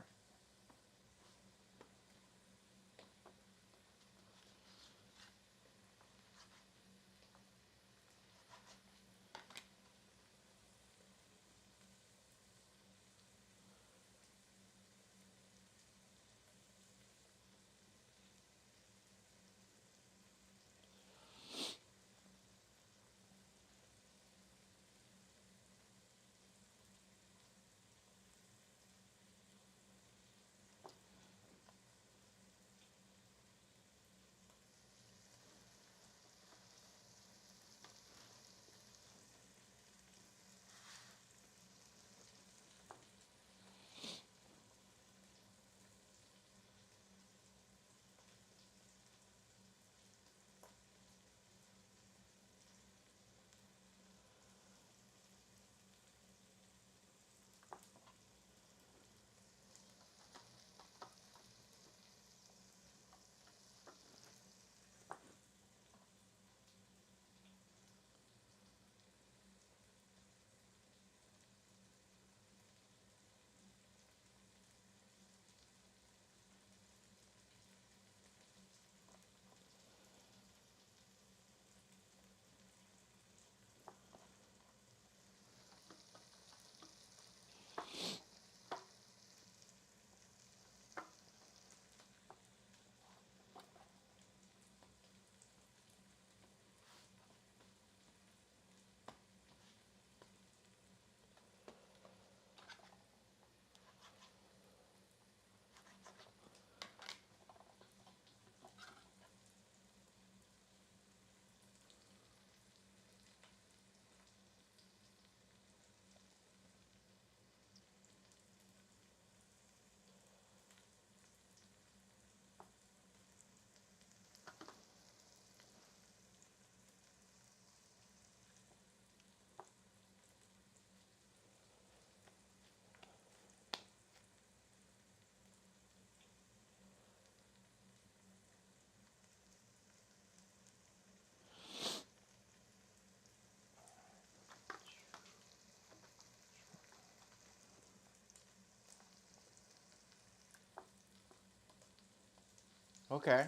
Okay.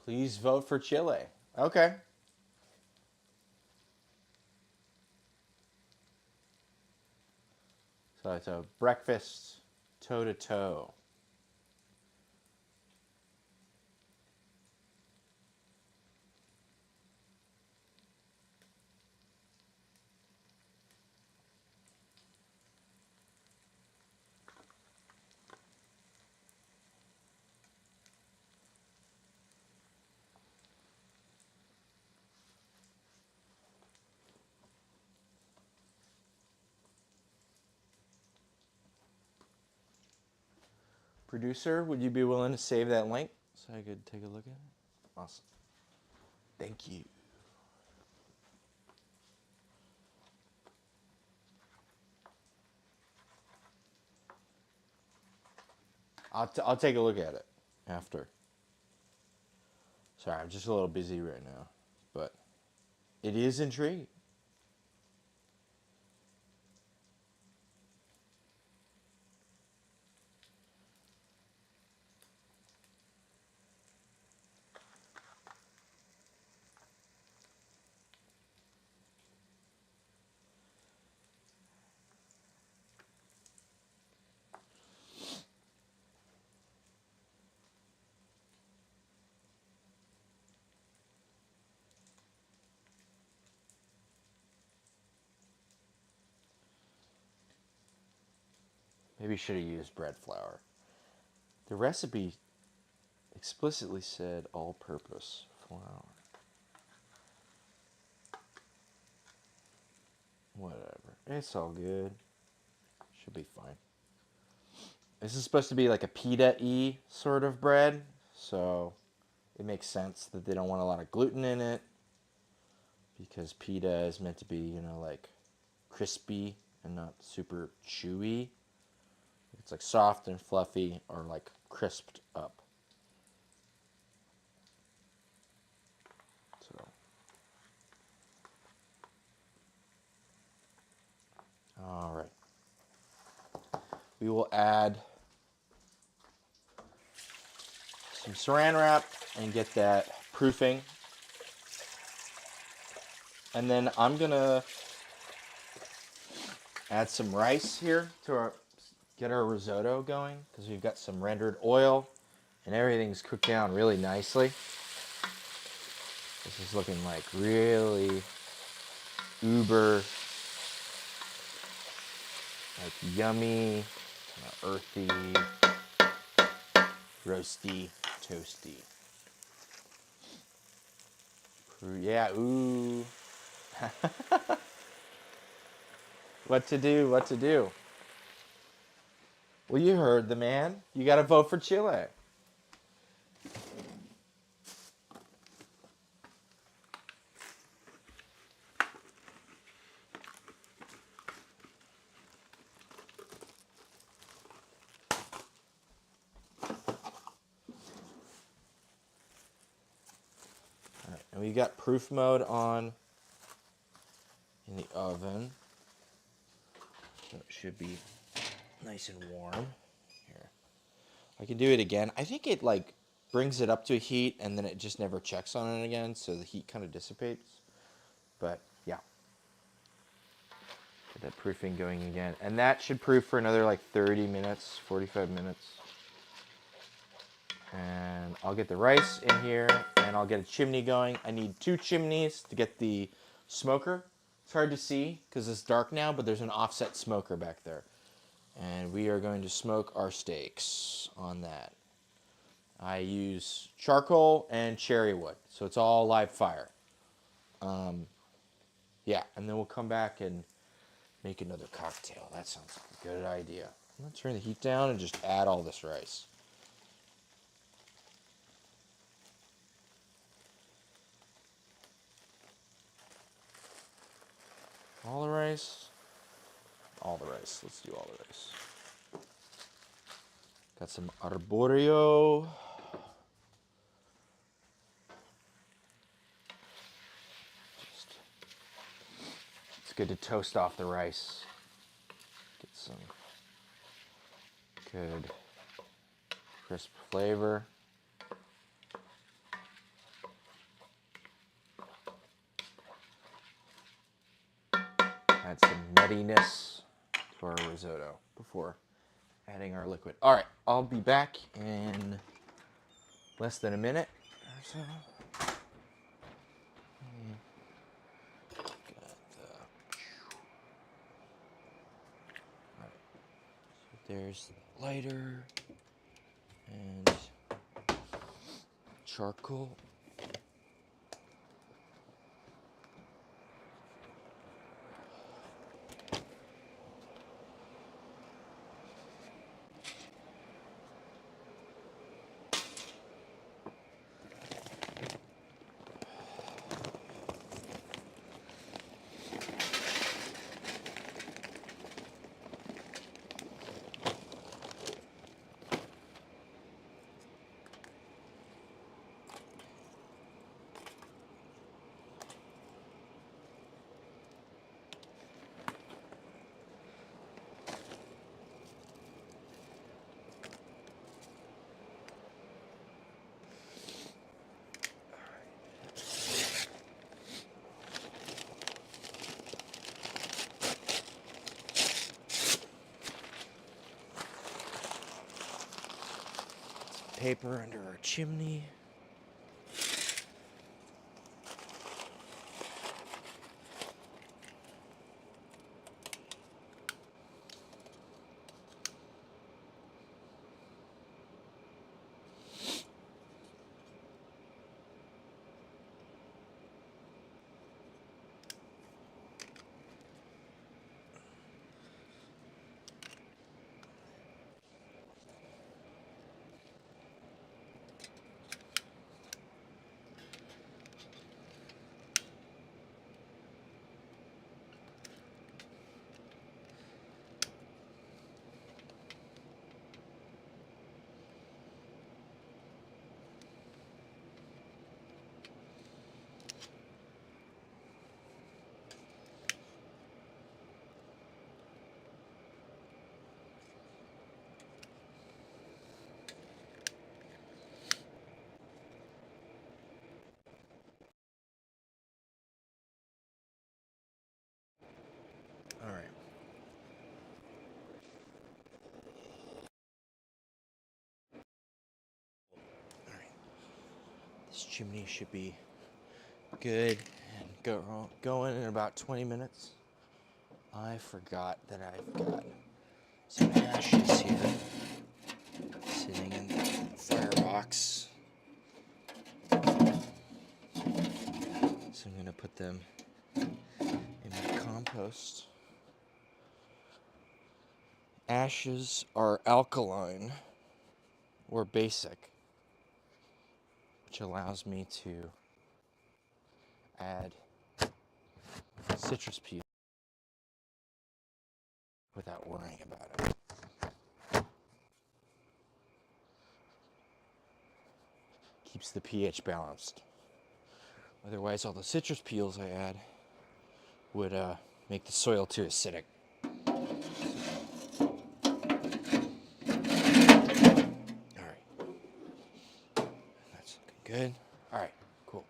Please vote for Chile. Okay. So it's a breakfast toe to toe. Producer, would you be willing to save that link so I could take a look at it? Awesome. Thank you. I'll take a look at it after. Sorry, I'm just a little busy right now, but it is intriguing. Maybe should have used bread flour. The recipe explicitly said all-purpose flour. Whatever. It's all good. Should be fine. This is supposed to be like a pita-y sort of bread, so it makes sense that they don't want a lot of gluten in it because pita is meant to be, like crispy and not super chewy. It's like soft and fluffy or like crisped up. So, all right. We will add some saran wrap and get that proofing. And then I'm gonna add some rice here to get our risotto going because we've got some rendered oil and everything's cooked down really nicely. This is looking like really uber, like yummy, earthy, roasty, toasty. Yeah, ooh. What to do, what to do. Well, you heard the man. You got to vote for Chile. All right, and we got proof mode on in the oven. So it should be nice and warm. Here. I can do it again. I think it like brings it up to heat and then it just never checks on it again, so the heat kind of dissipates. But yeah. Get that proofing going again. And that should proof for another like 30 minutes, 45 minutes. And I'll get the rice in here and I'll get a chimney going. I need 2 chimneys to get the smoker. It's hard to see because it's dark now, but there's an offset smoker back there. And we are going to smoke our steaks on that. I use charcoal and cherry wood, so it's all live fire. Yeah, and then we'll come back and make another cocktail. That sounds like a good idea. I'm gonna turn the heat down and just add all this rice. All the rice? All the rice. Let's do all the rice. Got some arborio. It's good to toast off the rice. Get some good crisp flavor. Add some nuttiness to our risotto before adding our liquid. All right, I'll be back in less than a minute or so. There's the lighter and charcoal. Paper under our chimney. All right. All right. This chimney should be good and going in about 20 minutes. I forgot that I've got some ashes here sitting in the firebox. So I'm going to put them in my compost. Ashes are alkaline or basic, which allows me to add citrus peel without worrying about it. Keeps the pH balanced. Otherwise, all the citrus peels I add would make the soil too acidic. All right. That's looking good. All right, cool.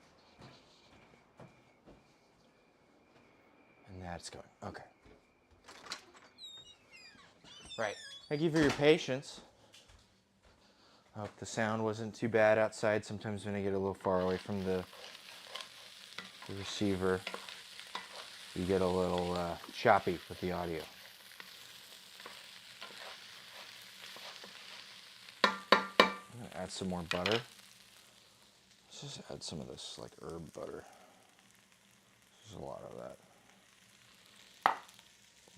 And that's going. Okay. Right. Thank you for your patience. I hope the sound wasn't too bad outside. Sometimes when I get a little far away from the receiver, you get a little choppy with the audio. I'm gonna add some more butter. Let's just add some of this like herb butter. There's a lot of that.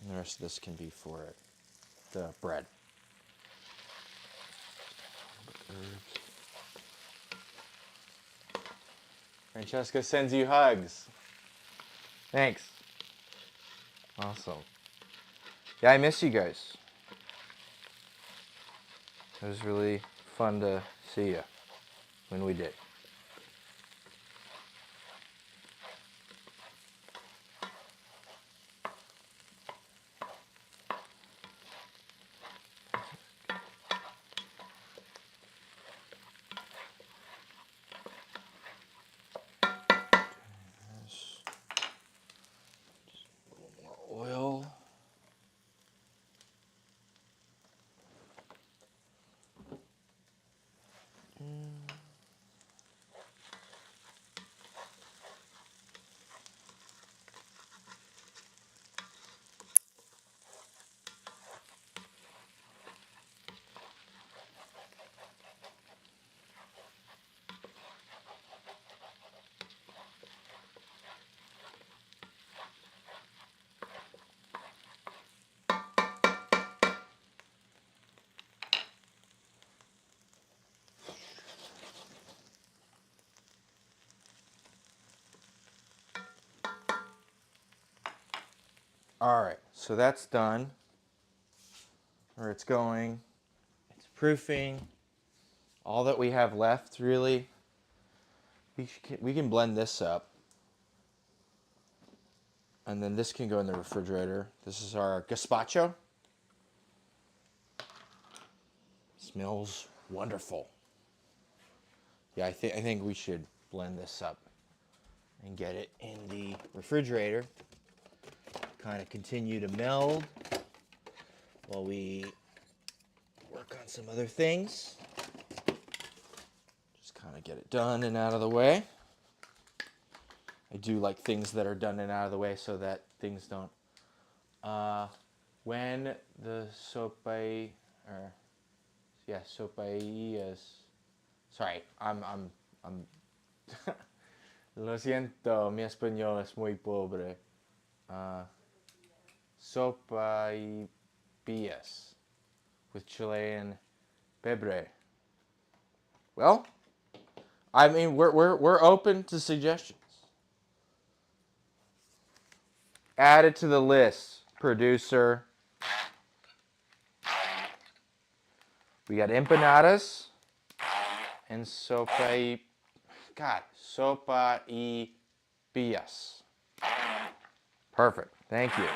And the rest of this can be for the bread. Herbs. Francesca sends you hugs. Thanks. Awesome. Yeah, I miss you guys. It was really fun to see you when we did. All right, so that's done. Or it's going. It's proofing. All that we have left, really, we can blend this up. And then this can go in the refrigerator. This is our gazpacho. Smells wonderful. Yeah, I think we should blend this up and get it in the refrigerator. Kind of continue to meld while we work on some other things. Just kind of get it done and out of the way. I do like things that are done and out of the way so that things don't. When the sopaillas. Sorry, I'm. Lo siento, mi español es muy pobre. Sopaillas with Chilean pebre. Well, I mean, we're open to suggestions. Add it to the list, producer. We got empanadas and sopa y pillas. Perfect. Thank you.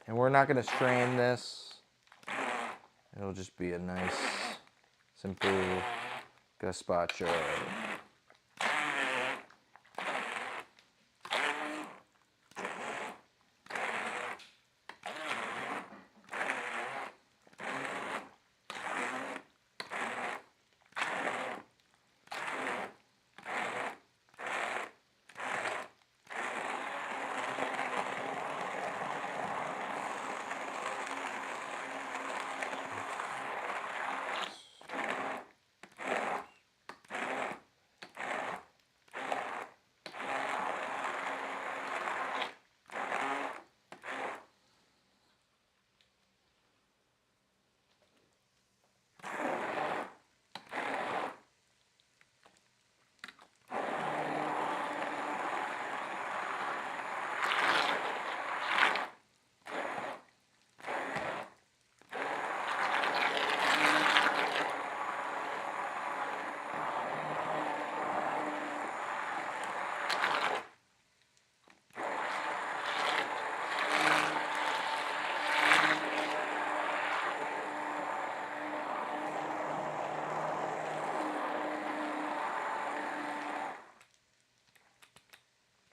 And we're not going to strain this. It'll just be a nice, simple gazpacho.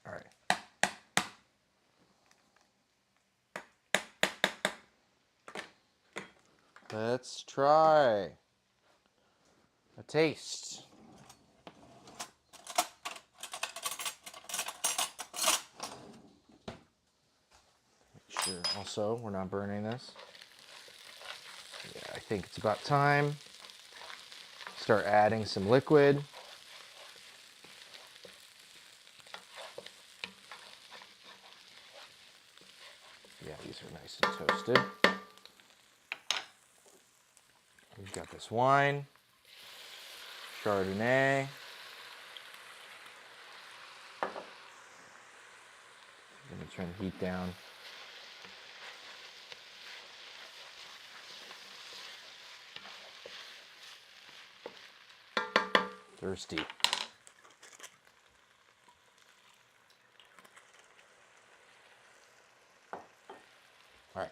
All right. Let's try a taste. Make sure also we're not burning this. Yeah, I think it's about time. Start adding some liquid. Yeah, these are nice and toasted. We've got this wine, Chardonnay. Let me turn the heat down. Thirsty. All right.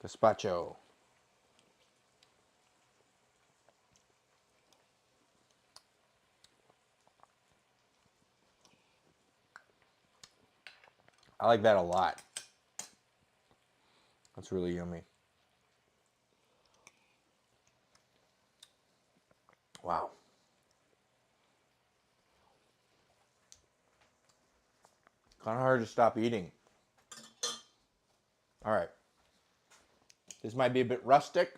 Gazpacho. I like that a lot. That's really yummy. Wow. Kind of hard to stop eating. All right. This might be a bit rustic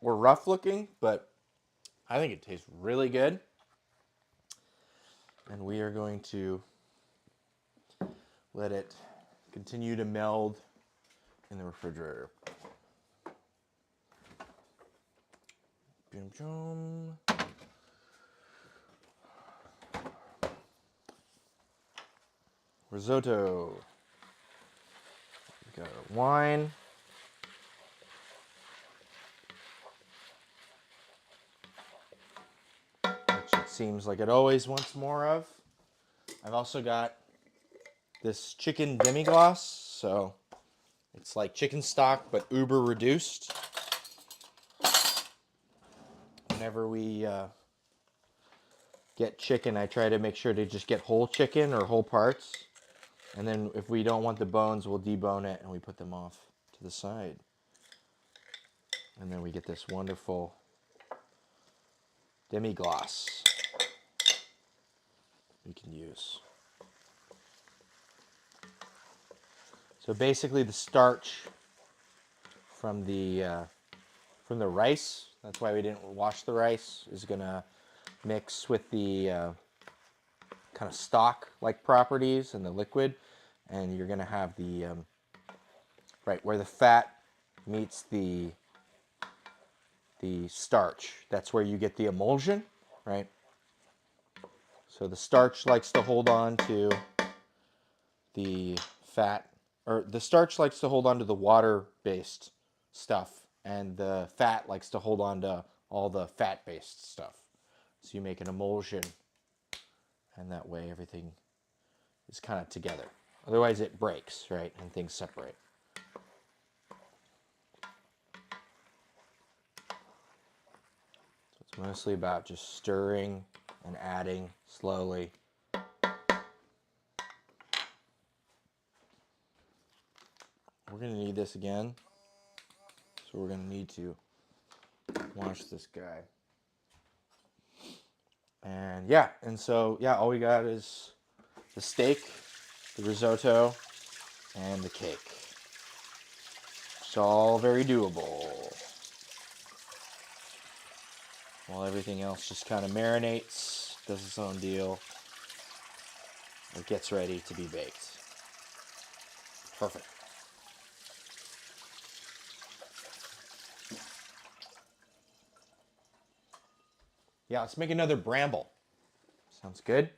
or rough looking, but I think it tastes really good. And we are going to let it continue to meld in the refrigerator. Boom, boom. Risotto. We got our wine. Which it seems like it always wants more of. I've also got this chicken demi-glace, so it's like chicken stock but uber reduced. Whenever we get chicken, I try to make sure to just get whole chicken or whole parts. And then if we don't want the bones, we'll debone it and we put them off to the side. And then we get this wonderful demi-glace we can use. So basically the starch from the rice, that's why we didn't wash the rice, is gonna mix with the kind of stock-like properties and the liquid, and you're gonna have the right where the fat meets the starch. That's where you get the emulsion, right? So the starch likes to hold on to the fat, or the starch likes to hold on to the water-based stuff, and the fat likes to hold on to all the fat-based stuff. So you make an emulsion, and that way everything is kind of together. Otherwise it breaks, right, and things separate. So it's mostly about just stirring and adding slowly. We're going to need this again, so we're going to need to wash this guy. And yeah, all we got is the steak, the risotto, and the cake. It's all very doable. While everything else just kind of marinates, does its own deal, it gets ready to be baked. Perfect. Yeah, let's make another bramble. Sounds good.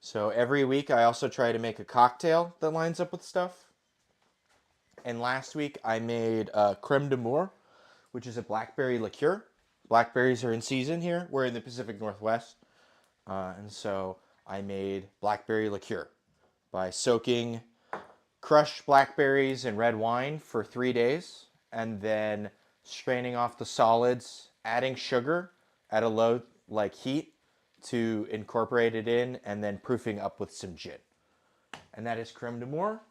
So every week I also try to make a cocktail that lines up with stuff. And last week I made creme d'amore, which is a blackberry liqueur. Blackberries are in season here. We're in the Pacific Northwest. And so I made blackberry liqueur by soaking crushed blackberries in red wine for 3 days and then straining off the solids, adding sugar at a low heat to incorporate it in, and then proofing up with some gin. And that is creme d'amore.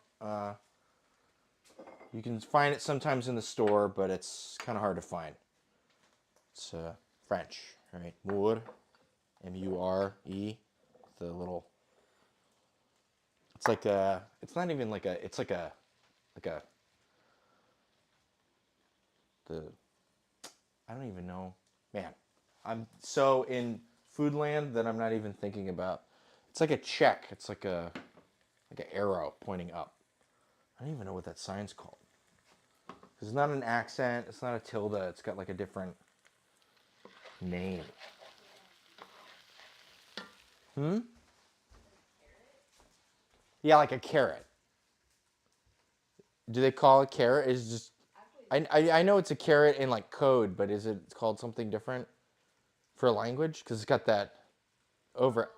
You can find it sometimes in the store, but it's kind of hard to find. It's French, right? Moure, M-U-R-E, the little. It's like a. It's not even like a. It's like a. The. I don't even know, man. I'm so in food land that I'm not even thinking about. It's like a check. It's like an arrow pointing up. I don't even know what that sign's called. It's not an accent. It's not a tilde. It's got like a different name. Yeah, like a carrot. Do they call it carrot? Is just I know it's a carrot in like code, but is it called something different for language? Because it's got that over.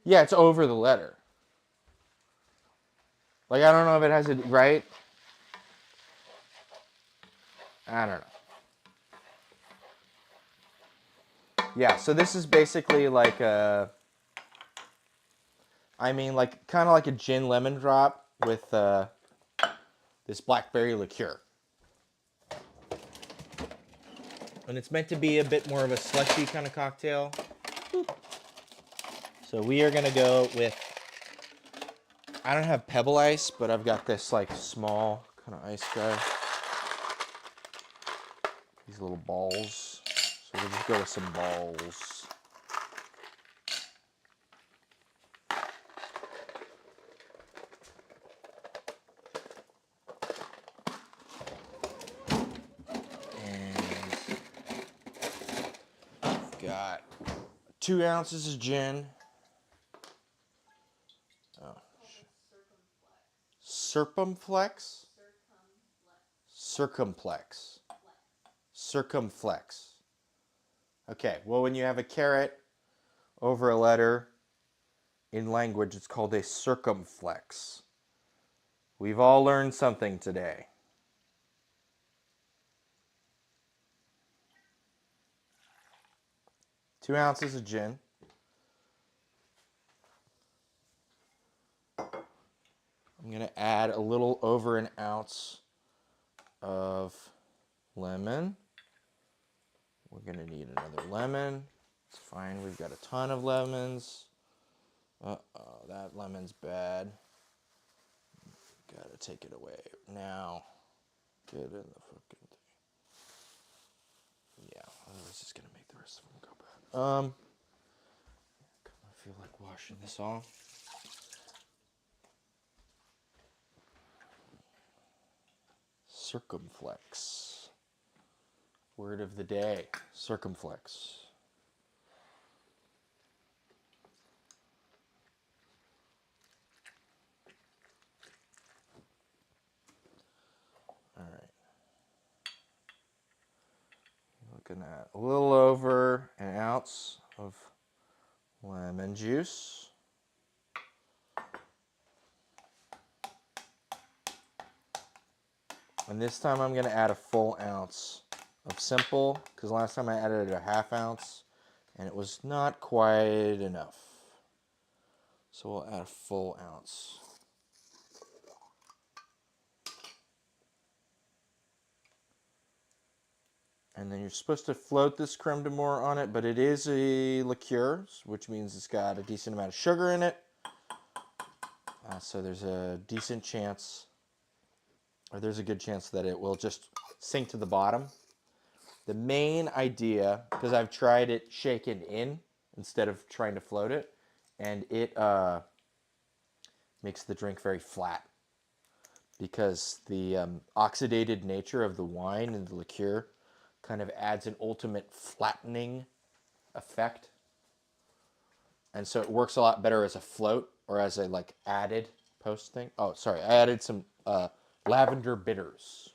Yeah, it's over the letter. Like I don't know if it has it right. I don't know. Yeah, so this is basically like like kind of like a gin lemon drop with this blackberry liqueur. And it's meant to be a bit more of a slushy kind of cocktail. So we are going to go with, I don't have pebble ice, but I've got this like small kind of ice guy. These little balls. So we'll just go with some balls. got 2 ounces of gin. Oh, circumflex? Circumflex. Circumflex. Okay, well, when you have a caret over a letter in language, it's called a circumflex. We've all learned something today. Two ounces of gin. I'm going to add a little over an ounce of lemon. We're going to need another lemon. It's fine. We've got a ton of lemons. Uh-oh, that lemon's bad. Gotta take it away now. Get in the fucking thing. Yeah, this is gonna make the rest of them go bad. I feel like washing this off. Circumflex. Word of the day. Circumflex. All right. Looking at a little over an ounce of lemon juice. And this time I'm going to add a full ounce of simple, because last time I added a half ounce and it was not quite enough. So we'll add a full ounce. And then you're supposed to float this creme de jour on it, but it is a liqueur, which means it's got a decent amount of sugar in it. So there's a decent chance, or there's a good chance that it will just sink to the bottom. The main idea, because I've tried it shaken in instead of trying to float it, and it makes the drink very flat. Because the oxidated nature of the wine and the liqueur kind of adds an ultimate flattening effect. And so it works a lot better as a float or as a like added post thing. Oh, sorry, I added some lavender bitters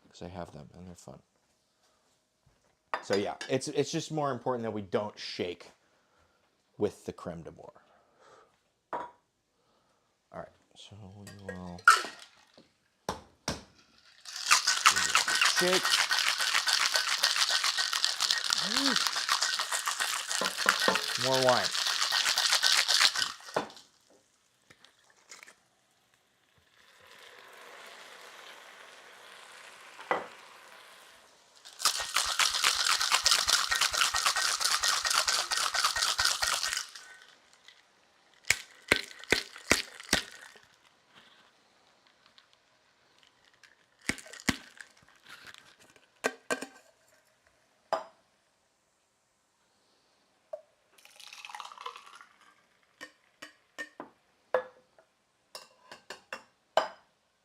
because I have them and they're fun. So yeah, it's just more important that we don't shake with the creme de jour. All right, so we will shake. More wine.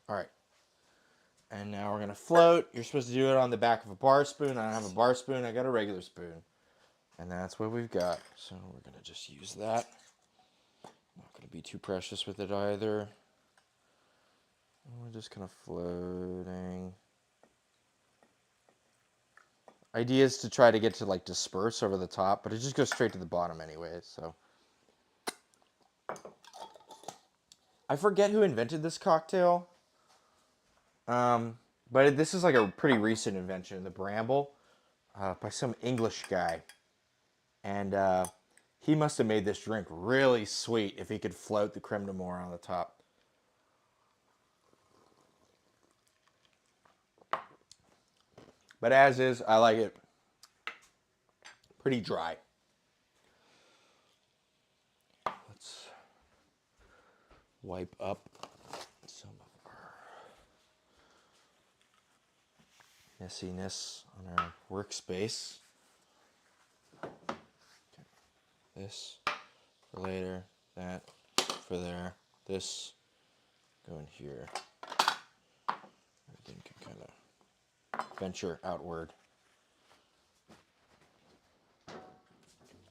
All right. And now we're going to float. You're supposed to do it on the back of a bar spoon. I don't have a bar spoon. I got a regular spoon. And that's what we've got. So we're going to just use that. Not going to be too precious with it either. And we're just kind of floating. Idea is to try to get to like disperse over the top, but it just goes straight to the bottom anyway. So I forget who invented this cocktail. But this is like a pretty recent invention, the Bramble, by some English guy. And he must have made this drink really sweet if he could float the creme de jour on the top. But as is, I like it pretty dry. Let's wipe up some of our messiness on our workspace. Okay. This for later, that for there, this go in here. Everything can kind of venture outward.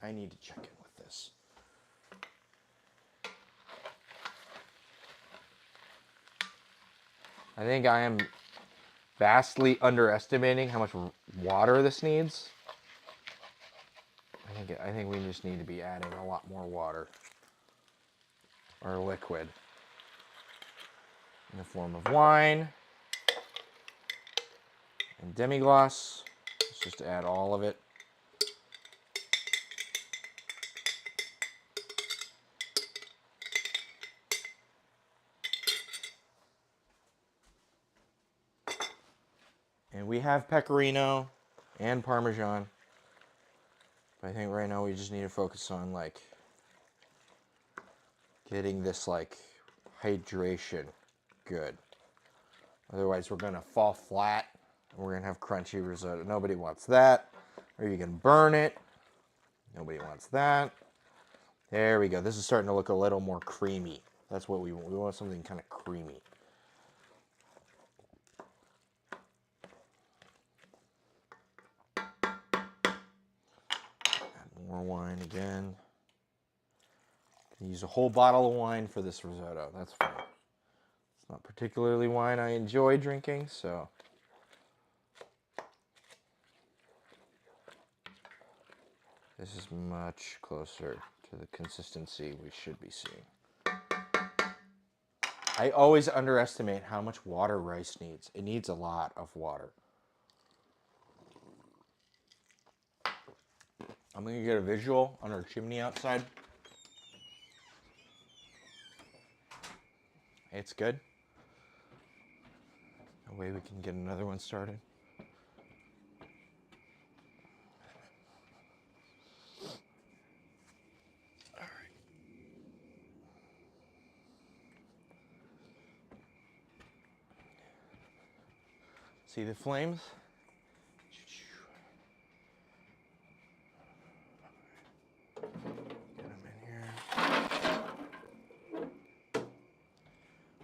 I need to check in with this. I think I am vastly underestimating how much water this needs. I think we just need to be adding a lot more water or liquid in the form of wine and demi-glace. Let's just add all of it. And we have pecorino and Parmesan. But I think right now we just need to focus on like getting this like hydration good. Otherwise we're gonna fall flat and we're gonna have crunchy risotto. Nobody wants that. Or you can burn it. Nobody wants that. There we go. This is starting to look a little more creamy. That's what we want. We want something kind of creamy. Add more wine again. Can use a whole bottle of wine for this risotto. That's fine. It's not particularly wine I enjoy drinking, so. This is much closer to the consistency we should be seeing. I always underestimate how much water rice needs. It needs a lot of water. I'm gonna get a visual on our chimney outside. It's good. A way we can get another one started. All right. See the flames? Get them in here.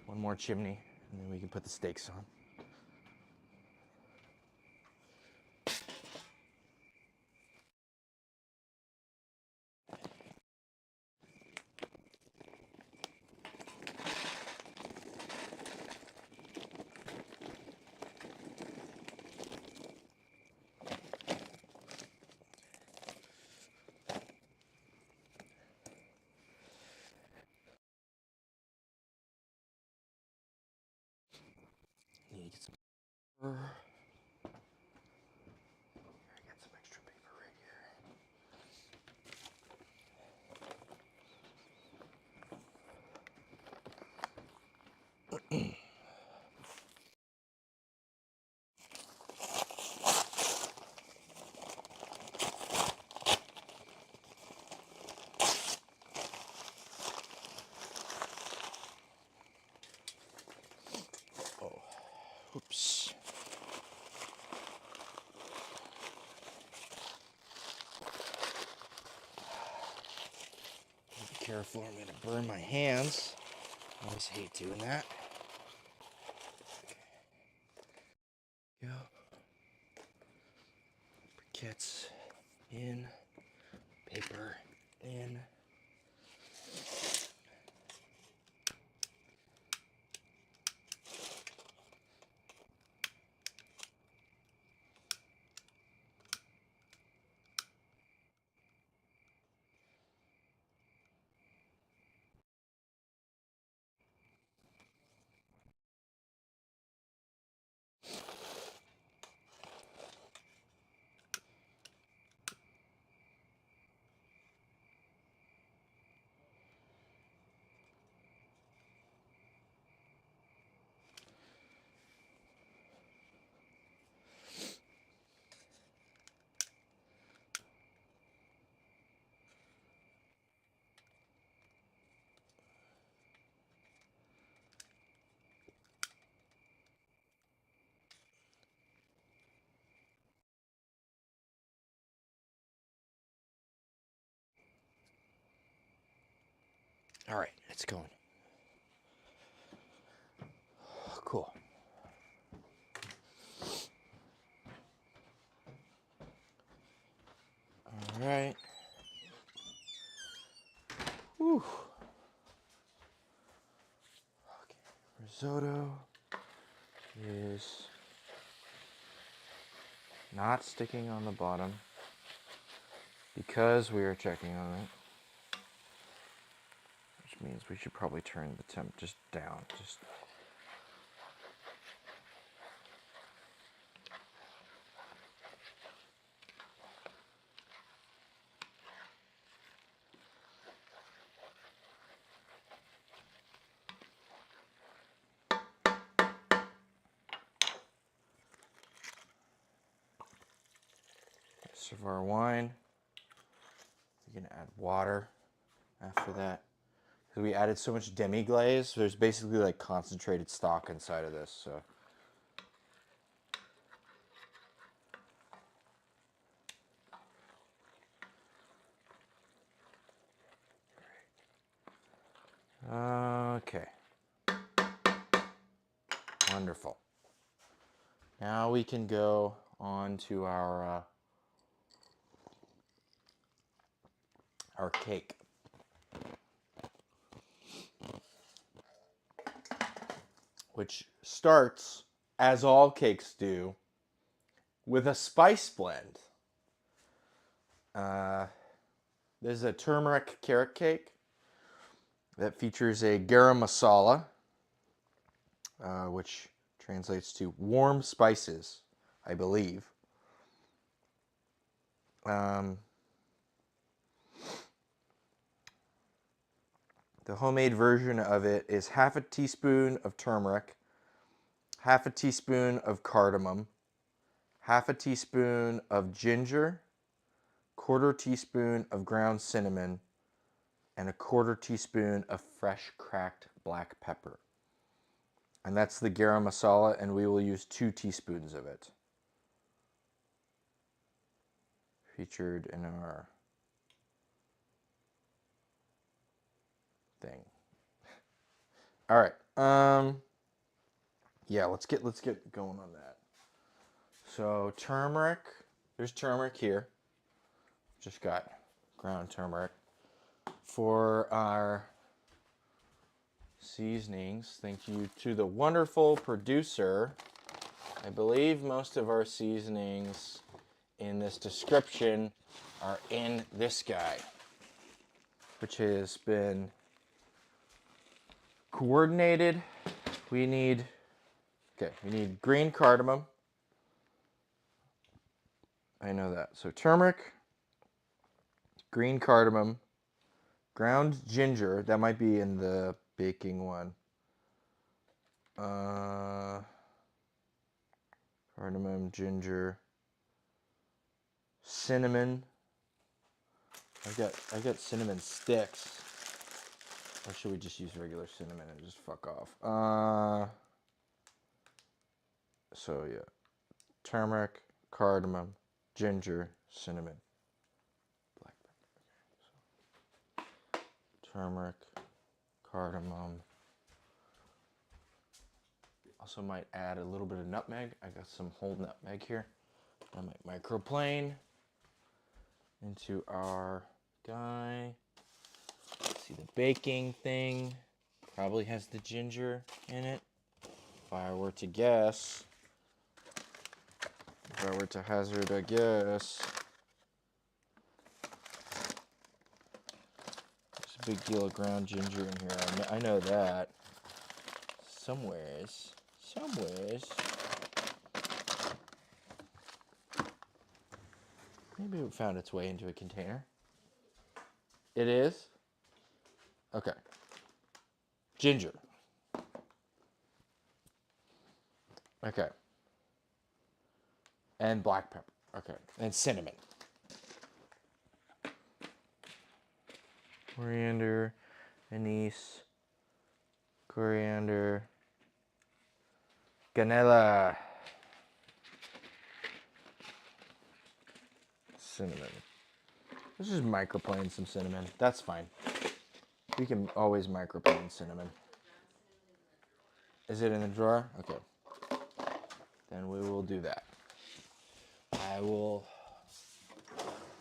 One more chimney, and then we can put the steaks on. Need to get some paper. I got some extra paper right here. Oops. Be careful, I'm gonna burn my hands. I always hate doing that. Go. Briquettes in. Paper in. All right, it's going. Cool. All right. risotto is not sticking on the bottom because we are checking on it. Which means we should probably turn the temp just down. Rest of our wine. We're gonna add water after that. Because we added so much demi-glaze, there's basically like concentrated stock inside of this, so. Okay. Wonderful. Now we can go on to our cake. Which starts, as all cakes do, with a spice blend. This is a turmeric carrot cake that features a garam masala, which translates to warm spices, I believe. The homemade version of it is half a teaspoon of turmeric, half a teaspoon of cardamom, half a teaspoon of ginger, quarter teaspoon of ground cinnamon, and a quarter teaspoon of fresh cracked black pepper. And that's the garam masala, and we will use 2 teaspoons of it. Featured in our thing. All right. Yeah, let's get going on that. So turmeric, there's turmeric here. Just got ground turmeric. For our seasonings, thank you to the wonderful producer. I believe most of our seasonings in this description are in this guy, which has been coordinated. We need green cardamom. I know that. So turmeric, green cardamom, ground ginger. That might be in the baking one. Cardamom, ginger, cinnamon. I got cinnamon sticks. Or should we just use regular cinnamon and just fuck off? So yeah, turmeric, cardamom, ginger, cinnamon, black pepper. Okay, so turmeric, cardamom. Also might add a little bit of nutmeg. I got some whole nutmeg here. I might microplane into our guy. See the baking thing. Probably has the ginger in it. If I were to guess. If I were to hazard a guess. There's a big deal of ground ginger in here. I know that. Somewheres. Maybe it found its way into a container. It is? Okay. Ginger. Okay. And black pepper. Okay. And cinnamon. Coriander, anise, coriander, canela, cinnamon. Let's just microplane some cinnamon. That's fine. We can always microplane cinnamon. Is it in the drawer? Okay. Then we will do that. I will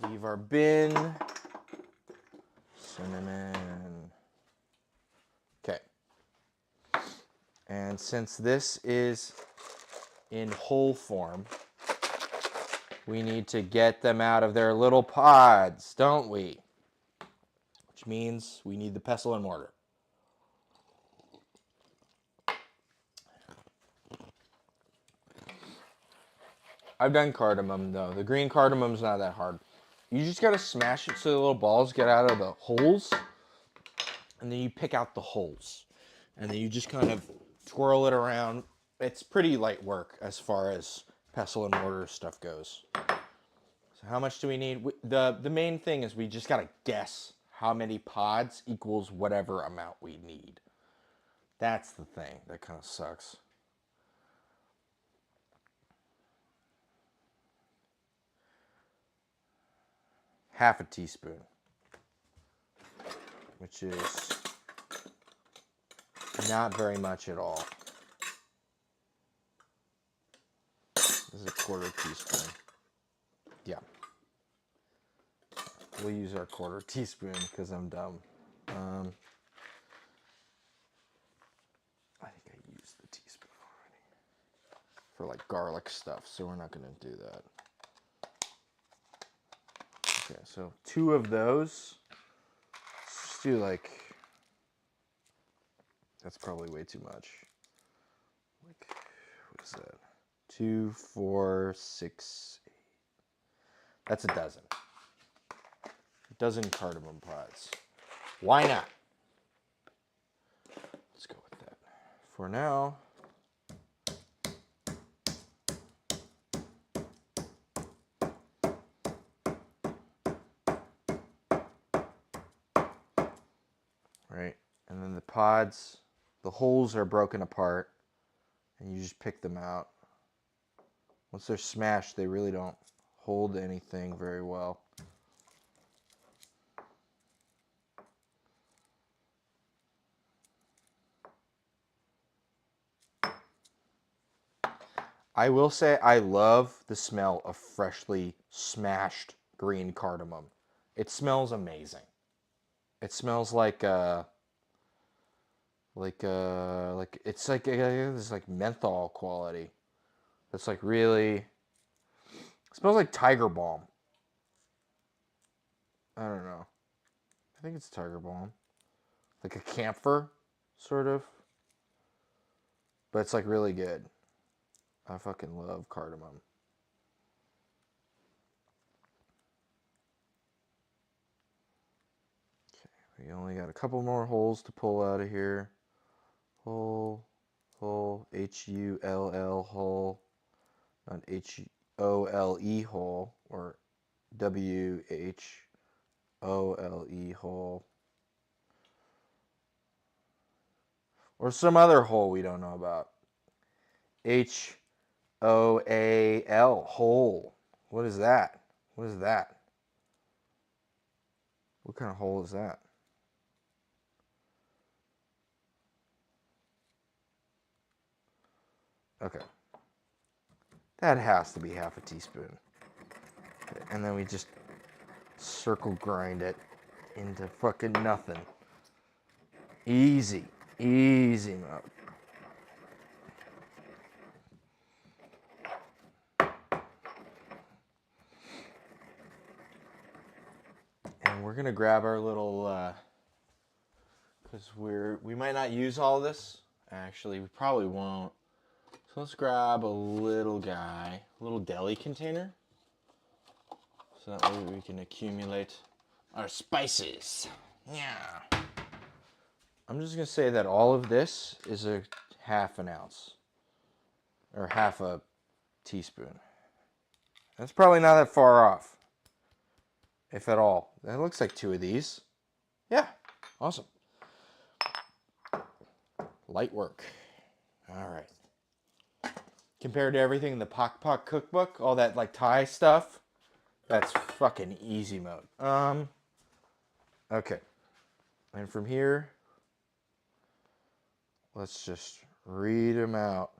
leave our bin. Cinnamon. Okay. And since this is in whole form, we need to get them out of their little pods, don't we? Which means we need the pestle and mortar. I've done cardamom though. The green cardamom's not that hard. You just gotta smash it so the little balls get out of the holes, and then you pick out the holes. And then you just kind of twirl it around. It's pretty light work as far as pestle and mortar stuff goes. So how much do we need? The main thing is we just gotta guess how many pods equals whatever amount we need. That's the thing that kind of sucks. Half a teaspoon, which is not very much at all. This is a quarter teaspoon. Yeah. We'll use our quarter teaspoon because I'm dumb. I think I used the teaspoon already for like garlic stuff, so we're not going to do that. Okay, so 2 of those. Let's just do like, that's probably way too much. Like, what is that? 2, 4, 6, 8. That's a dozen. A dozen cardamom pods. Why not? Let's go with that. For now, right? And then the pods, the holes are broken apart, and you just pick them out. Once they're smashed, they really don't hold anything very well. I will say I love the smell of freshly smashed green cardamom. It smells amazing. It smells like it's like this like menthol quality. It's like really, it smells like tiger balm. I don't know. I think it's tiger balm. Like a camphor, sort of. But it's like really good. I fucking love cardamom. Okay, we only got a couple more holes to pull out of here. Hole, hole, H-U-L-L, hole. Not H-O-L-E, hole, or W-H-O-L-E, hole. Or some other hole we don't know about. H-O-A-L, hole. What is that? What is that? What kind of hole is that? Okay. That has to be half a teaspoon. Okay, and then we just circle grind it into fucking nothing. Easy. Easy mode. And we're gonna grab our little, because we might not use all this. Actually, we probably won't. So let's grab a little guy, a little deli container, so that way we can accumulate our spices. Yeah. I'm just gonna say that all of this is a half an ounce, or half a teaspoon. That's probably not that far off, if at all. That looks like 2 of these. Yeah, awesome. Light work. All right. Compared to everything in the Pok Pok cookbook, all that like Thai stuff, that's fucking easy mode. Okay. And from here, let's just read them out.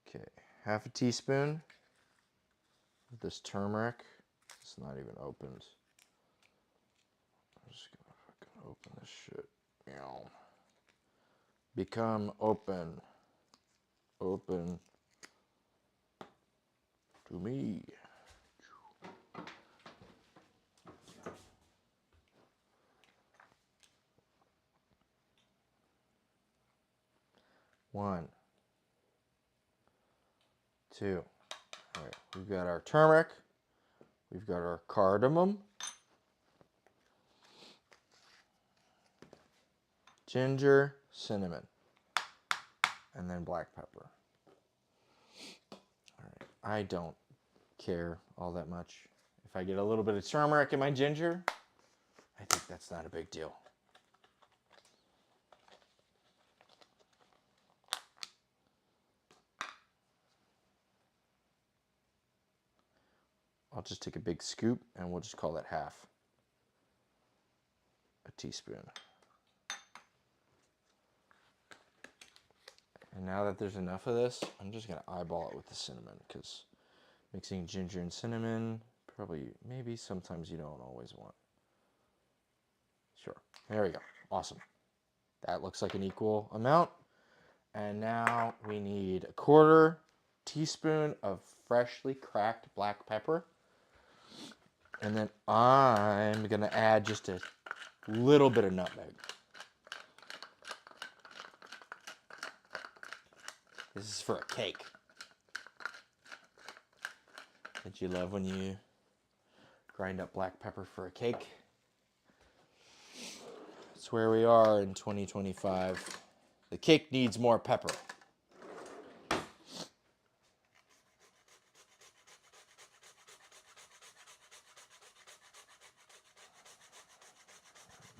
Okay, half a teaspoon of this turmeric. It's not even opened. I'm just gonna fucking open this shit. become open. Open to me. One, two. All right, we've got our turmeric. We've got our cardamom, ginger, cinnamon, and then black pepper. All right, I don't care all that much. If I get a little bit of turmeric in my ginger, I think that's not a big deal. I'll just take a big scoop and we'll just call that half a teaspoon. And now that there's enough of this, I'm just going to eyeball it with the cinnamon, because mixing ginger and cinnamon, probably, maybe sometimes you don't always want. Sure. There we go. Awesome. That looks like an equal amount. And now we need a 1/4 teaspoon of freshly cracked black pepper. And then I'm going to add just a little bit of nutmeg. This is for a cake. Don't you love when you grind up black pepper for a cake? That's where we are in 2025. The cake needs more pepper.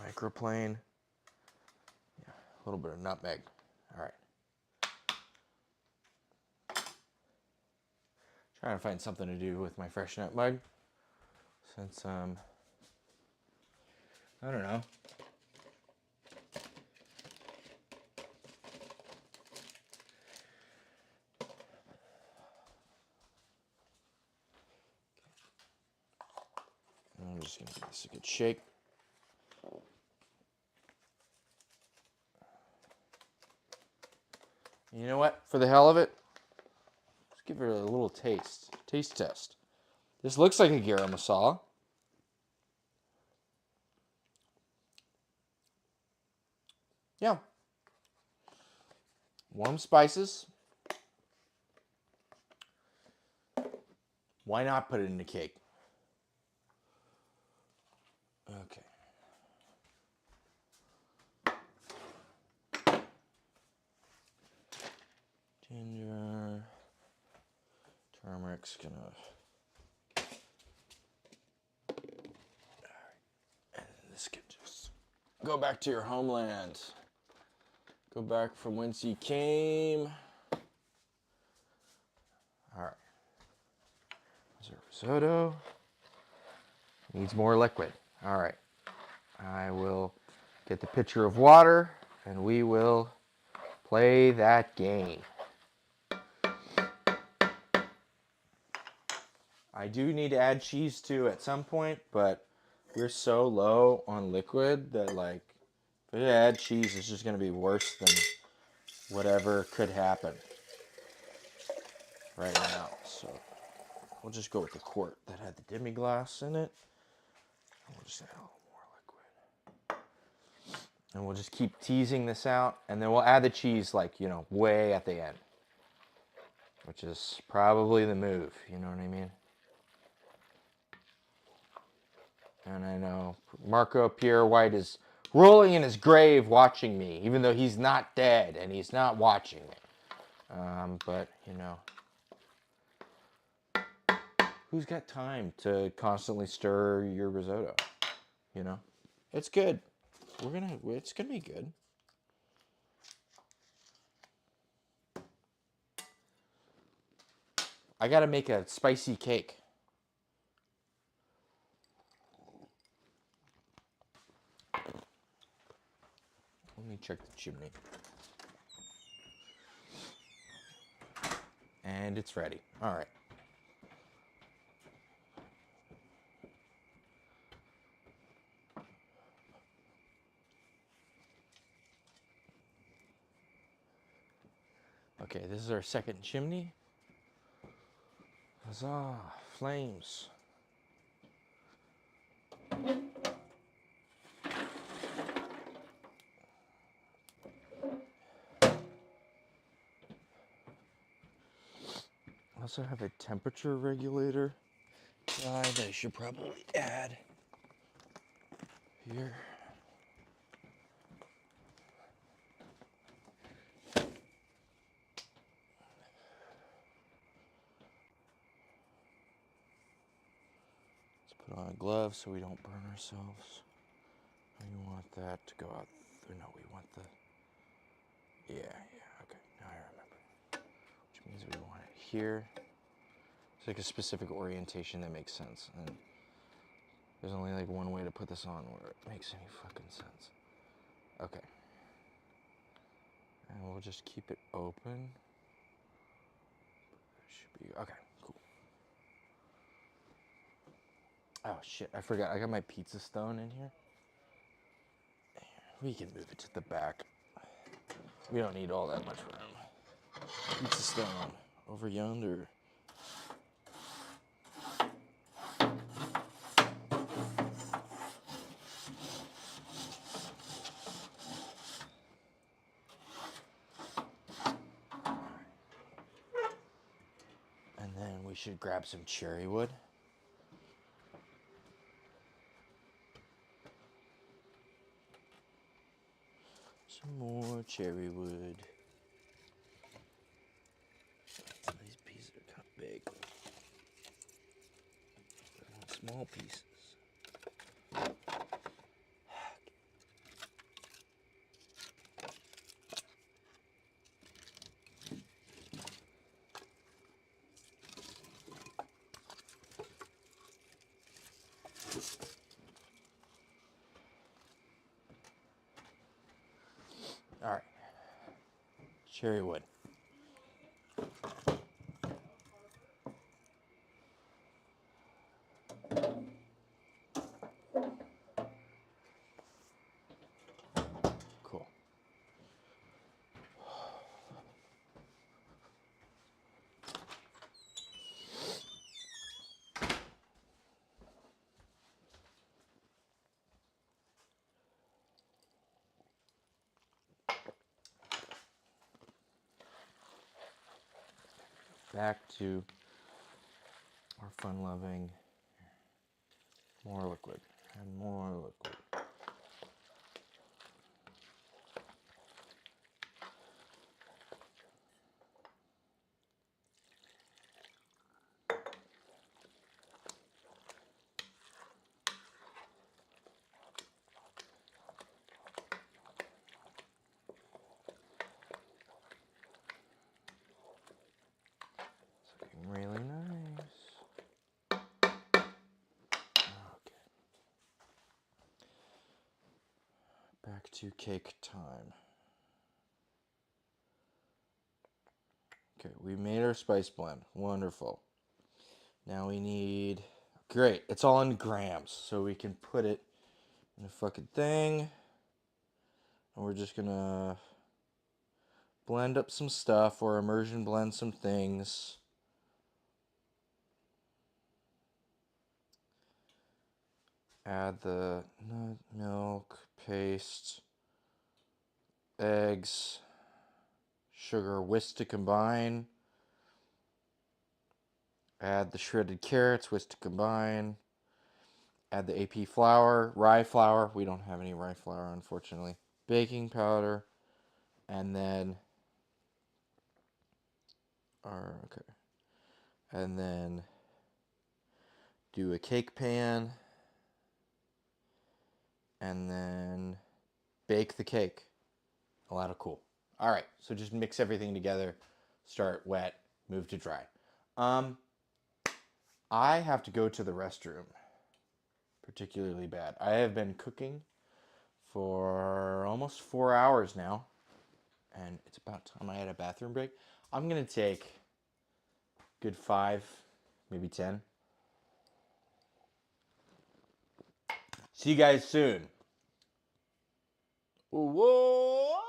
Microplane. Yeah, a little bit of nutmeg. All right. Trying to find something to do with my fresh nutmeg, since I don't know. I'm just gonna give this a good shake. You know what? For the hell of it, let's give it a little taste test. This looks like a garam masala. Yeah. Warm spices. Why not put it in a cake? Okay. Ginger. Turmeric's gonna. And this can just go back to your homeland. Go back from whence you came. All right. There's our risotto. Needs more liquid. All right. I will get the pitcher of water and we will play that game. I do need to add cheese too at some point, but we're so low on liquid that, like, if I add cheese, it's just going to be worse than whatever could happen right now. So we'll just go with the quart that had the demi-glace in it. And we'll just add a little more liquid. And we'll just keep teasing this out, and then we'll add the cheese, like, way at the end, which is probably the move, you know what I mean? And I know Marco Pierre White is rolling in his grave watching me, even though he's not dead and he's not watching me. But, who's got time to constantly stir your risotto? It's good. It's gonna be good. I gotta make a spicy cake. Let me check the chimney. And it's ready. All right. Okay, this is our second chimney. Huzzah, flames. I also have a temperature regulator guy that I should probably add here. Let's put on a glove so we don't burn ourselves. We want that to go out. No, we want the. Yeah, okay, now I remember. Which means we want it here. It's like a specific orientation that makes sense. And there's only like one way to put this on where it makes any fucking sense. Okay. And we'll just keep it open. It should be, okay, cool. Oh shit, I forgot. I got my pizza stone in here. We can move it to the back. We don't need all that much room. Pizza stone over yonder. And then we should grab some cherry wood. Some more cherry wood. These pieces are kind of big. I want small pieces. All right. Cherry wood. Cool. Back to our fun-loving, more liquid and more liquid. It's looking really nice. Okay. Back to cake time. Okay, we made our spice blend. Wonderful. Now we need... Great, it's all in grams, so we can put it in a fucking thing. And we're just gonna blend up some stuff or immersion blend some things. Add the nut milk, paste, eggs, sugar, whisk to combine. Add the shredded carrots, whisk to combine. Add the AP flour, rye flour. We don't have any rye flour, unfortunately. Baking powder. And then... okay. And then do a cake pan. And then bake the cake. A lot of cool. All right, so just mix everything together. Start wet, move to dry. I have to go to the restroom. Particularly bad. I have been cooking for almost 4 hours now. And it's about time I had a bathroom break. I'm going to take a good 5, maybe 10. See you guys soon. Whoa!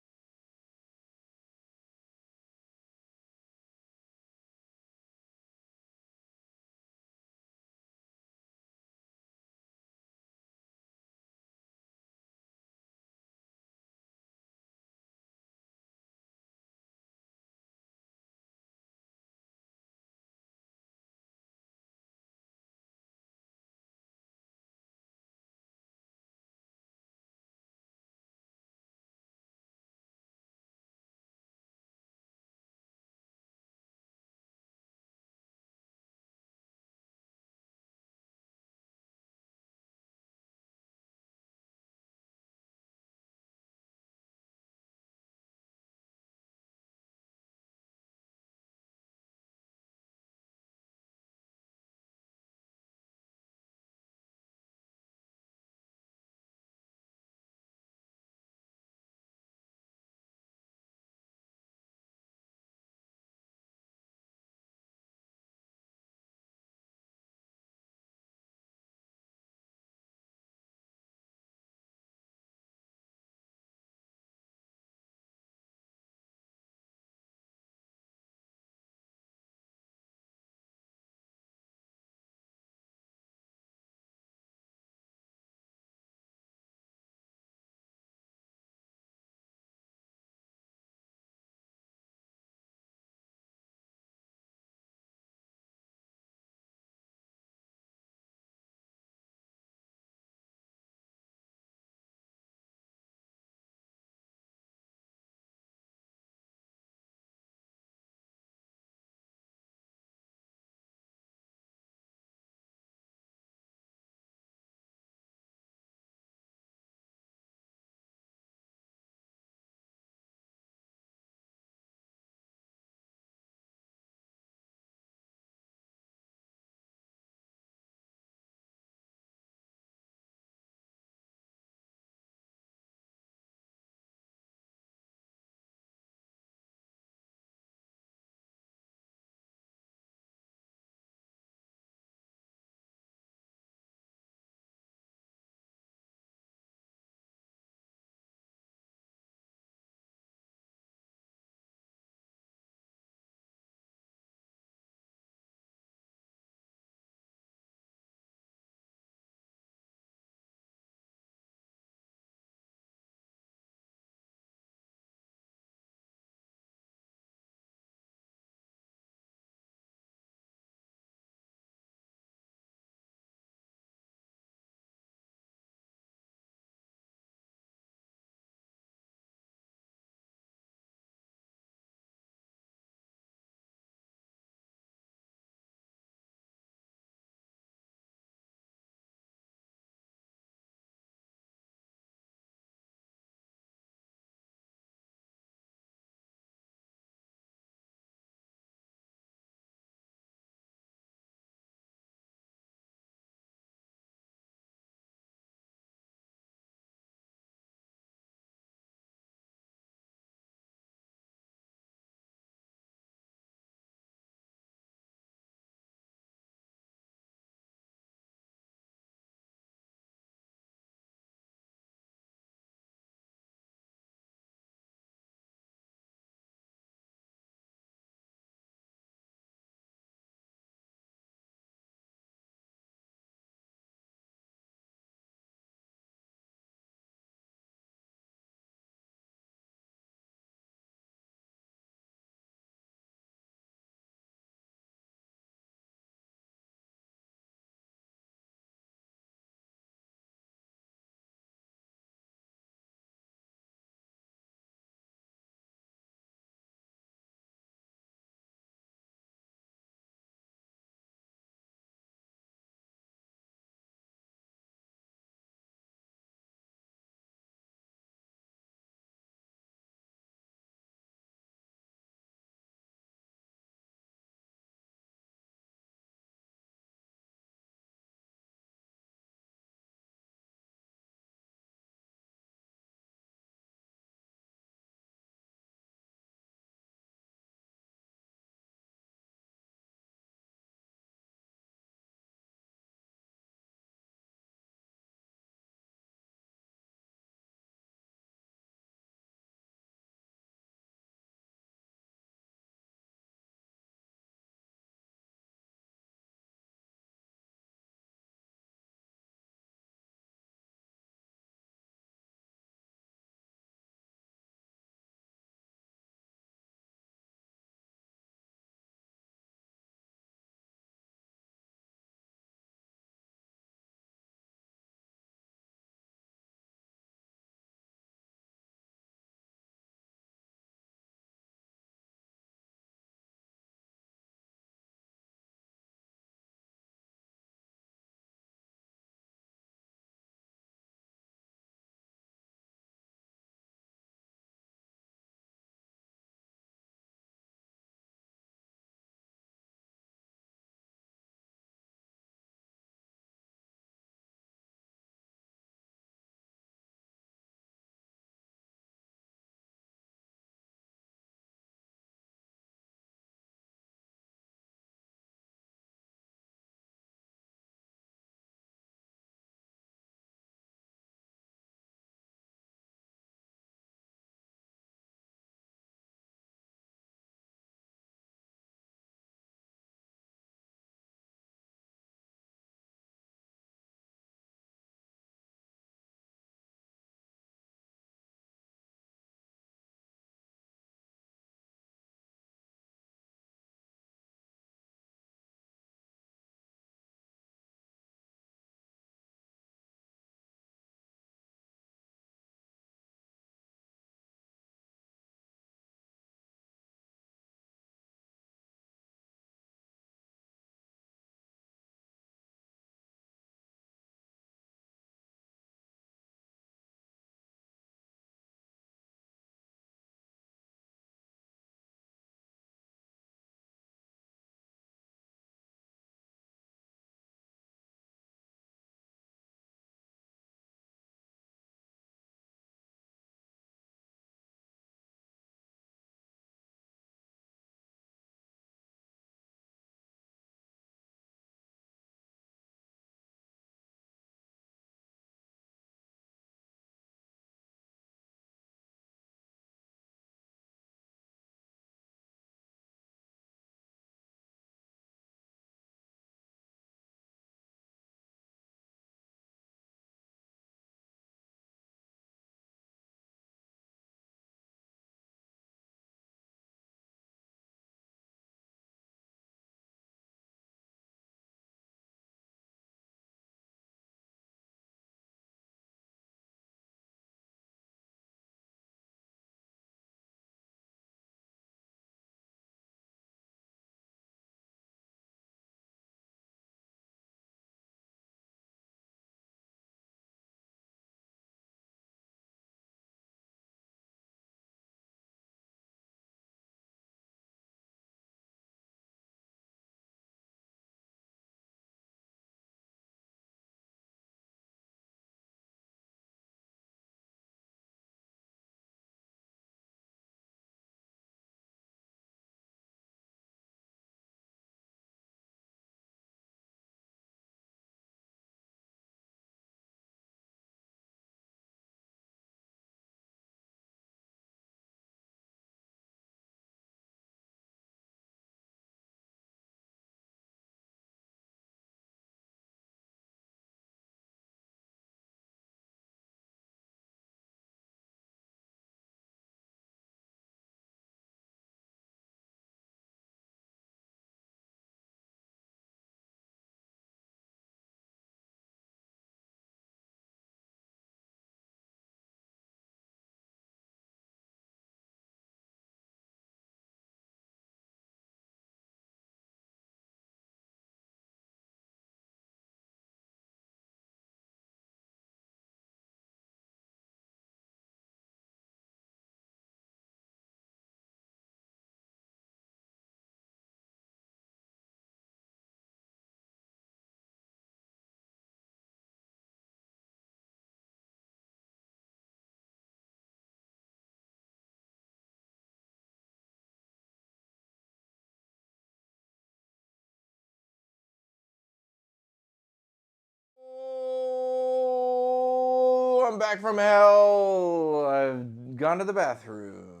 I'm back from hell. I've gone to the bathroom.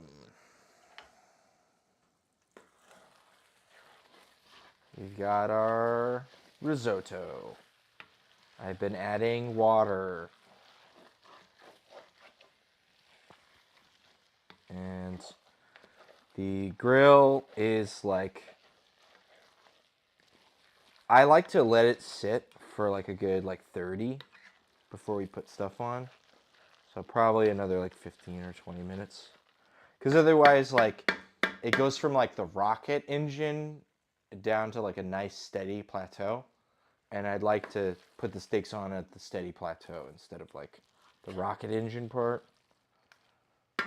We've got our risotto. I've been adding water. And the grill is like, I like to let it sit for like a good like 30 before we put stuff on. So probably another like 15 or 20 minutes. Because otherwise, like, it goes from like the rocket engine down to like a nice steady plateau. And I'd like to put the steaks on at the steady plateau instead of like the rocket engine part. I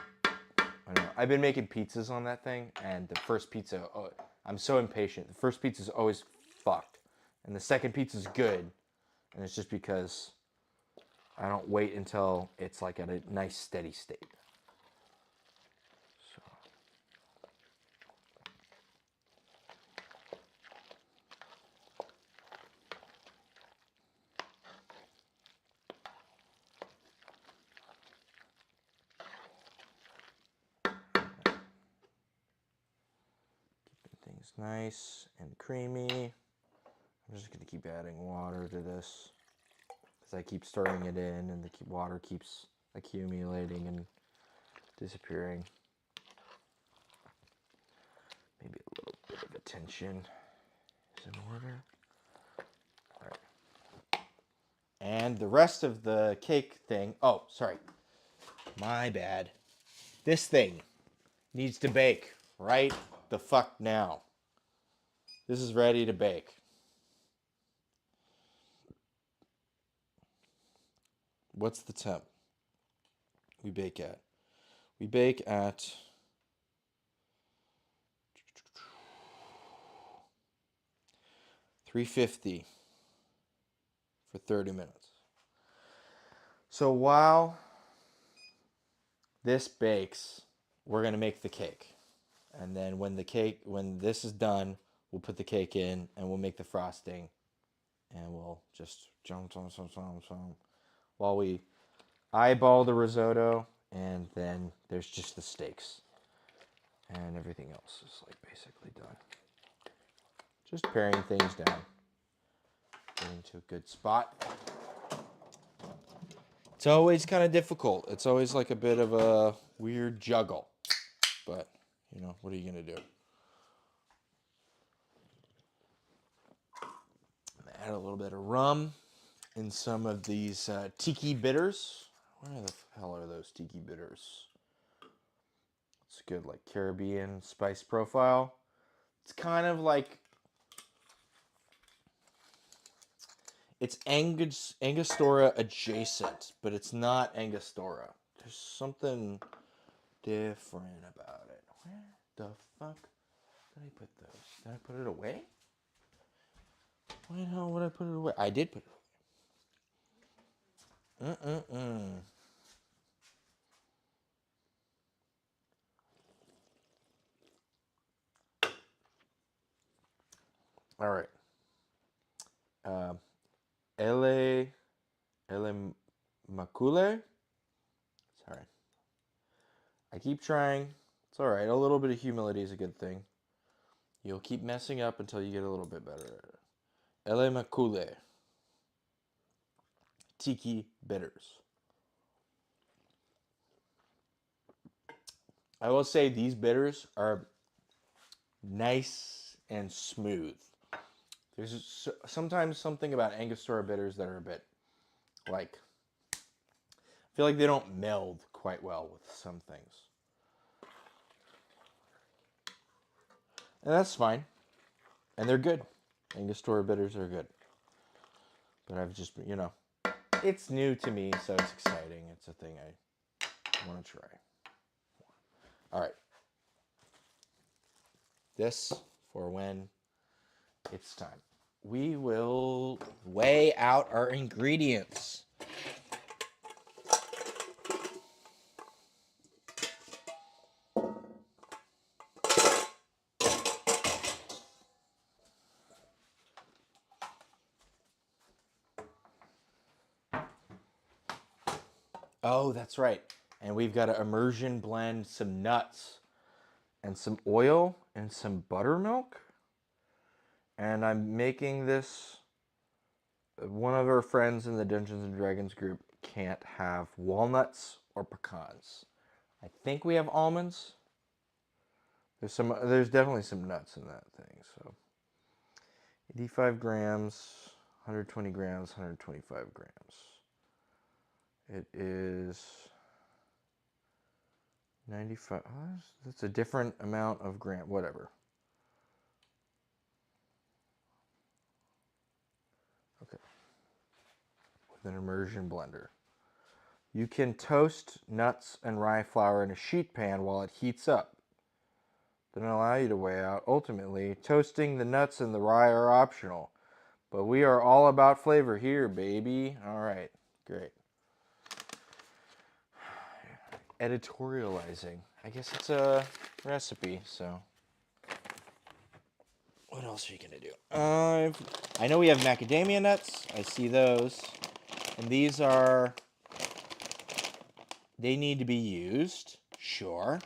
don't know. I've been making pizzas on that thing, and the first pizza, oh, I'm so impatient. The first pizza is always fucked, and the second pizza is good, and it's just because I don't wait until it's like at a nice steady state. So. Keeping things nice and creamy. I'm just going to keep adding water to this because I keep stirring it in, and the water keeps accumulating and disappearing. Maybe a little bit of attention is in order. All right. And the rest of the cake thing. Oh, sorry. My bad. This thing needs to bake right the fuck now. This is ready to bake. What's the temp we bake at? We bake at 350 for 30 minutes. So while this bakes, we're going to make the cake. And then when this is done, we'll put the cake in and we'll make the frosting. And we'll just jump while we eyeball the risotto, and then there's just the steaks. And everything else is like basically done. Just paring things down. Getting to a good spot. It's always kind of difficult. It's always like a bit of a weird juggle. But, you know, what are you going to do? Add a little bit of rum in some of these tiki bitters. Where the hell are those tiki bitters? It's a good like Caribbean spice profile. It's kind of like it's Angostura adjacent, but it's not Angostura. There's something different about it. Where the fuck did I put those? Did I put it away? Why the hell would I put it away? I did put it away. All right. Ele Macule. Sorry. I keep trying. It's all right. A little bit of humility is a good thing. You'll keep messing up until you get a little bit better at it. Ele Macule. Tiki bitters. I will say these bitters are nice and smooth. There's sometimes something about Angostura bitters that are a bit like, I feel like they don't meld quite well with some things. And that's fine. And they're good. Angostura bitters are good. But I've just, you know, it's new to me, so it's exciting. It's a thing I want to try. All right. This for when it's time. We will weigh out our ingredients. Oh, that's right. And we've got to immersion blend some nuts and some oil and some buttermilk. And I'm making this. One of our friends in the Dungeons and Dragons group can't have walnuts or pecans. I think we have almonds. There's definitely some nuts in that thing. So 85 grams, 120 grams, 125 grams. It is 95. That's a different amount of gram. Whatever. Okay. With an immersion blender. You can toast nuts and rye flour in a sheet pan while it heats up. Doesn't allow you to weigh out. Ultimately, toasting the nuts and the rye are optional. But we are all about flavor here, baby. All right, great. Editorializing. I guess it's a recipe, so. What else are you gonna do? I know we have macadamia nuts. I see those. And these are. They need to be used. Sure.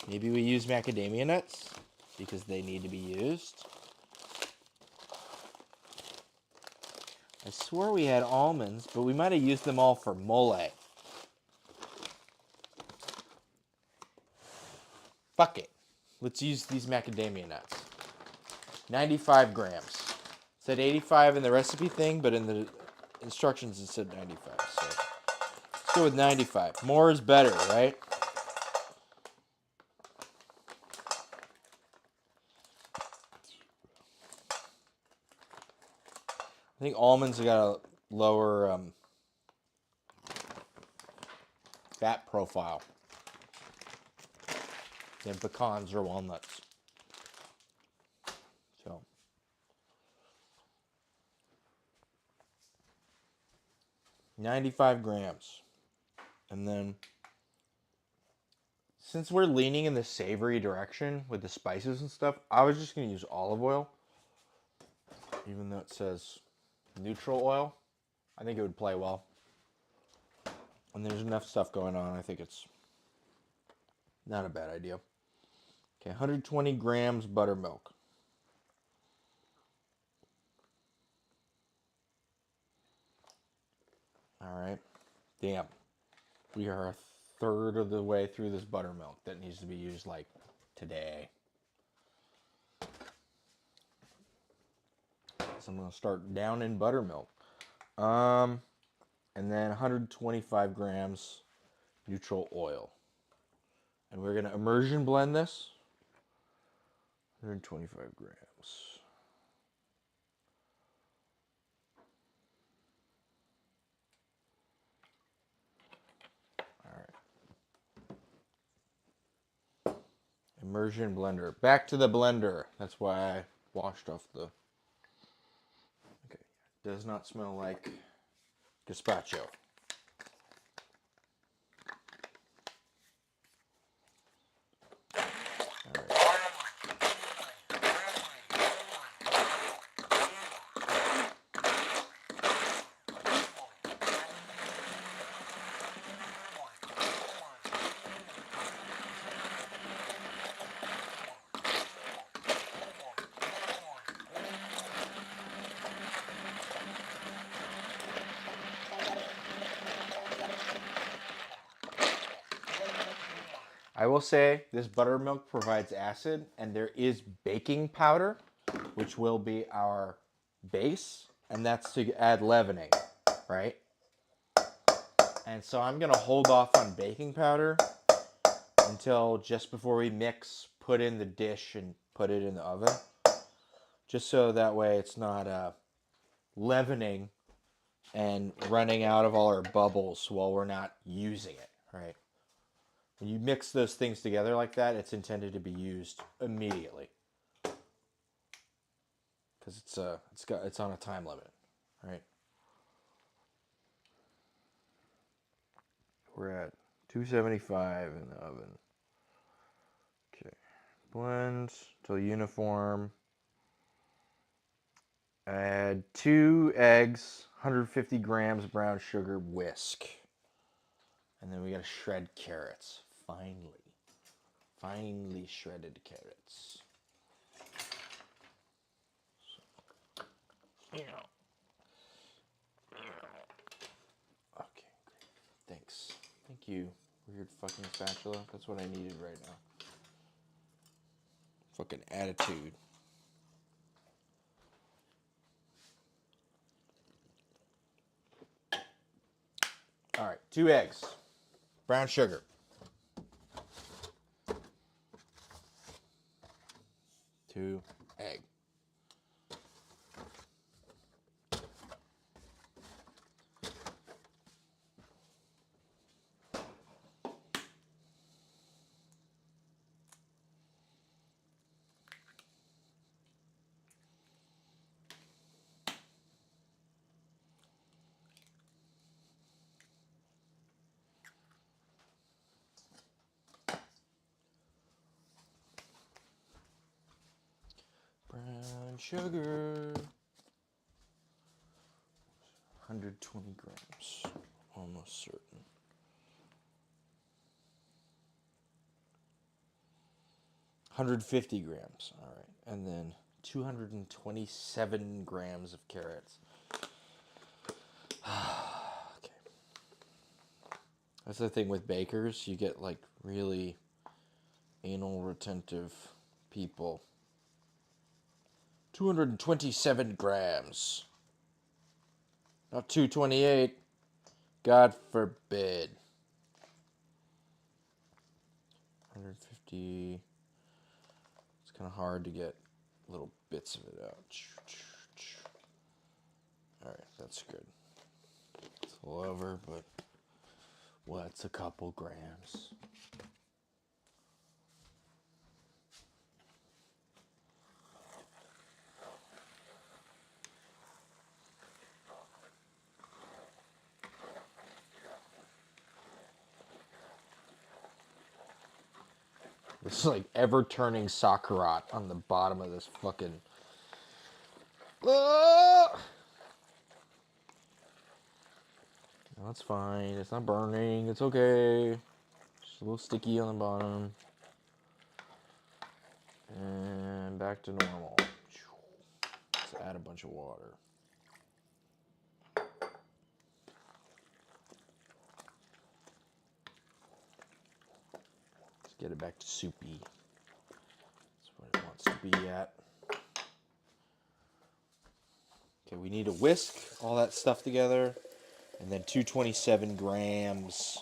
Maybe we use macadamia nuts because they need to be used. I swore we had almonds, but we might have used them all for mole. Fuck it. Let's use these macadamia nuts. 95 grams. It said 85 in the recipe thing, but in the instructions it said 95. So let's go with 95. More is better, right? I think almonds have got a lower fat profile than pecans or walnuts. So 95 grams. And then since we're leaning in the savory direction with the spices and stuff, I was just going to use olive oil. Even though it says neutral oil, I think it would play well. And there's enough stuff going on. I think it's not a bad idea. Okay, 120 grams buttermilk. All right. Damn. We are a third of the way through this buttermilk that needs to be used like today. So I'm going to start down in buttermilk. And then 125 grams neutral oil. And we're going to immersion blend this. 125 grams. All right. Immersion blender. Back to the blender. That's why I washed off the... Okay. Does not smell like gazpacho. I will say this buttermilk provides acid, and there is baking powder, which will be our base, and that's to add leavening, right? And so I'm going to hold off on baking powder until just before we mix, put in the dish, and put it in the oven. Just so that way it's not leavening and running out of all our bubbles while we're not using it, right? When you mix those things together like that, it's intended to be used immediately because it's on a time limit, right? We're at 275 in the oven. Okay, blend till uniform, Add 2 eggs, 150 grams brown sugar, whisk. And then we gotta shred carrots. Finely shredded carrots. Okay, great. Thanks. Thank you. Weird fucking spatula. That's what I needed right now. Fucking attitude. All right, 2 eggs, brown sugar, 2 egg. Brown sugar. 120 grams. Almost certain. 150 grams. All right. And then 227 grams of carrots. Okay. That's the thing with bakers. You get like really anal retentive people. 227 grams. Not 228. God forbid. 150. It's kind of hard to get little bits of it out. All right, that's good. It's a little over, but what's a couple grams? This is like ever-turning Sakurat on the bottom of this fucking... Ah! That's fine. It's not burning. It's okay. Just a little sticky on the bottom. And back to normal. Let's add a bunch of water. Let's get it back to soupy. That's what it wants to be at. Okay, we need to whisk all that stuff together. And then 227 grams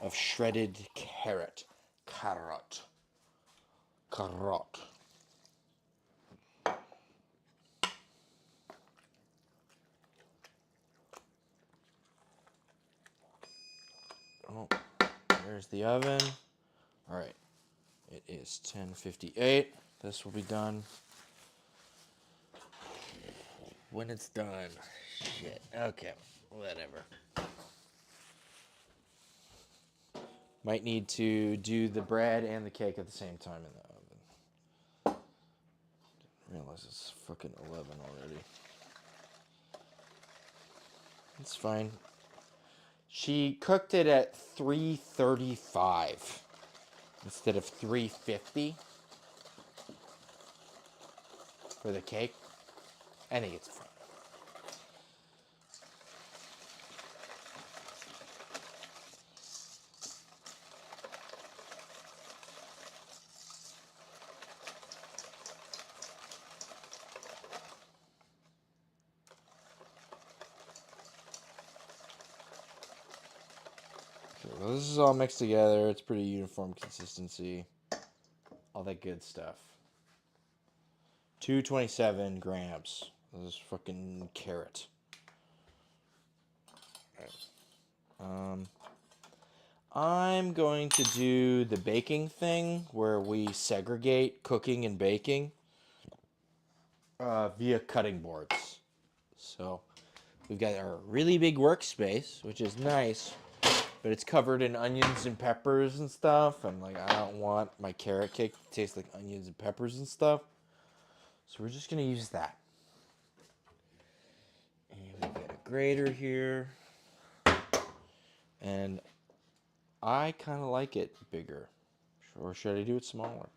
of shredded carrot. Carrot. Oh, there's the oven. All right, it is 10:58. This will be done when it's done. Shit. Okay, whatever. Might need to do the bread and the cake at the same time in the oven. Didn't realize it's fucking 11 already. It's fine. She cooked it at 335 instead of 350 for the cake. I think it's fine. Okay, well, this is all mixed together. It's pretty uniform consistency. All that good stuff. 227 grams. This is fucking carrot. I'm going to do the baking thing where we segregate cooking and baking via cutting boards. So we've got our really big workspace, which is nice, but it's covered in onions and peppers and stuff. I'm like, I don't want my carrot cake to taste like onions and peppers and stuff. So we're just going to use that. grater here. And I kind of like it bigger. Or should I do it smaller?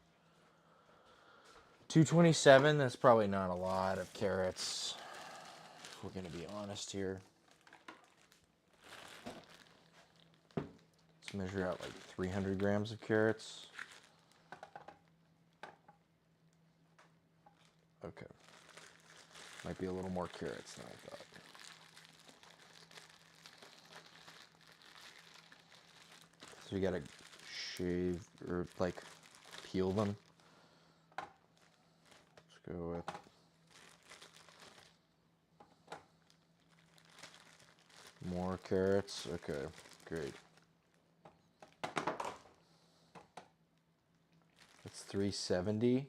227, that's probably not a lot of carrots. If we're going to be honest here. Let's measure out like 300 grams of carrots. Okay. Might be a little more carrots than I thought. So you gotta shave or like peel them. Let's go with more carrots. Okay, great. That's 370.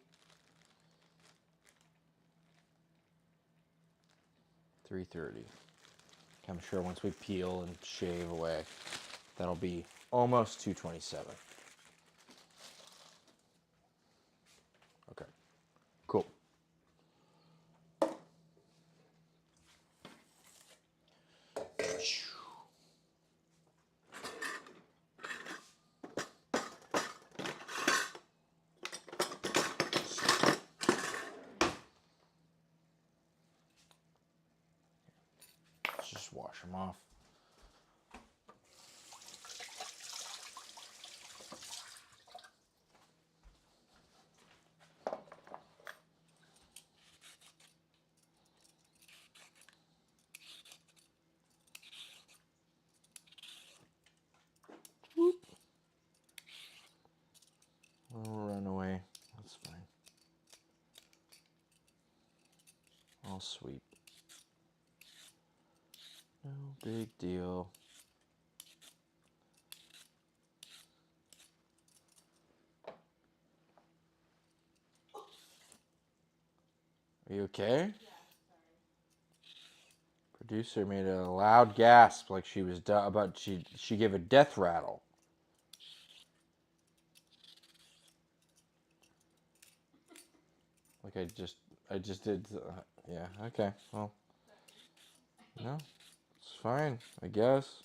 330. I'm sure once we peel and shave away, that'll be almost 227. Okay, cool. Let's just wash them off. I'll run away. That's fine. I'll sweep. No big deal. Are you okay? Producer made a loud gasp like she was about she gave a death rattle. Like I just did. Yeah. Okay. Well. No. It's fine. I guess.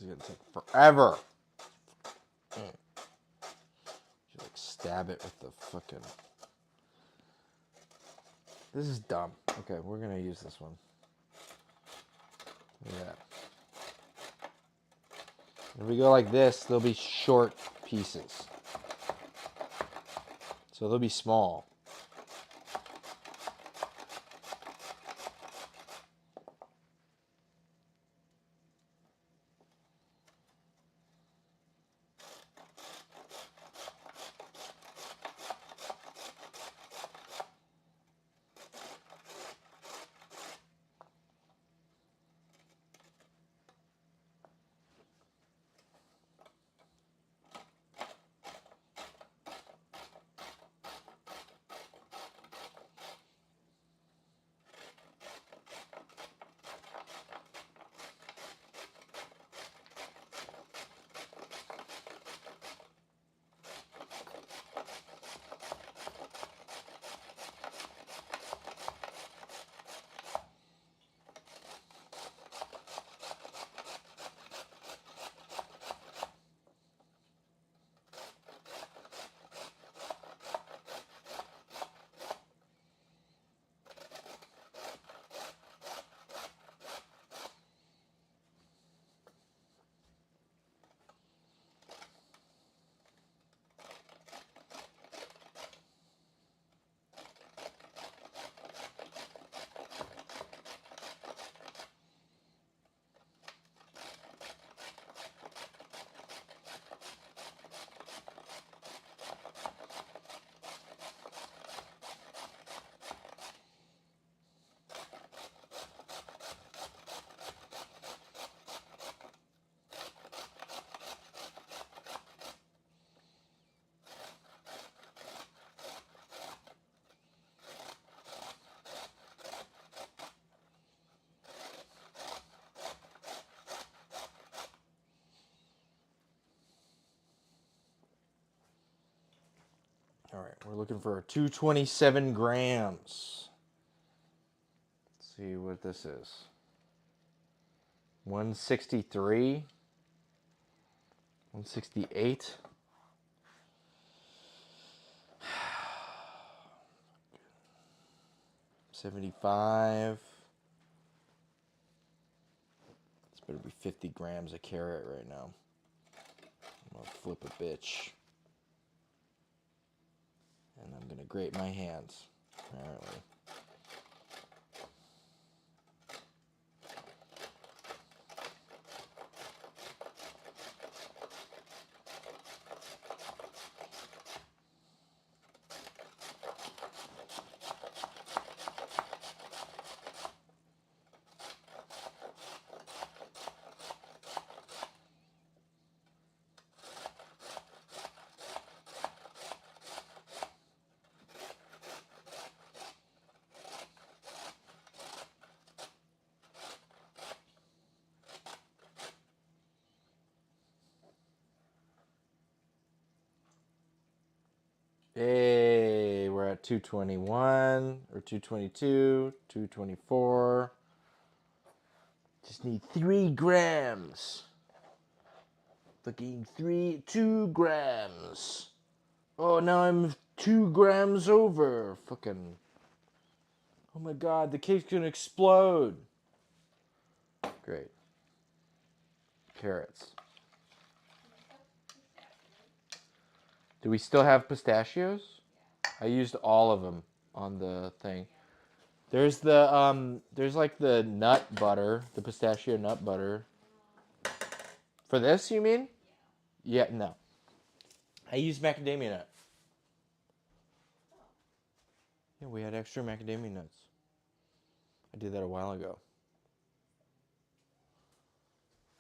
This is gonna take forever. Just like stab it with the fucking. This is dumb. Okay, we're gonna use this one. Yeah. If we go like this, they'll be short pieces. So they'll be small. We're looking for 227 grams. Let's see what this is. 163. 168. $75. This better be 50 grams of carrot right now. I'm gonna flip a bitch. And I'm gonna grate my hands, apparently. Hey, we're at 221 or 222, 224. Just need 3 grams. Looking 2 grams. Oh, now I'm 2 grams over. Fucking. Oh my god, the cake's gonna explode. Great. Carrots. Do we still have pistachios? I used all of them on the thing. There's there's like the nut butter, the pistachio nut butter. For this, you mean? Yeah, no. I used macadamia nut. Yeah, we had extra macadamia nuts. I did that a while ago.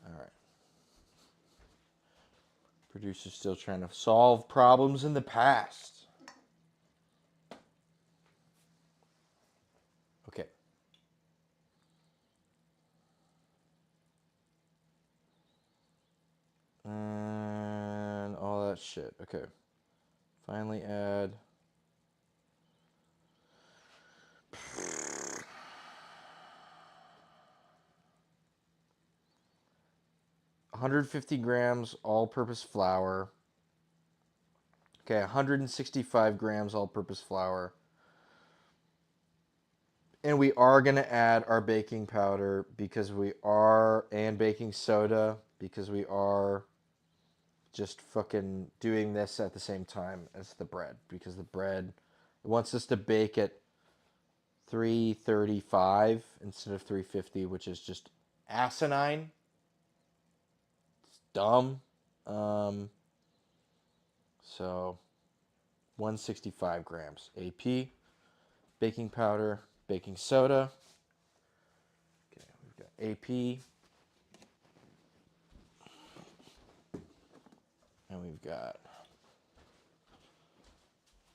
All right. Producer's still trying to solve problems in the past. Okay. And all that shit. Okay. Finally add 150 grams all-purpose flour. Okay, 165 grams all-purpose flour. And we are going to add our baking powder and baking soda because we are just fucking doing this at the same time as the bread because the bread wants us to bake at 335 instead of 350, which is just asinine. It's dumb. So 165 grams AP, baking powder, baking soda. Okay, we've got AP. And we've got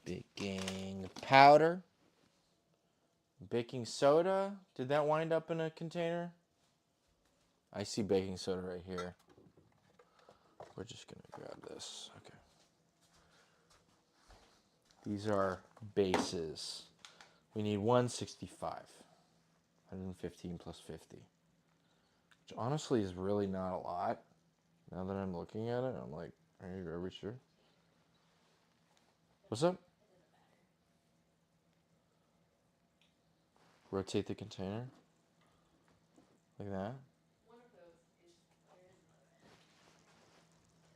baking powder, baking soda. Did that wind up in a container? I see baking soda right here. We're just going to grab this. Okay. These are bases. We need 165. 115 plus 50. Which honestly is really not a lot. Now that I'm looking at it, I'm like, are we sure? What's up? Rotate the container. Like that. One of those is there is another end.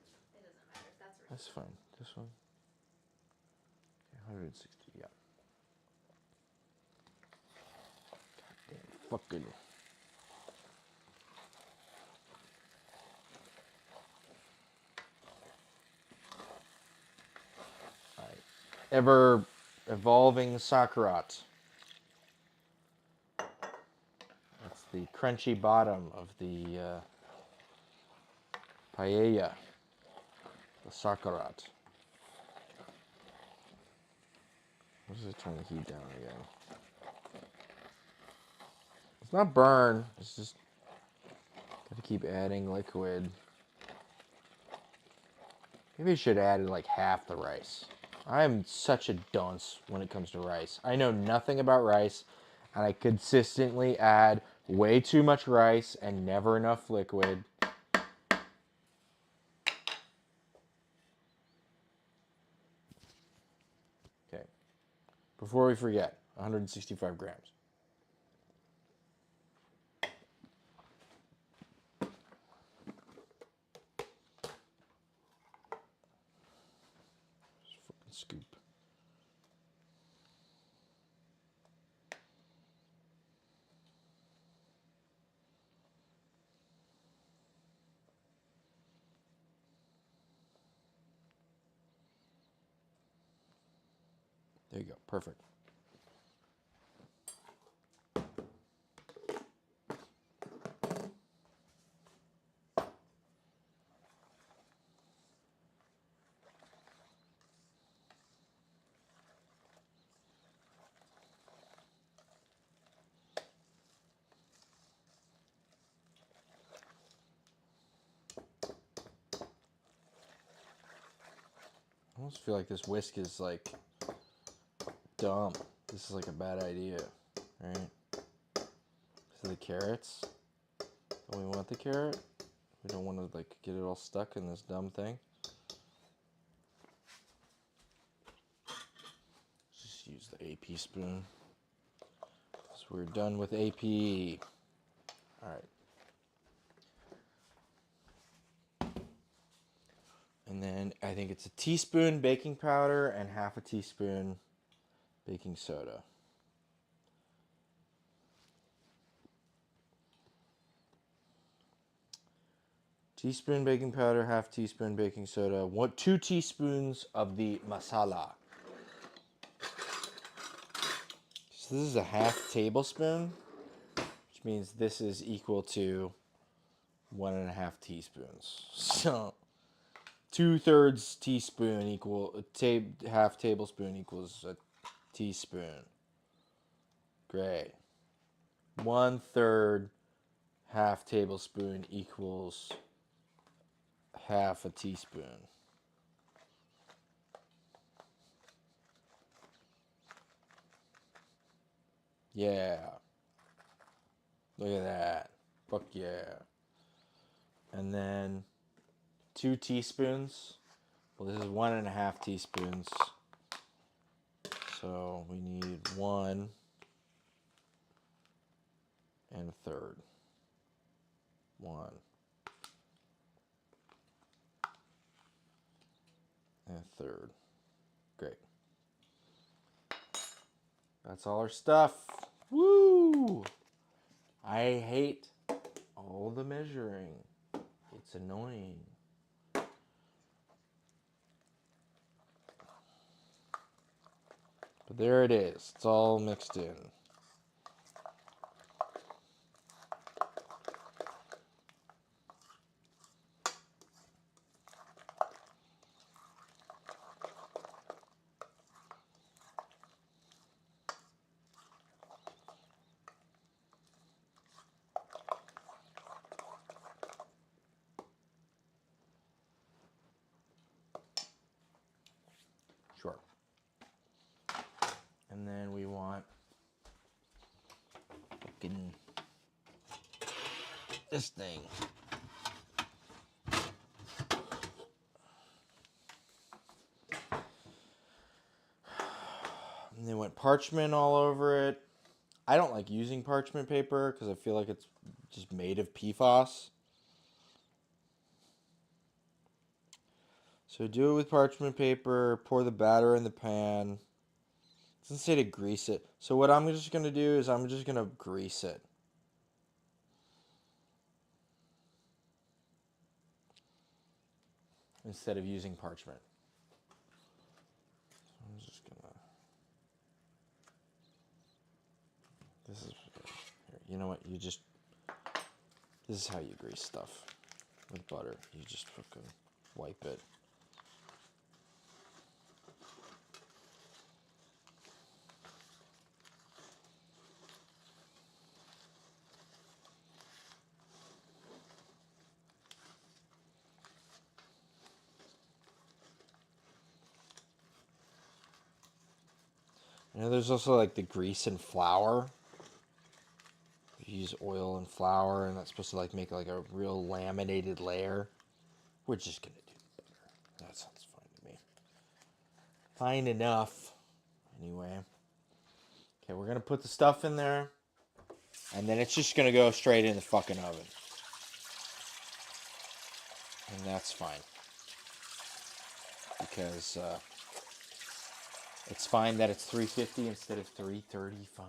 It doesn't matter if that's That's fine. This one. Okay, 160. Yeah. Goddamn fucking. Alright. Ever evolving Sakurat. That's the crunchy bottom of the paella. The Sakurat. What is it turn the heat down again? It's not burn. It's just gotta keep adding liquid. Maybe I should add like half the rice. I'm such a dunce when it comes to rice. I know nothing about rice, and I consistently add way too much rice and never enough liquid. Okay. Before we forget, 165 grams. Just fucking scoop. There you go. Perfect. I almost feel like this whisk is like dumb. This is like a bad idea, right? So the carrots. Don't we want the carrot? We don't want to like get it all stuck in this dumb thing. Just use the AP spoon. So we're done with AP. All right. And then I think it's a teaspoon baking powder and half a teaspoon baking soda. Teaspoon baking powder, half teaspoon baking soda, 2 teaspoons of the masala. So this is a half tablespoon, which means this is equal to 1.5 teaspoons. So 2/3 teaspoon equal half tablespoon equals a teaspoon. Great. 1/3 half tablespoon equals half a teaspoon. Yeah. Look at that. Fuck yeah. And then 2 teaspoons. Well, this is 1.5 teaspoons. So we need 1 1/3. 1 1/3. Great. That's all our stuff. Woo! I hate all the measuring. It's annoying. But there it is. It's all mixed in. Sure. And then we want fucking this thing. And they went parchment all over it. I don't like using parchment paper because I feel like it's just made of PFAS. So do it with parchment paper, pour the batter in the pan. It doesn't say to grease it. So what I'm just going to do is I'm just going to grease it. Instead of using parchment. I'm just going to... This is... Here, you know what? You just... This is how you grease stuff with butter. You just fucking wipe it. There's also like the grease and flour. You use oil and flour, and that's supposed to like make like a real laminated layer. We're just gonna do butter. That sounds fine to me. Fine enough. Anyway. Okay, we're gonna put the stuff in there, and then it's just gonna go straight in the fucking oven. And that's fine. Because it's fine that it's 350 instead of 335.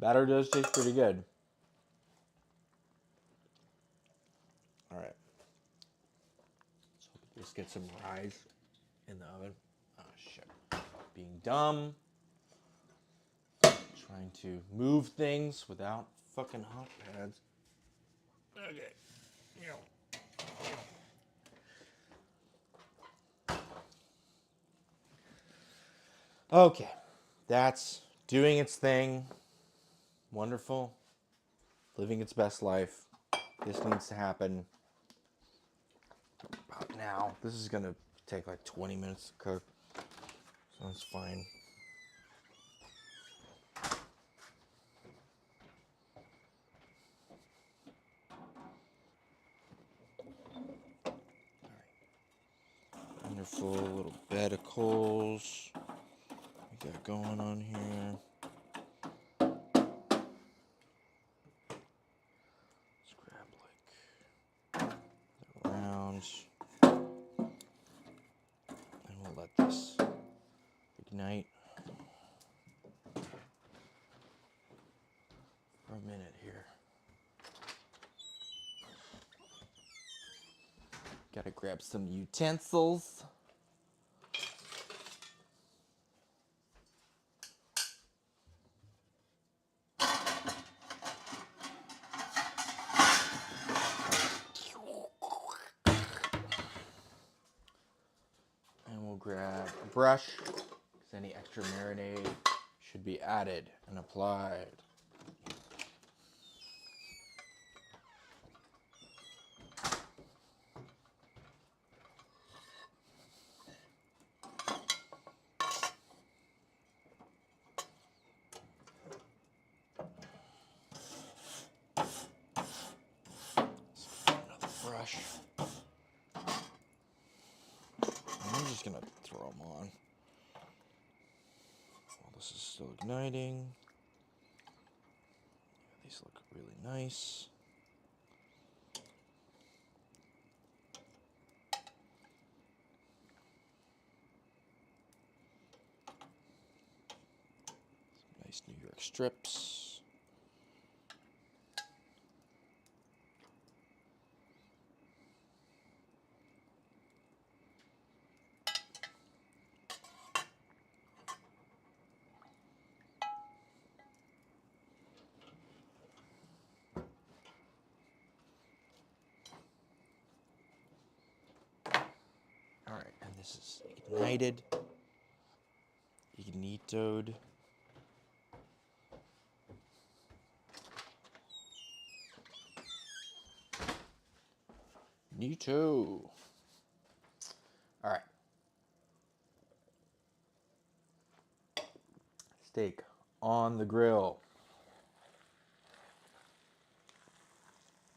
Batter does taste pretty good. All right. So let's get some rice in the oven. Oh shit. Being dumb. Trying to move things without fucking hot pads. Okay. Okay. That's doing its thing. Wonderful. Living its best life. This needs to happen about now. This is gonna take like 20 minutes to cook. So that's fine. Wonderful little bed of coals we got going on here. Let's grab like the rounds, and we'll let this ignite for a minute here. Gotta grab some utensils. And we'll grab a brush, because any extra marinade should be added and applied. Another brush. I'm just gonna throw them on while this is still igniting. These look really nice. Some nice New York strips. All right, and this is ignited, ignitoed. Nito. All right. Steak on the grill.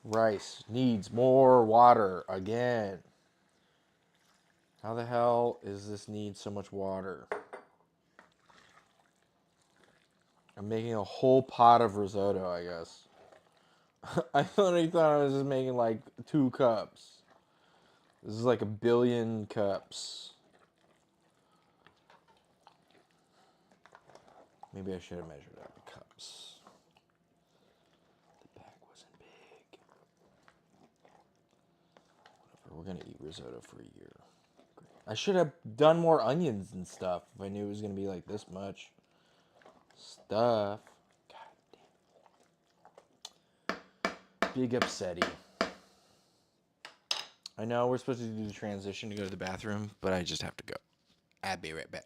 Rice needs more water again. How the hell is this need so much water? I'm making a whole pot of risotto, I guess. I thought I was just making like 2 cups. This is like 1,000,000,000 cups. Maybe I should have measured out the cups. The bag wasn't big. Whatever, we're gonna eat risotto for a year. I should have done more onions and stuff if I knew it was gonna be like this much stuff. God damn. Big upsetty. I know we're supposed to do the transition to go to the bathroom, but I just have to go. I'll be right back.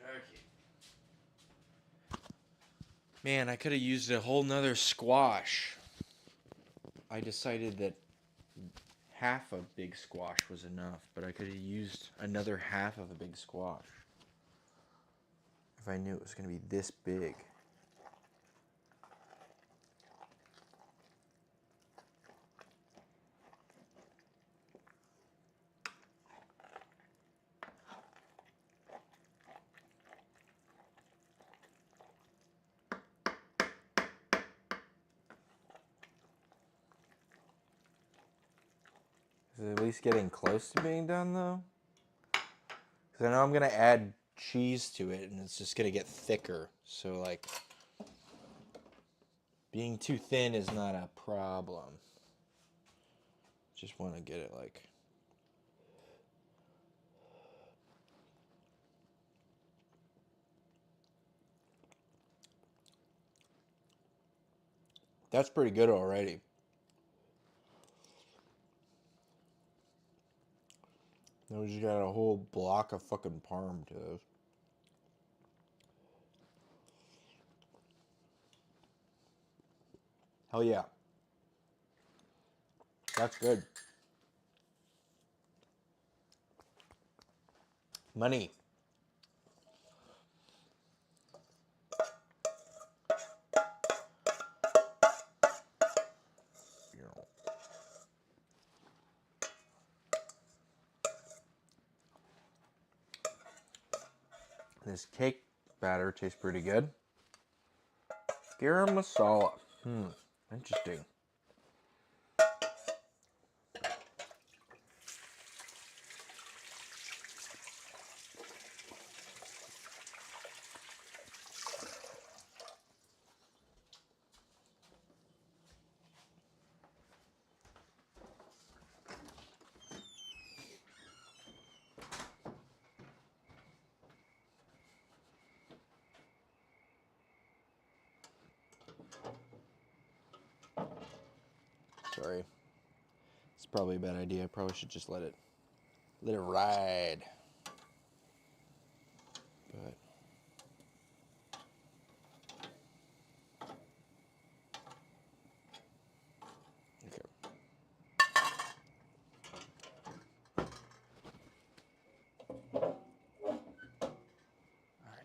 Okay. Man, I could have used a whole nother squash. I decided that half a big squash was enough, but I could have used another half of a big squash if I knew it was going to be this big. Is it at least getting close to being done, though? Because I know I'm going to add cheese to it, and it's just going to get thicker. So, like, being too thin is not a problem. Just want to get it, like... That's pretty good already. Now we just got a whole block of fucking parm to those. Hell yeah. That's good. Money. This cake batter tastes pretty good. Garam masala. Interesting. Sorry. It's probably a bad idea. I probably should just let it ride. But okay. All right.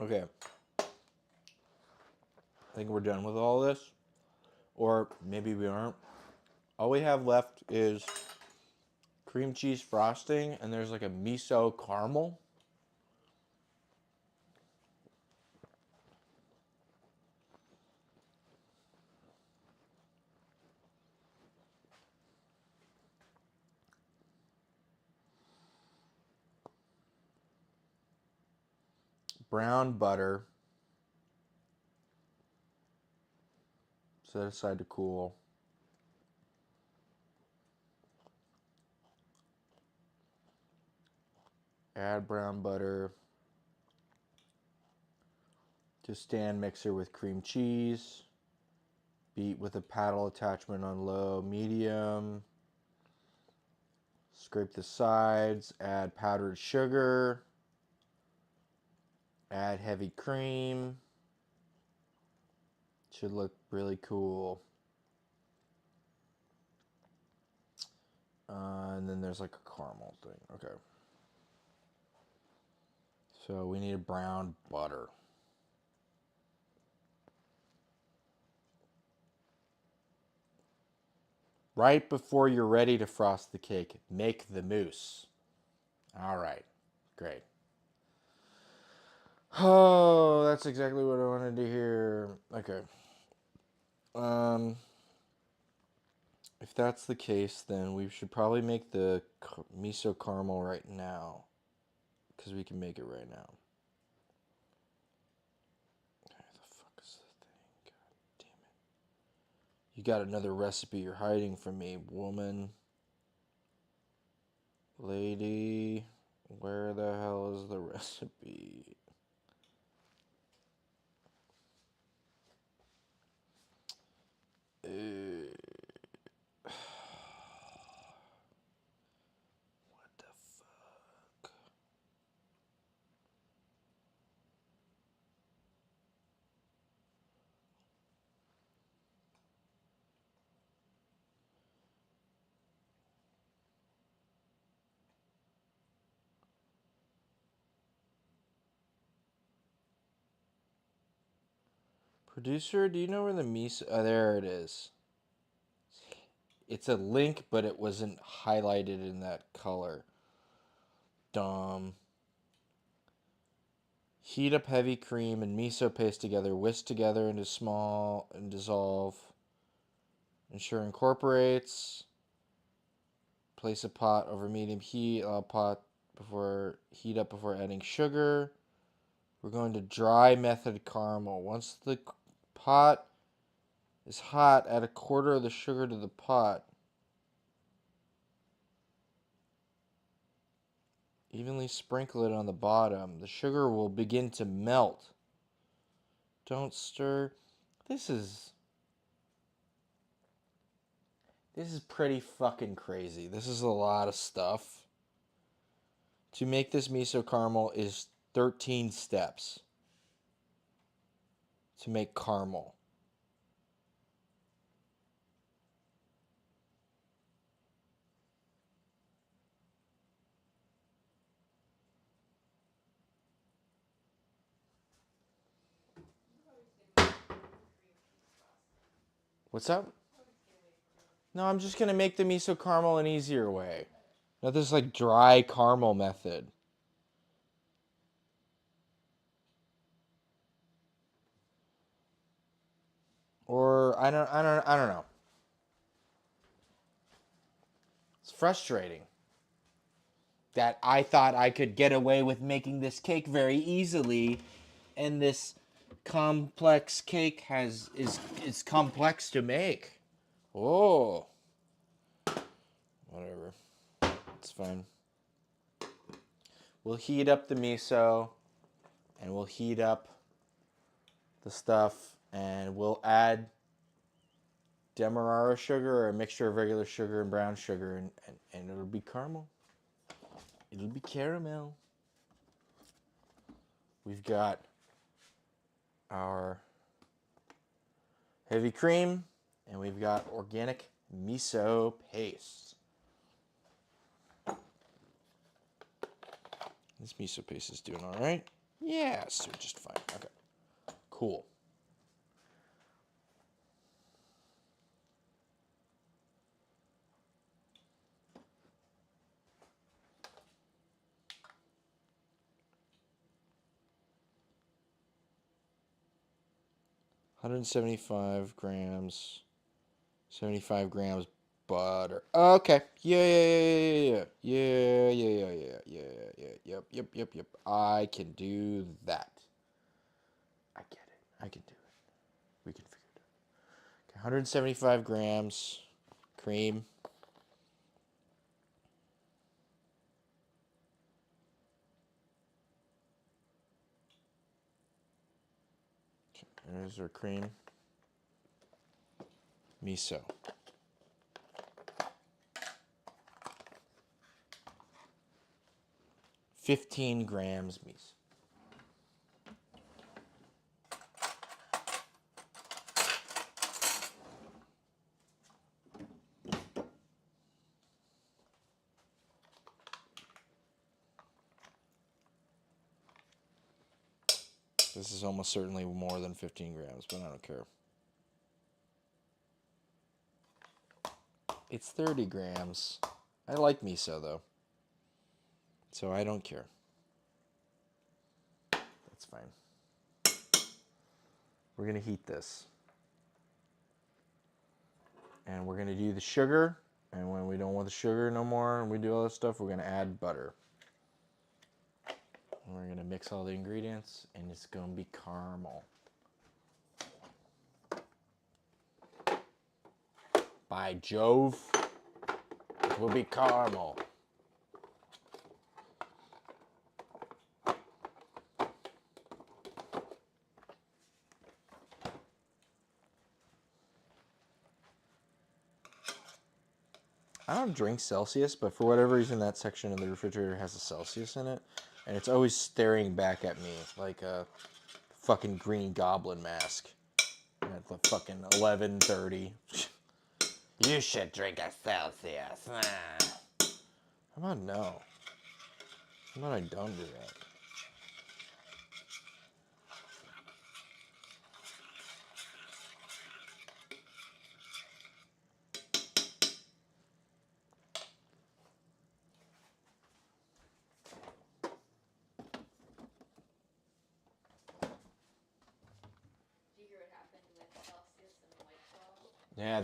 Okay. I think we're done with all this. Or maybe we aren't. All we have left is cream cheese frosting, and there's like a miso caramel. Brown butter. Set aside to cool. Add brown butter to stand mixer with cream cheese. Beat with a paddle attachment on low, medium. Scrape the sides. Add powdered sugar. Add heavy cream. Should look really cool. And then there's like a caramel thing. Okay. So we need brown butter. Right before you're ready to frost the cake, make the mousse. All right. Great. Oh, that's exactly what I wanted to hear. Okay. If that's the case, then we should probably make the miso caramel right now, because we can make it right now. Where the fuck is the thing? God damn it. You got another recipe you're hiding from me, woman. Lady, where the hell is the recipe? What the fuck? Producer, do you know where the miso... Oh, there it is. It's a link, but it wasn't highlighted in that color. Dumb. Heat up heavy cream and miso paste together. Whisk together into small and dissolve. Ensure incorporates. Place a pot over medium heat. Allow pot before heat up before adding sugar. We're going to dry method caramel. Once the pot is hot, add a quarter of the sugar to the pot. Evenly sprinkle it on the bottom. The sugar will begin to melt. Don't stir. This is pretty fucking crazy. This is a lot of stuff. To make this miso caramel is 13 steps. To make caramel. What's up? No, I'm just gonna make the miso caramel an easier way. Not this like dry caramel method. Or I don't know. It's frustrating that I thought I could get away with making this cake very easily, and this complex cake is complex to make. Oh, whatever. It's fine. We'll heat up the miso, and we'll heat up the stuff, and we'll add demerara sugar or a mixture of regular sugar and brown sugar, and it'll be caramel. It'll be caramel. We've got our heavy cream, and we've got organic miso paste. This miso paste is doing all right. Yeah, so just fine. Okay. Cool. $175 grams, 75 grams butter. Okay. Yeah. Yep. I can do that. I get it. I can do it. We can figure it out. Okay, 175 grams cream. Okay, there's our cream. Miso. 15 grams miso. This is almost certainly more than 15 grams, but I don't care. It's 30 grams. I like miso, though. So I don't care. That's fine. We're going to heat this. And we're going to do the sugar. And when we don't want the sugar no more and we do all this stuff, we're going to add butter. And we're going to mix all the ingredients, and it's going to be caramel. By Jove, it will be caramel. I don't drink Celsius, but for whatever reason, that section of the refrigerator has a Celsius in it, and it's always staring back at me like a fucking Green Goblin mask at the fucking 11:30. You should drink a Celsius. How about no? How about I don't do that? Did you hear what happened with Celsius and White Claw? Yeah,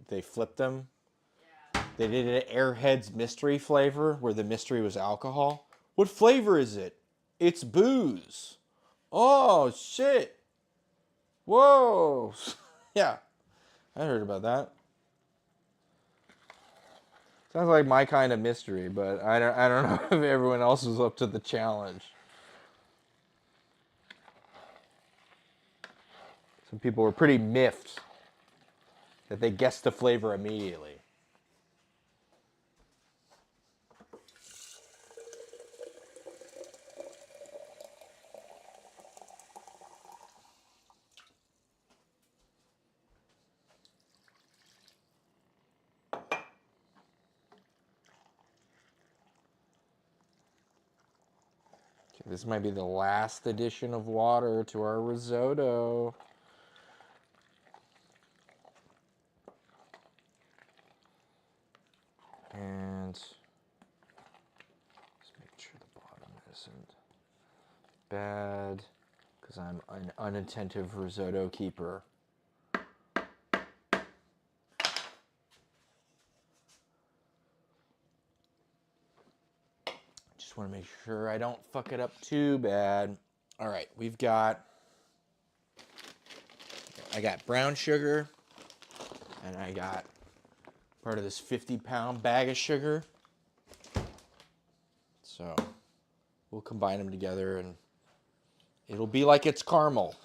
they flipped them. Yeah. They did an Airheads mystery flavor where the mystery was alcohol. What flavor is it? It's booze. Oh, shit. Whoa. Yeah, I heard about that. Sounds like my kind of mystery, but I don't know if everyone else was up to the challenge. Some people were pretty miffed that they guessed the flavor immediately. Okay, this might be the last addition of water to our risotto. And let's make sure the bottom isn't bad, because I'm an unattentive risotto keeper. Just want to make sure I don't fuck it up too bad. All right, I got brown sugar, and I got part of this 50-pound bag of sugar. So we'll combine them together, and it'll be like it's caramel.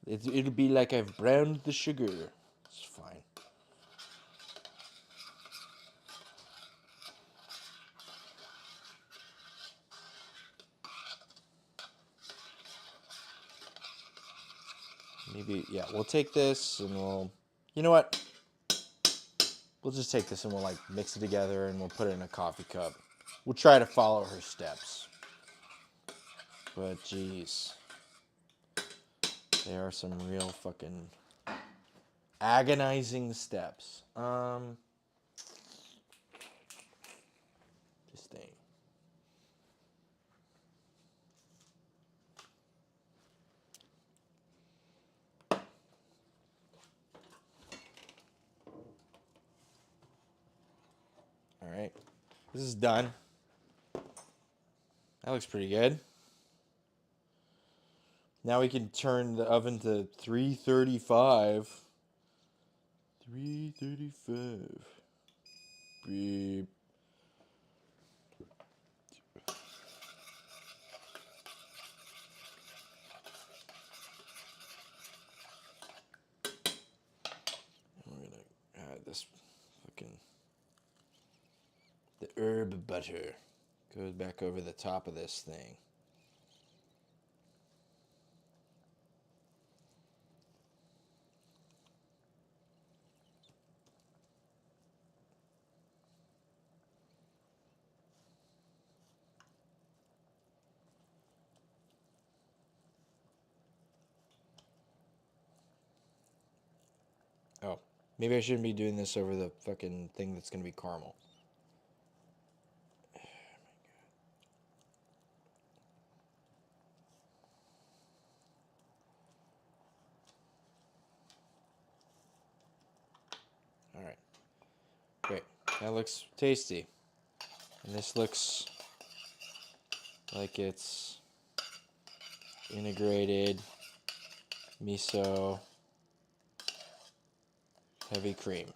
It'll be like I've browned the sugar. It's fine. Maybe, yeah, we'll take this and you know what? We'll just take this and we'll like mix it together and we'll put it in a coffee cup. We'll try to follow her steps. But geez, they are some real fucking agonizing steps. This thing. All right, this is done. That looks pretty good. Now we can turn the oven to 335. 335. Beep. We're gonna add this fucking the herb butter. Goes back over the top of this thing. Oh, maybe I shouldn't be doing this over the fucking thing that's gonna be caramel. All right, great. That looks tasty, and this looks like it's integrated miso heavy cream.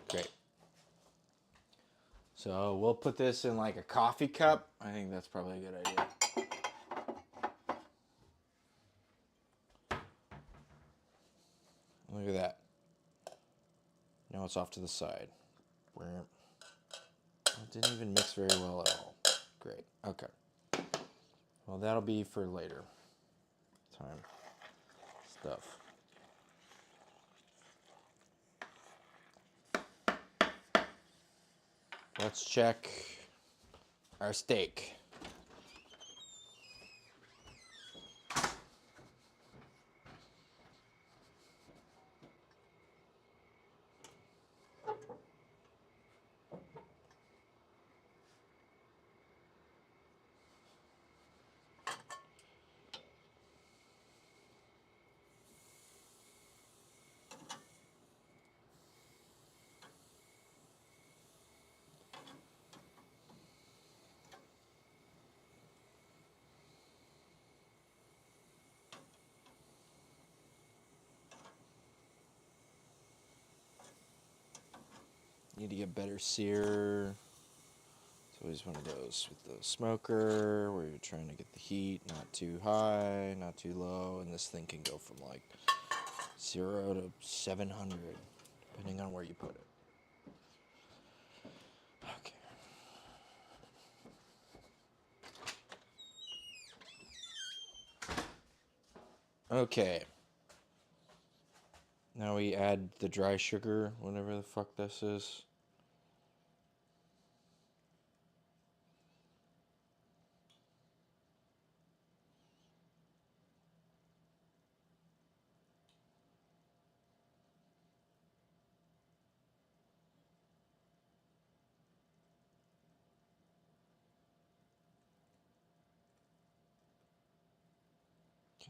Great. So we'll put this in like a coffee cup. I think that's probably a good idea. Look at that. Now it's off to the side. It didn't even mix very well at all. Great. Okay. Well, that'll be for later time stuff. Let's check our steak. Need to get better sear. It's always one of those with the smoker where you're trying to get the heat not too high, not too low, and this thing can go from like 0 to 700 depending on where you put it. Okay. Okay. Now we add the dry sugar, whatever the fuck this is.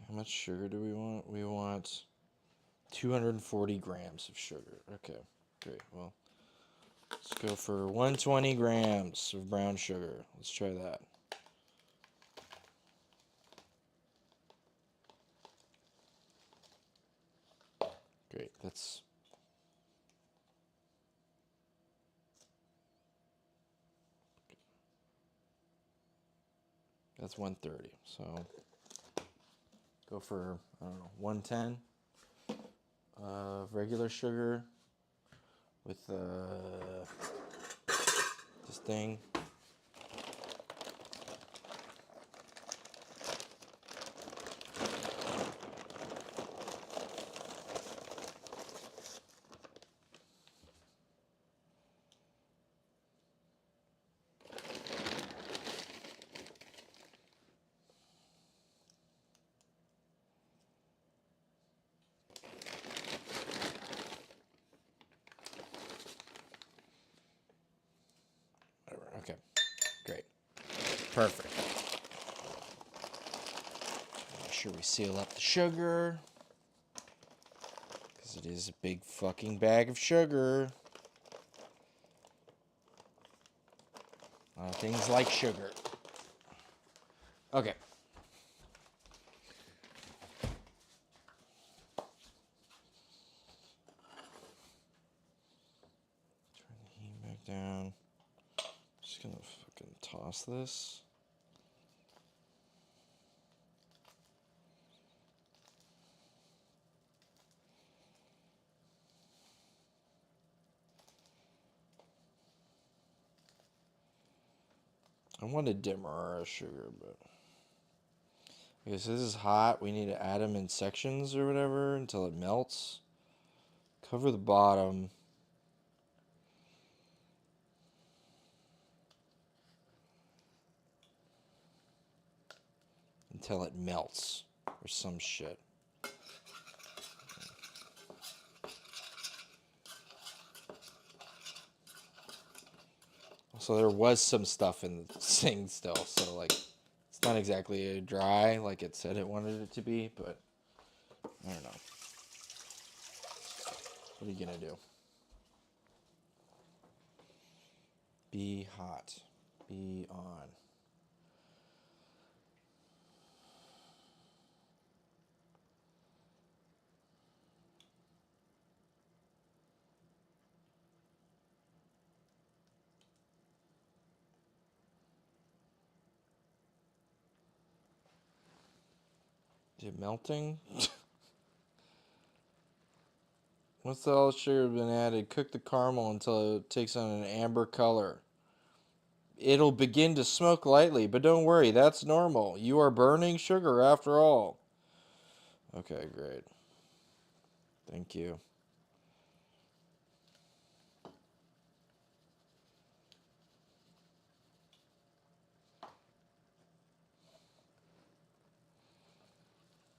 How much sugar do we want? We want 240 grams of sugar. Okay, great. Well, let's go for 120 grams of brown sugar. Let's try that. Great, that's 130. So go for, I don't know, 110 regular sugar with this thing. Okay, great. Perfect. Make sure we seal up the sugar. Because it is a big fucking bag of sugar. Things like sugar. Okay. Turn the heat back down. Just gonna fucking toss this. I wanted demerara sugar, but okay, so this is hot. We need to add them in sections or whatever until it melts. Cover the bottom. Until it melts or some shit. So there was some stuff in the thing still, so like it's not exactly dry like it said it wanted it to be, but I don't know. What are you gonna do? Be hot. Be on. Is it melting? Once all the sugar has been added, cook the caramel until it takes on an amber color. It'll begin to smoke lightly, but don't worry, that's normal. You are burning sugar after all. Okay, great. Thank you.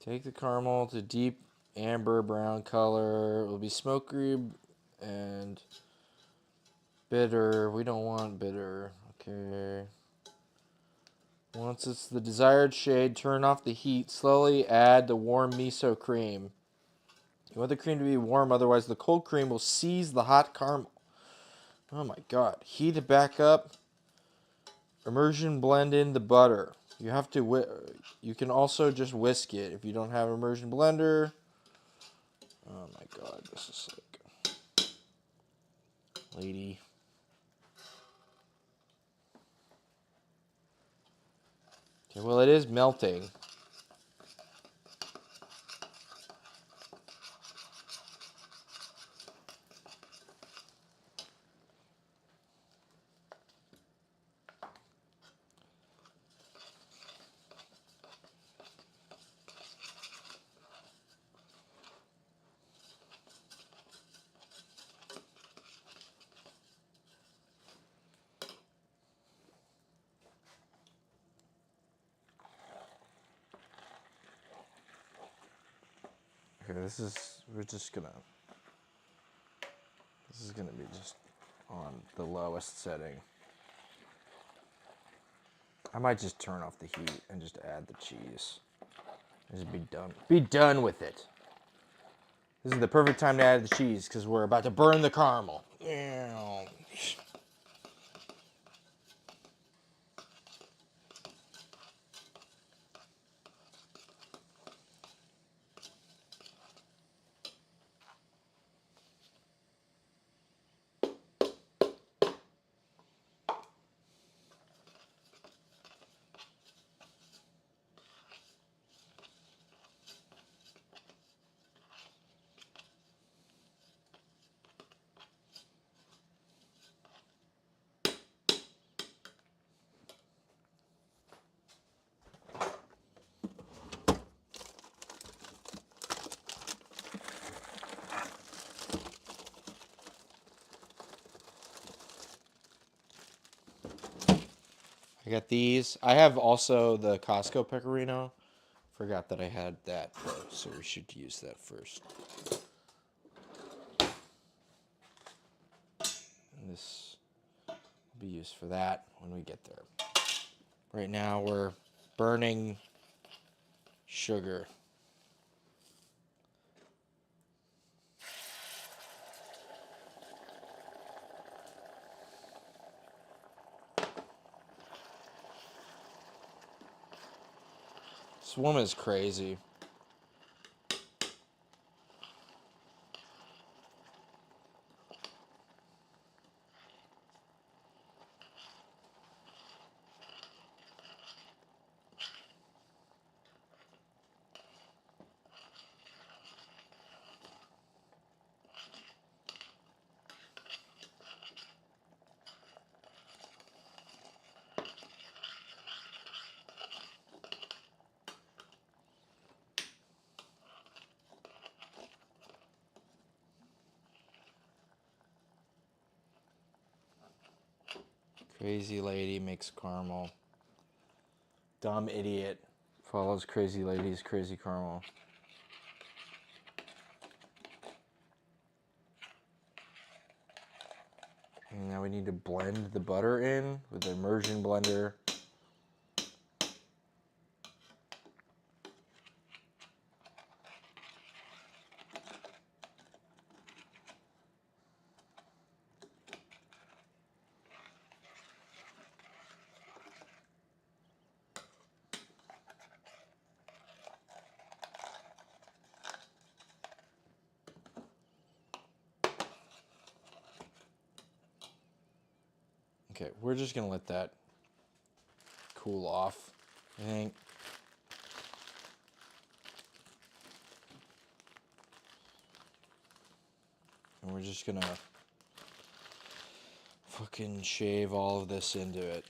Take the caramel to deep amber brown color. It will be smoky and bitter. We don't want bitter. Okay. Once it's the desired shade, turn off the heat. Slowly add the warm miso cream. You want the cream to be warm, otherwise the cold cream will seize the hot caramel. Oh my god. Heat it back up. Immersion blend in the butter. You have to you can also just whisk it if you don't have immersion blender. Oh my god, this is like lady. Okay, well it is melting. Okay, this is gonna be just on the lowest setting. I might just turn off the heat and just add the cheese. Just be done. Be done with it. This is the perfect time to add the cheese because we're about to burn the caramel. I got these. I have also the Costco pecorino. Forgot that I had that, though, so we should use that first. And this will be used for that when we get there. Right now we're burning sugar. This woman is crazy. Crazy lady makes caramel. Dumb idiot follows crazy lady's crazy caramel. And now we need to blend the butter in with the immersion blender. Okay, we're just gonna let that cool off, I think. And we're just gonna fucking shave all of this into it.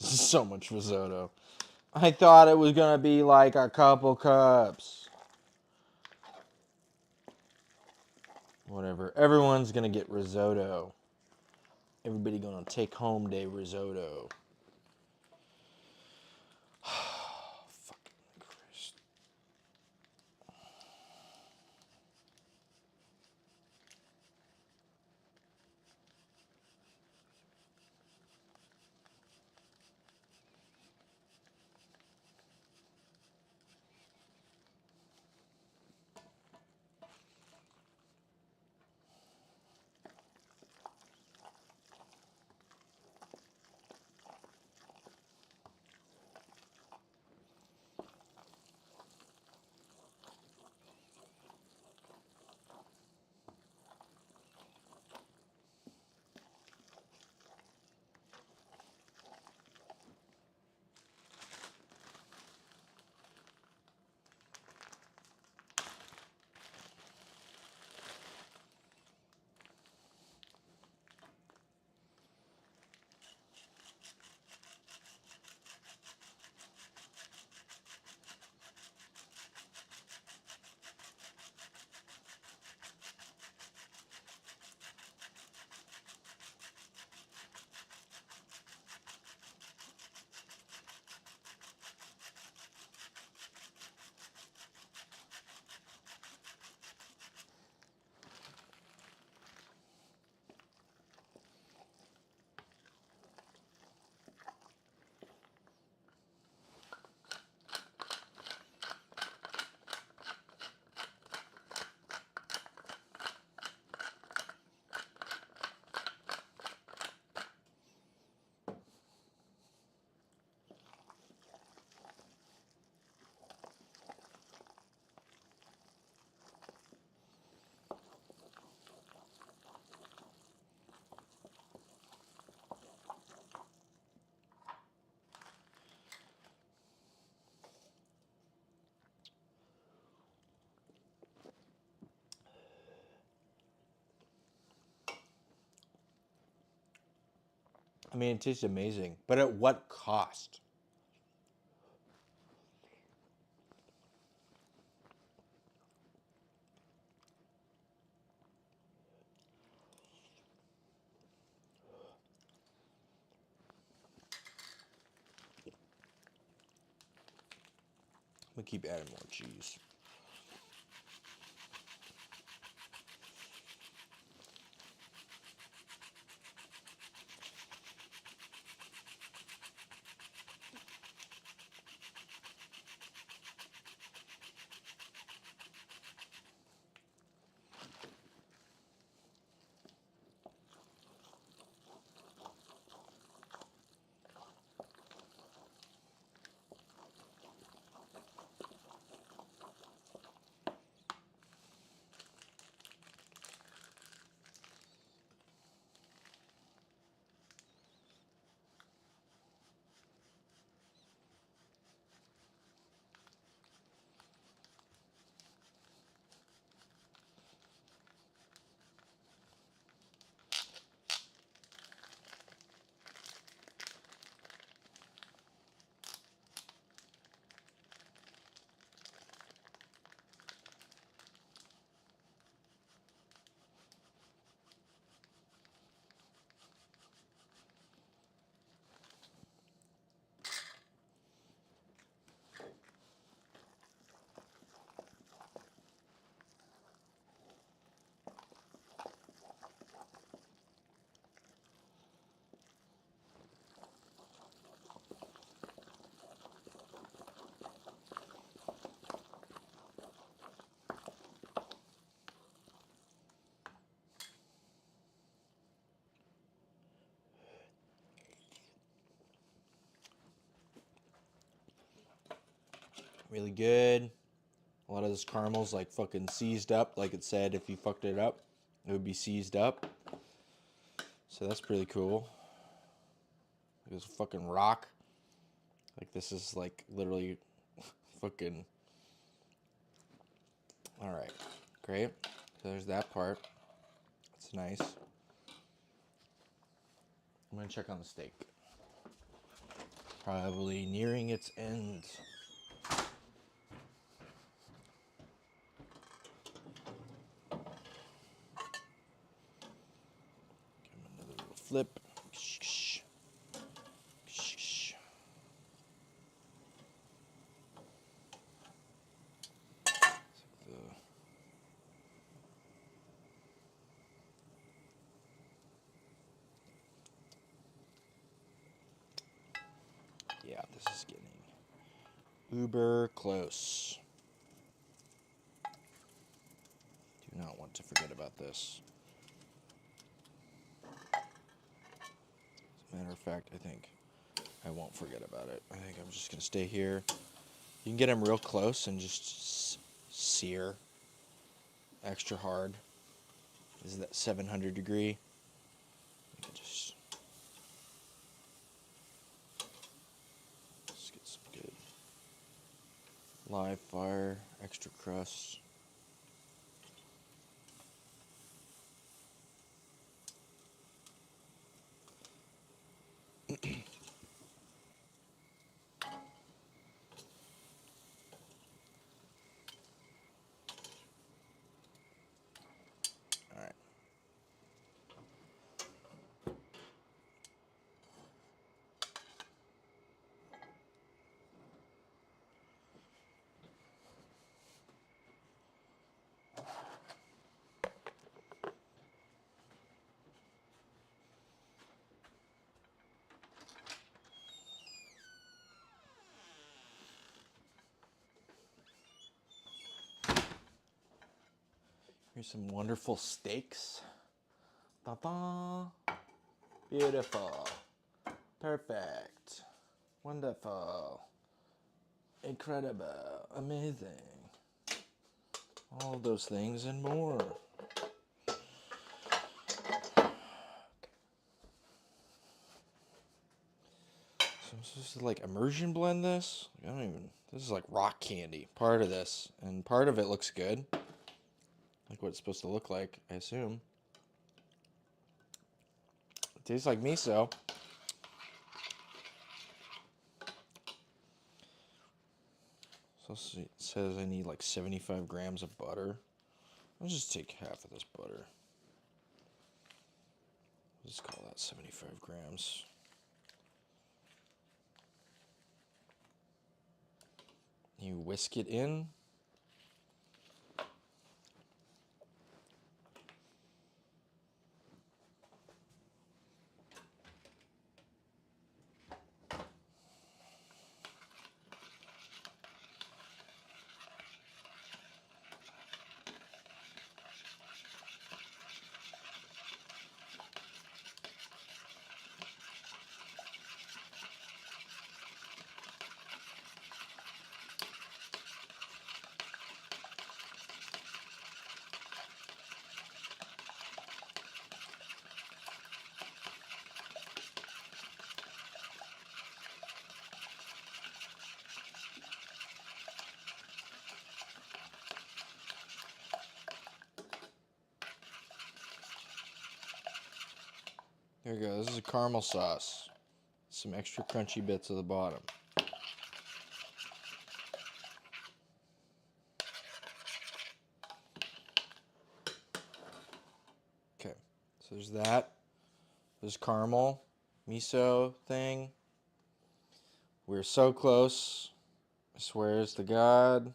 So much risotto. I thought it was gonna be like a couple cups. Whatever. Everyone's gonna get risotto. Everybody gonna take home day risotto. Fucking Christ. I mean, it tastes amazing, but at what cost? I'm gonna keep adding more cheese. Really good. A lot of this caramel's like fucking seized up, like it said if you fucked it up, it would be seized up. So that's pretty cool. It's a fucking rock. Like this is like literally fucking. All right, great. So there's that part. That's nice. I'm gonna check on the steak. Probably nearing its end. Give him another little flip. Yeah, this is getting uber close. Do not want to forget about this. As a matter of fact, I think I won't forget about it. I think I'm just going to stay here. You can get them real close and just sear extra hard. This is that 700 degree. You can just get some good live fire, extra crust. All right. Here's some wonderful steaks. Ta-da! Beautiful. Perfect. Wonderful. Incredible. Amazing. All of those things and more. So I'm supposed to like immersion blend this? I don't even. This is like rock candy. Part of this. And part of it looks good. Like what it's supposed to look like, I assume. It tastes like miso. So it says I need like 75 grams of butter. I'll just take half of this butter. Let's call that 75 grams. You whisk it in. There we go. This is a caramel sauce. Some extra crunchy bits at the bottom. Okay, so there's that. There's caramel, miso thing. We're so close. I swear to God.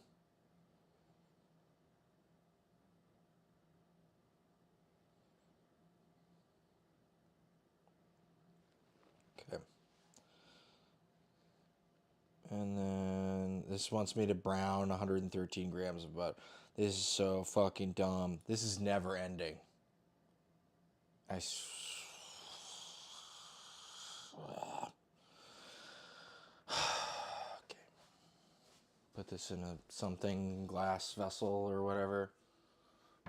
Okay. And then this wants me to brown 113 grams of butter. This is so fucking dumb. This is never ending. Okay. Put this in a something glass vessel or whatever.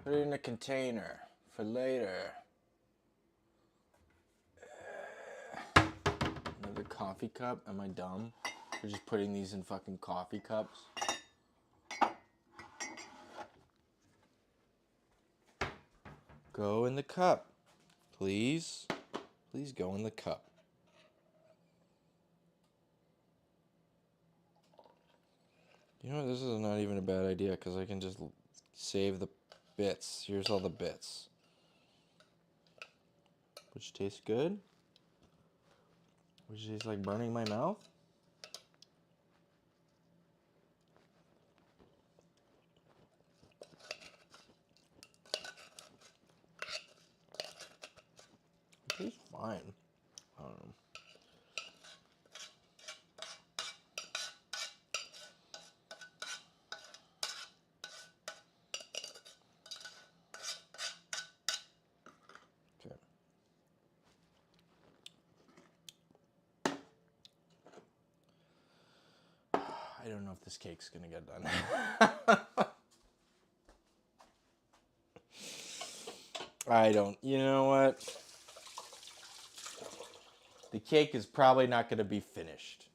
Put it in a container for later. Another coffee cup? Am I dumb? We're just putting these in fucking coffee cups. Go in the cup. Please. Please go in the cup. You know what? This is not even a bad idea because I can just save the bits. Here's all the bits. Which tastes good. Which tastes like burning my mouth. It tastes fine. I don't know. Okay. I don't know if this cake's gonna get done. I don't. You know what? The cake is probably not gonna be finished.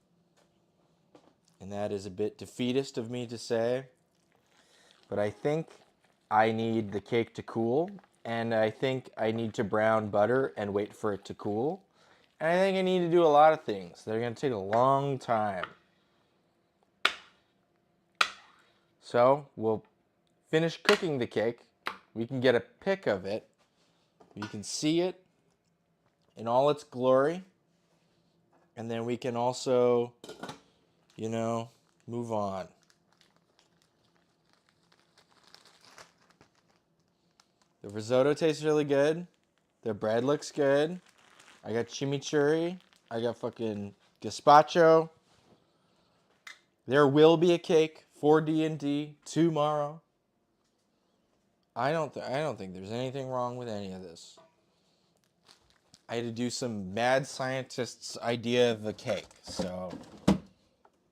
And that is a bit defeatist of me to say. But I think I need the cake to cool. And I think I need to brown butter and wait for it to cool. And I think I need to do a lot of things. They're going to take a long time. So we'll finish cooking the cake. We can get a pic of it. You can see it in all its glory. And then we can also, move on. The risotto tastes really good. The bread looks good. I got chimichurri. I got fucking gazpacho. There will be a cake for D&D tomorrow. I don't think there's anything wrong with any of this. I had to do some mad scientist's idea of a cake, so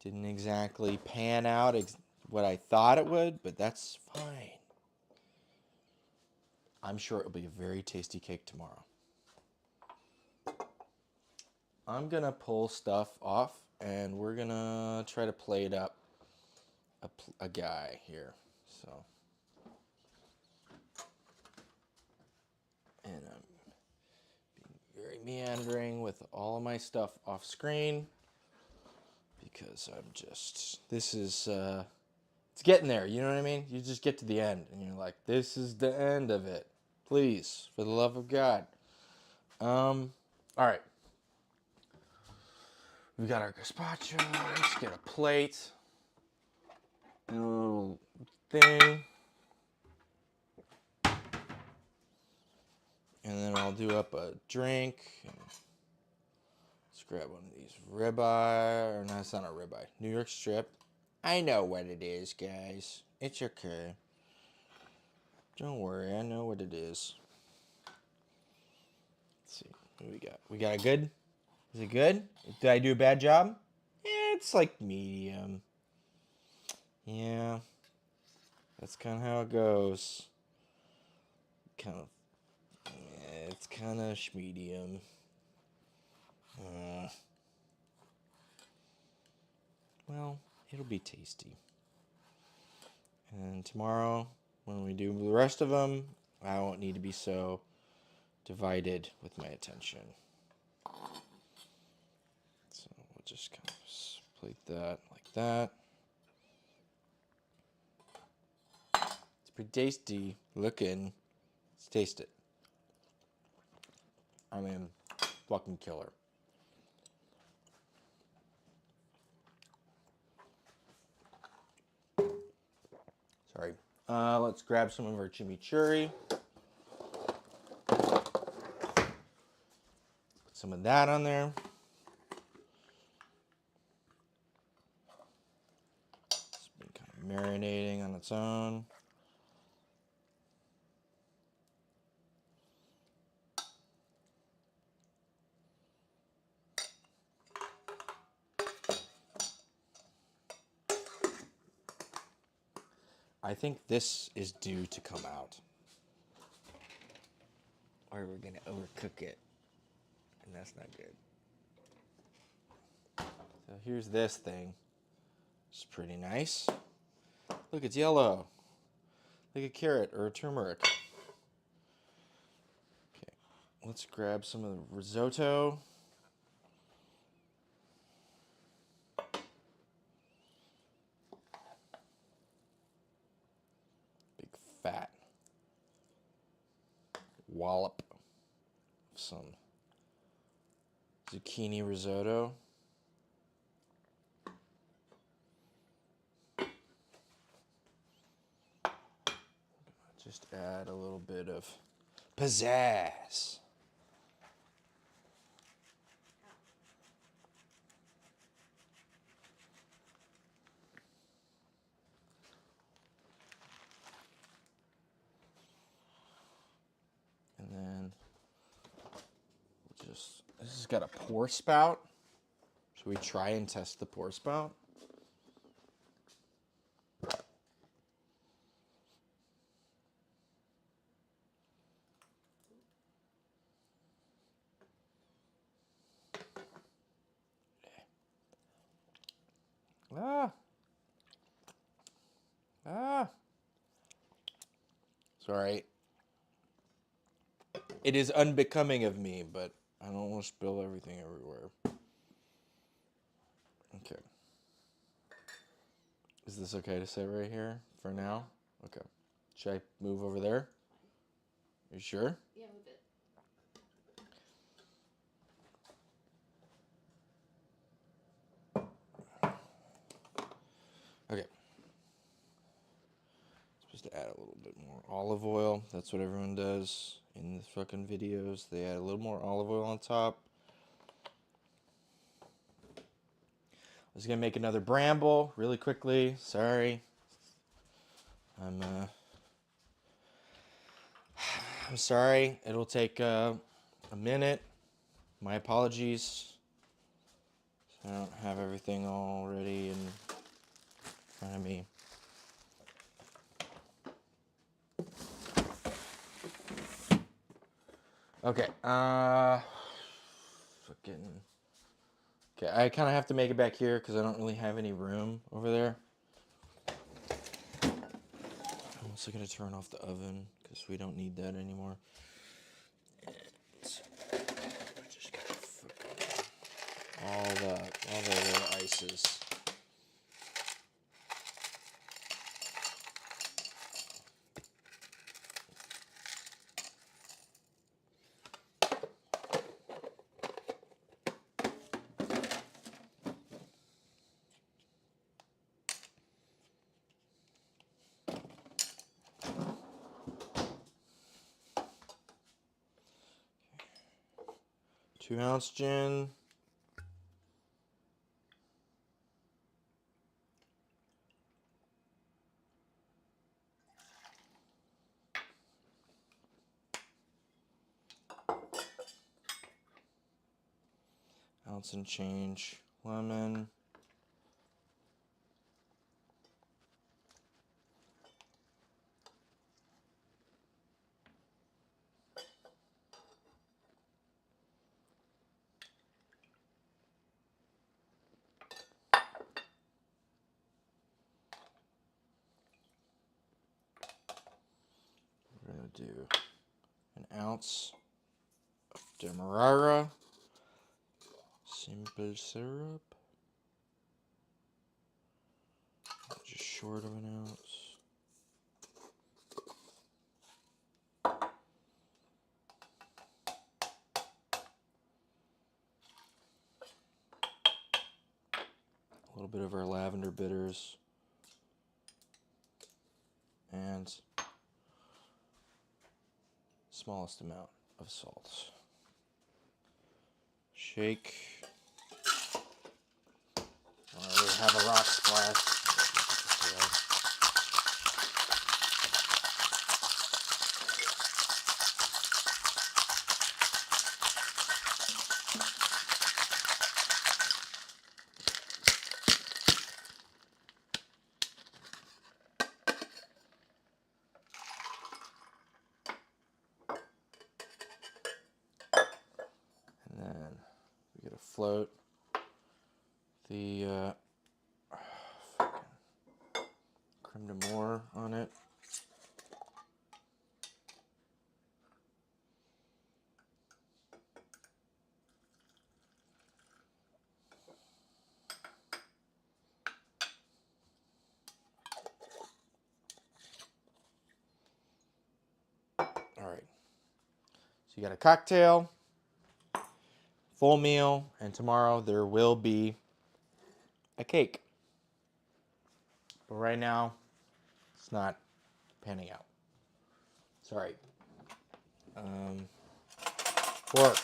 didn't exactly pan out what I thought it would, but that's fine. I'm sure it'll be a very tasty cake tomorrow. I'm gonna pull stuff off, and we're gonna try to plate up a guy here. So, and I'm being very meandering with all of my stuff off screen because I'm just. This is it's getting there. You know what I mean? You just get to the end, and you're like, this is the end of it. Please, for the love of God. All right. We got our gazpacho. Let's get a plate. A little thing. And then I'll do up a drink. Let's grab one of these ribeye. Or no, it's not a ribeye. New York strip. I know what it is, guys. It's okay. Don't worry, I know what it is. Let's see. What do we got? We got a good? Is it good? Did I do a bad job? It's like medium. Yeah. That's kind of how it goes. Kind of. Yeah, it's kind of medium. Well, it'll be tasty. And tomorrow, when we do the rest of them, I won't need to be so divided with my attention. So we'll just kind of plate that like that. It's pretty tasty looking. Let's taste it. I mean, fucking killer. Sorry. Let's grab some of our chimichurri. Put some of that on there. It's been kind of marinating on its own. I think this is due to come out. Or we're going to overcook it. And that's not good. So here's this thing. It's pretty nice. Look, it's yellow. Like a carrot or a turmeric. Okay, let's grab some of the risotto. Big fat wallop of some zucchini risotto. Just add a little bit of pizzazz. And then we'll just, this has got a pour spout. Should we try and test the pour spout? Sorry. It is unbecoming of me, but I don't want to spill everything everywhere. Okay. Is this okay to say right here for now? Okay. Should I move over there? Are you sure? Yeah, move it. Okay. Supposed to add a little bit more olive oil. That's what everyone does in the fucking videos. They add a little more olive oil on top. I was gonna make another bramble really quickly. Sorry. I'm sorry. It'll take a minute. My apologies. I don't have everything all ready in front of me. Okay. Fucking. Okay, I kind of have to make it back here because I don't really have any room over there. I'm also gonna turn off the oven because we don't need that anymore. And I just got all the little ices. 2-ounce gin. Ounce and change lemon. We're going to do an ounce of demerara. Simple syrup. Just short of an ounce. A little bit of our lavender bitters. And smallest amount of salt. Shake. We have a rock splash. And then we get a float. The creme d'amore on it. All right. So you got a cocktail, full meal, and tomorrow there will be a cake. But right now, it's not panning out. Sorry. Fork,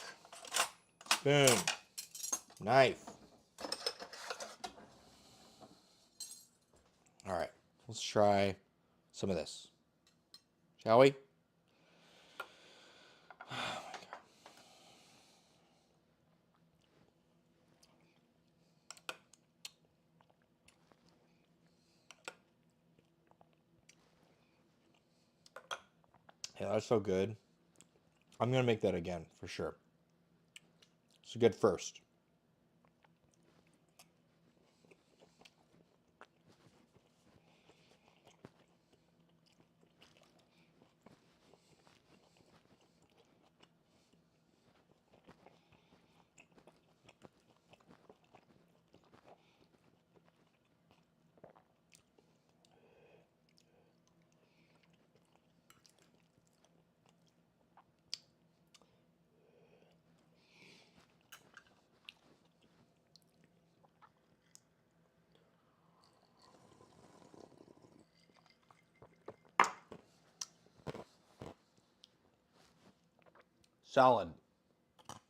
spoon, knife. All right, let's try some of this, shall we? Yeah, that's so good. I'm gonna make that again for sure. It's a good first.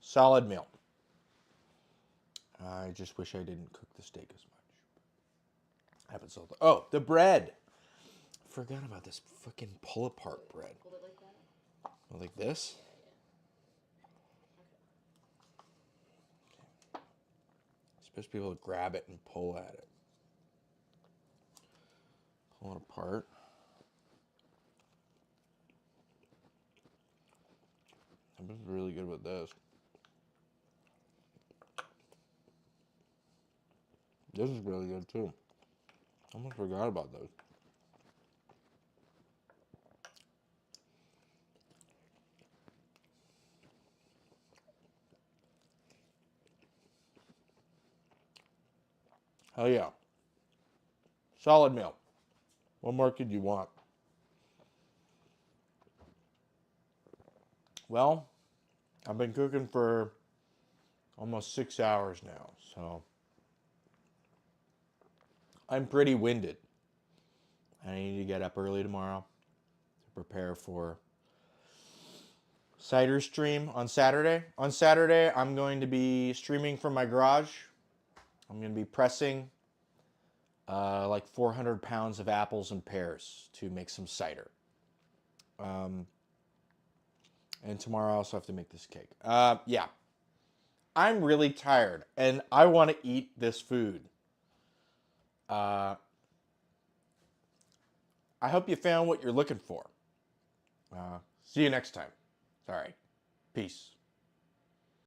Solid meal. I just wish I didn't cook the steak as much. I haven't sold it. Oh, the bread. Forgot about this fucking pull apart bread. Hold it like that. Oh, like this? Supposed to be able to grab it and pull at it. Pull it apart. I'm just really good with this. This is really good too. I almost forgot about those. Hell yeah. Solid meal. What more could you want? Well, I've been cooking for almost 6 hours now, so I'm pretty winded. I need to get up early tomorrow to prepare for cider stream on Saturday. On Saturday, I'm going to be streaming from my garage. I'm going to be pressing like 400 pounds of apples and pears to make some cider. And tomorrow I also have to make this cake. Yeah. I'm really tired and I want to eat this food. Uh, I hope you found what you're looking for. See you next time. All right. Peace.